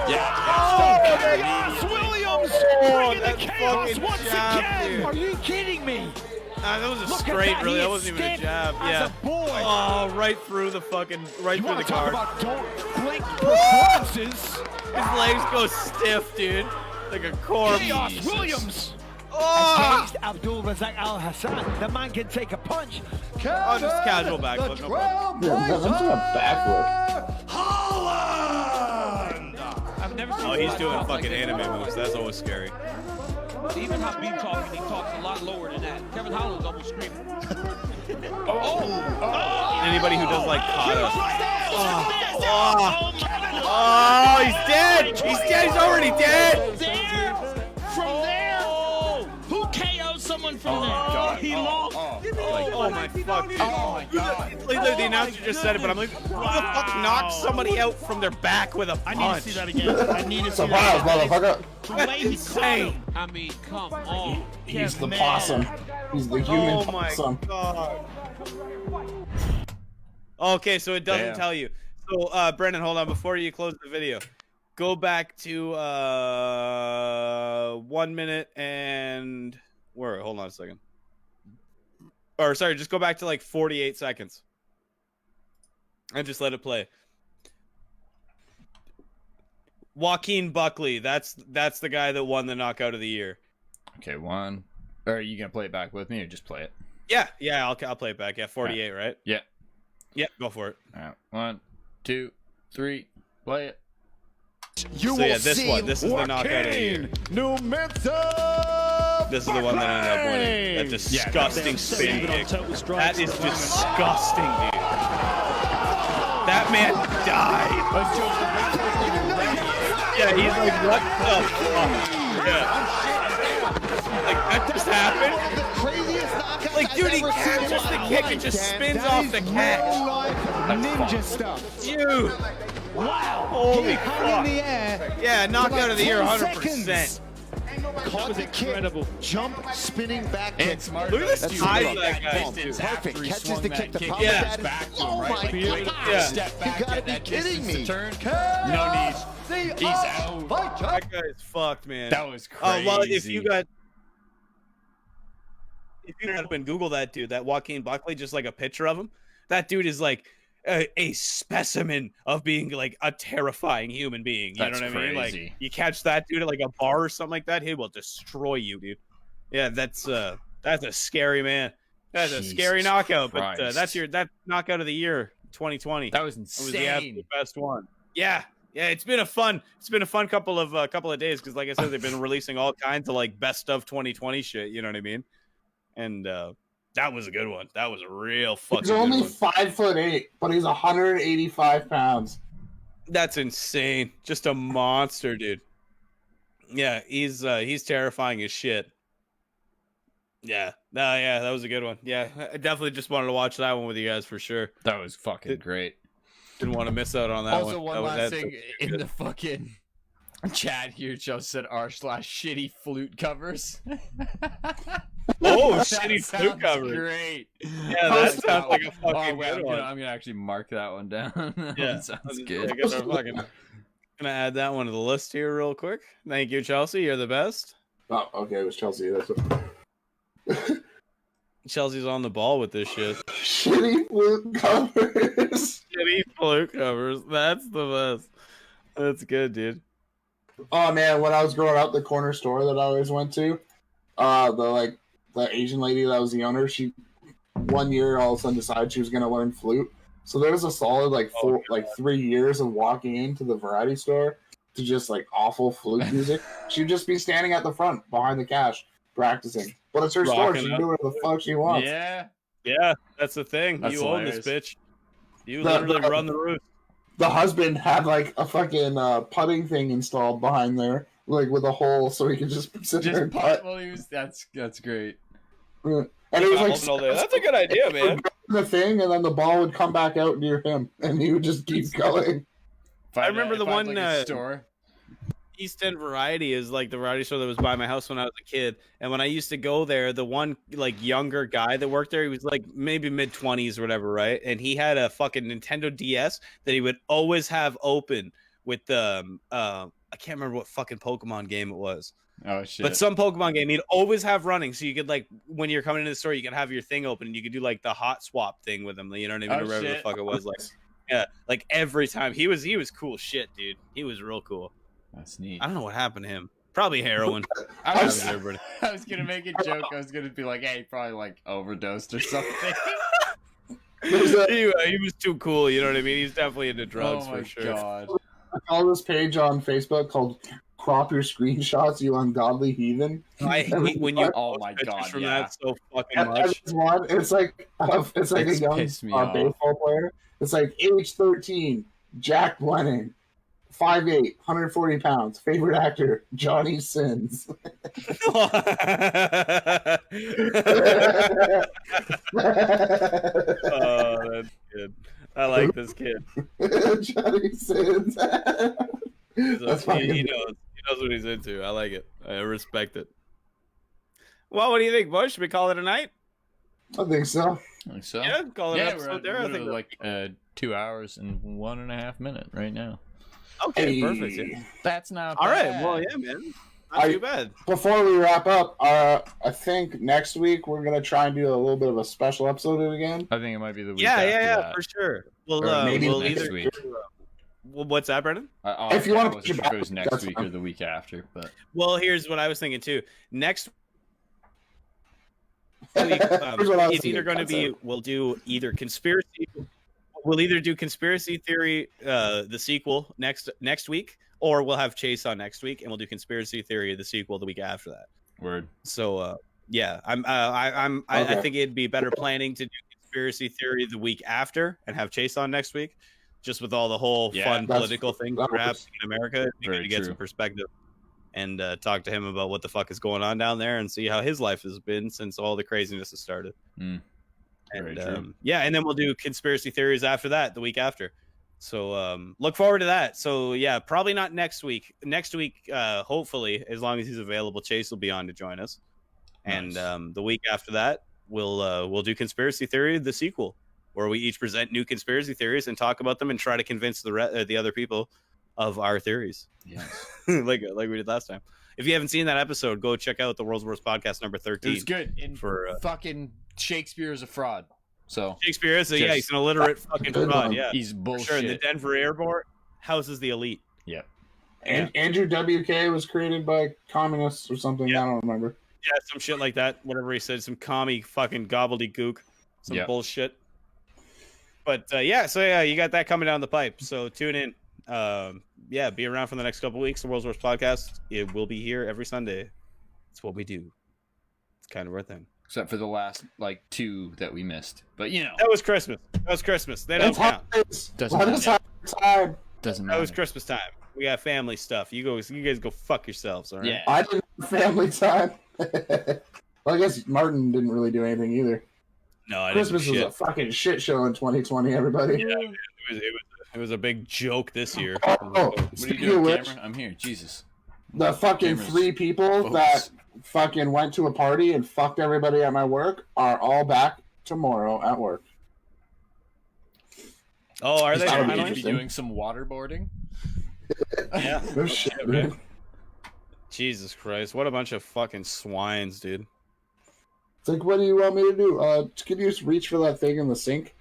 Chaos Williams bringing the that chaos fucking once jab, again. dude. Are you kidding me? Nah, that was a Look at straight, that, really. he That wasn't even a escaped jab. as Yeah. a boy. Oh, right through the fucking, right You through want the to talk guard. about don't blink performances? His legs go stiff, dude. Like a corpse. Chaos Williams. Oh! Against Abdul Razak Al Hassan, the man can take a punch. Oh, just casual backflip. No problem. yeah, that's a backflip. Holland. I've never seen Oh, he's one doing talk fucking like anime this. moves. That's always scary. Even Habib talking, he talks a lot lower than that. Kevin Holland's almost screaming. Anybody who does like kata. Oh, Oh, he's dead! He's dead! He's already dead! from there. Who KO'd someone from there? He lost. Oh my fuck, dude. Literally, the announcer just said it, but I'm like, who the fuck knocks somebody out from their back with a punch? I need to see that again. I need to see Surprise, that again. motherfucker. The way he caught Insane. him. I mean, come on. He's the man. possum. He's the human Oh my possum. god. Okay, so it doesn't Damn. tell you. So, Brendan, hold on. Before you close the video, go back to 1 minute and where? Hold on a second. Or sorry, just go back to like 48 seconds and just let it play. Joaquin Buckley. That's the guy that won the knockout of the year. Okay, one. Or are you gonna play it back with me, or just play it? Yeah. I'll play it back. Yeah, 48, right? Yeah. Yeah, go for it. All right. 1, 2, 3. Play it. You So will yeah, this see one. This is the knockout of the year. Numenza. This is the one that ended up winning. That disgusting spin kick. That is disgusting, dude. That man died. Yeah, he's like, what the fuck? Yeah. Like, that just happened? Like, dude, he catches the kick and just spins off the catch. Ninja stuff. Dude. Wow. Holy He hung fuck. in the air. Yeah, knockout of the year, 10 100%. seconds. Caught the kick, jump, spinning back kick. And smart. Look at this That's tie smart. that guy. Distance Perfect. after he Catches swung the that kick. The kick. problem Yeah. with that is, Back to him, oh right? my Like, beautiful. God. Yeah. Step back, You gotta get be that kidding distance me. to turn. No knees. He's out. That guy is fucked, man. That was crazy. Well, if you got up and Google that dude, that Joaquin Buckley, just like a picture of him, that dude is like a specimen of being like a terrifying human being. You That's know what I mean? crazy. Like, you catch that dude at like a bar or something like that, he will destroy you, dude. Yeah, that's a scary man. That's a scary Jesus knockout. Christ. But that's knockout of the year, 2020. That was That was insane. the absolute best one. Yeah, it's been a fun couple of days because, like I said, they've been releasing all kinds of like best of 2020 shit. You know what I mean? And that was a good one. That was a real fucking. He's only good one. 5'8", but he's 185 pounds. That's insane. Just a monster, dude. Yeah, he's terrifying as shit. Yeah, that was a good one. Yeah, I definitely just wanted to watch that one with you guys for sure. That was fucking great. Didn't want to miss out on that Also, one. one That's last thing in the fucking chat here, Joe said r/shitty flute covers. Oh, That shitty sounds flute cover. Great. Yeah, that sounds like a fucking wait, good one. I'm gonna actually mark that one down. That Yeah, one sounds I good. guess I'm fucking gonna add that one to the list here real quick. Thank you, Chelsea. You're the best. Oh, okay, it was Chelsea. That's what... Chelsea's on the ball with this shit. Shitty flute covers. Shitty flute covers. That's the best. That's good, dude. Oh man, when I was growing up, the corner store that I always went to, the Asian lady that was the owner, she one year all of a sudden decided she was gonna learn flute. So there was a solid 3 years of walking into the variety store to just like awful flute music. She'd just be standing at the front behind the cash practicing. But it's her store; she can do whatever the fuck she wants. Yeah, that's the thing. That's you hilarious. own this bitch. You literally run the roost. The husband had like a fucking putting thing installed behind there, like with a hole, so he could just sit there and putt. Well, that's great. And it was like That's a good idea, man. the thing, and then the ball would come back out near him, and he would just keep going. I remember the one store. East End Variety is like the variety store that was by my house when I was a kid. And when I used to go there, the one like younger guy that worked there, he was like maybe mid-20s or whatever, right? And he had a fucking Nintendo DS that he would always have open with the I can't remember what fucking Pokemon game it was. Oh shit. But some Pokemon game he'd always have running, so you could like when you're coming into the store, you could have your thing open and you could do like the hot swap thing with him. You know what I mean? Or whatever the fuck it was. Like yeah, like every time he was cool shit, dude. He was real cool. That's neat. I don't know what happened to him. Probably heroin. I was gonna make a joke. I was gonna be like, "Hey, he probably like overdosed or something." He was too cool. You know what I mean? He's definitely into drugs for sure. God. I follow this page on Facebook called "Crop Your Screenshots, You Ungodly Heathen." I hate when you. Oh my god! From Yeah. that so fucking much. It's like a young baseball player. It's like age 13, Jack Lennon. 5'8", 140 pounds. Favorite actor, Johnny Sins. Oh, that's good. I like this kid. Johnny Sins. He knows what he's into. I like it. I respect it. Well, what do you think, Bush? Should we call it a night? I think so. Yeah, call it an we're episode there. I think like 2 hours and 1.5 minutes right now. Okay, perfect. Yeah. That's not all bad. right. Well, yeah, man. Not too bad. Before we wrap up, I think next week we're gonna try and do a little bit of a special episode again. I think it might be the week. Yeah, for sure. We'll maybe we'll next either. week. What's that, Brendan? If you want to, if it goes next week or the week after, but well, here's what I was thinking too. Next week, it's either going to be we'll do either conspiracy. We'll either do conspiracy theory, the sequel next week, or we'll have Chase on next week, and we'll do conspiracy theory, the sequel, the week after that. Word. So, yeah, I think it'd be better planning to do conspiracy theory the week after and have Chase on next week, just with all the whole fun political things that are happening in America. To get some perspective and talk to him about what the fuck is going on down there and see how his life has been since all the craziness has started. And and then we'll do conspiracy theories after that, the week after. So look forward to that. So yeah, probably not next week. Next week, hopefully, as long as he's available, Chase will be on to join us. Nice. And the week after that, we'll do conspiracy theory, the sequel, where we each present new conspiracy theories and talk about them and try to convince the other people of our theories. Yes, like we did last time. If you haven't seen that episode, go check out the World's Worst Podcast number 13. It's good. Fucking Shakespeare is a fraud. So Shakespeare is he's an illiterate fucking fraud. Yeah, he's bullshit. Sure, the Denver Airport houses the elite. Yeah. And Andrew WK was created by communists or something. I don't remember. Yeah, some shit like that. Whatever he said, some commie fucking gobbledygook, some bullshit. But so you got that coming down the pipe. So tune in. Be around for the next couple weeks. The World's Worst Podcast. It will be here every Sunday. It's what we do. It's kind of our thing. Except for the last two that we missed, but that was Christmas. They don't count. Doesn't matter. Doesn't matter. That was Christmas time. We got family stuff. You guys go fuck yourselves. All right. Yeah. I didn't have family time. Well, I guess Martin didn't really do anything either. No, I Christmas didn't. was a fucking shit show in 2020. Everybody. Yeah, it was a big joke this year. Oh, what are you doing, Cameron? I'm here. Jesus. The fucking three people that fucking went to a party and fucked everybody at my work are all back tomorrow at work. Oh, are they? Are you doing some waterboarding? Yeah. No shit, man. Jesus Christ! What a bunch of fucking swines, dude. It's like, what do you want me to do? Can you just reach for that thing in the sink?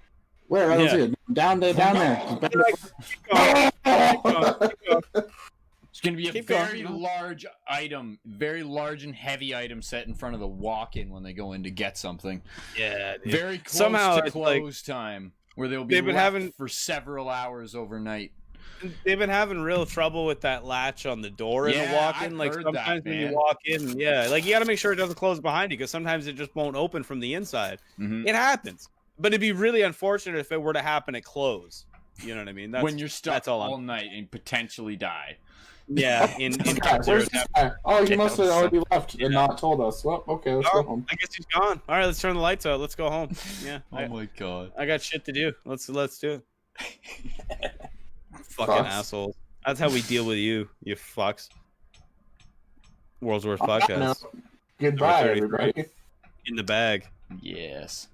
Where? I don't see it. Down there, down there. It's going to be a very large item, very large and heavy item set in front of the walk-in when they go in to get something. Yeah, dude. Very close Somehow to close time, where they'll be left for several hours overnight. They've been having real trouble with that latch on the door in the walk-in. Like sometimes when you walk in, like you got to make sure it doesn't close behind you because sometimes it just won't open from the inside. Mm-hmm. It happens, but it'd be really unfortunate if it were to happen at close. You know what I mean? When you're stuck all night and potentially die. Yeah, in oh, he must have already left and not told us. Well, okay, let's go home. I guess he's gone. All right, let's turn the lights out. Let's go home. Yeah. Oh my god. I got shit to do. Let's do it. Fucking assholes. That's how we deal with you, you fucks. World's Worst Podcast. Goodbye, everybody. In the bag. Yes.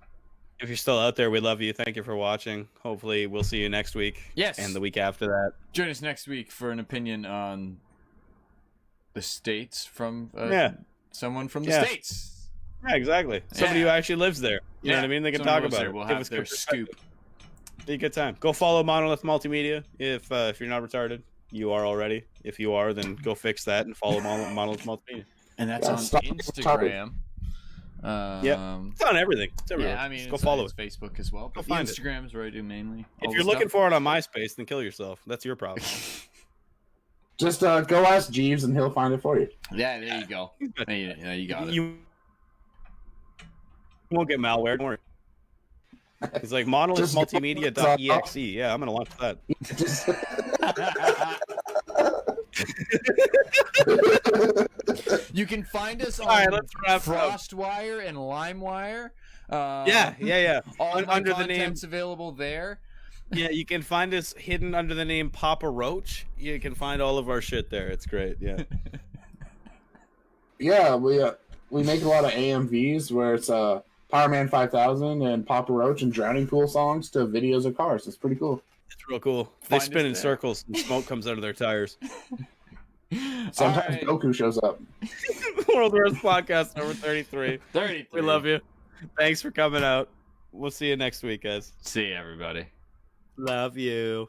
If you're still out there, we love you. Thank you for watching. Hopefully, we'll see you next week. Yes. And the week after that. Join us next week for an opinion on the States from someone from the States. Yeah, exactly. Somebody who actually lives there. You know what I mean? They can talk about it. We'll have their scoop. Be a good time. Go follow Monolith Multimedia if you're not retarded. You are already. If you are, then go fix that and follow Monolith Multimedia. And that's on Instagram. It's on everything. It's everywhere. Yeah, I mean, go follow it. Facebook as well. But find Instagram is where I do mainly. If you're looking for it on MySpace, then kill yourself. That's your problem. Just go ask Jeeves and he'll find it for you. Yeah, there you go. Yeah, you got it. You won't get malware. Don't worry. It's like monolithmultimedia.exe. Yeah, I'm gonna launch that. You can find us on FrostWire and LimeWire. All under the names available there. Yeah, you can find us hidden under the name Papa Roach. You can find all of our shit there. It's great. Yeah. Yeah, we make a lot of AMVs where it's Power Man 5000 and Papa Roach and Drowning Pool songs to videos of cars. It's pretty cool. It's real cool. They spin in circles and smoke comes out of their tires. Sometimes Goku shows up. World Worst Podcast number 33. 33. We love you. Thanks for coming out. We'll see you next week, guys. See you, everybody. Love you.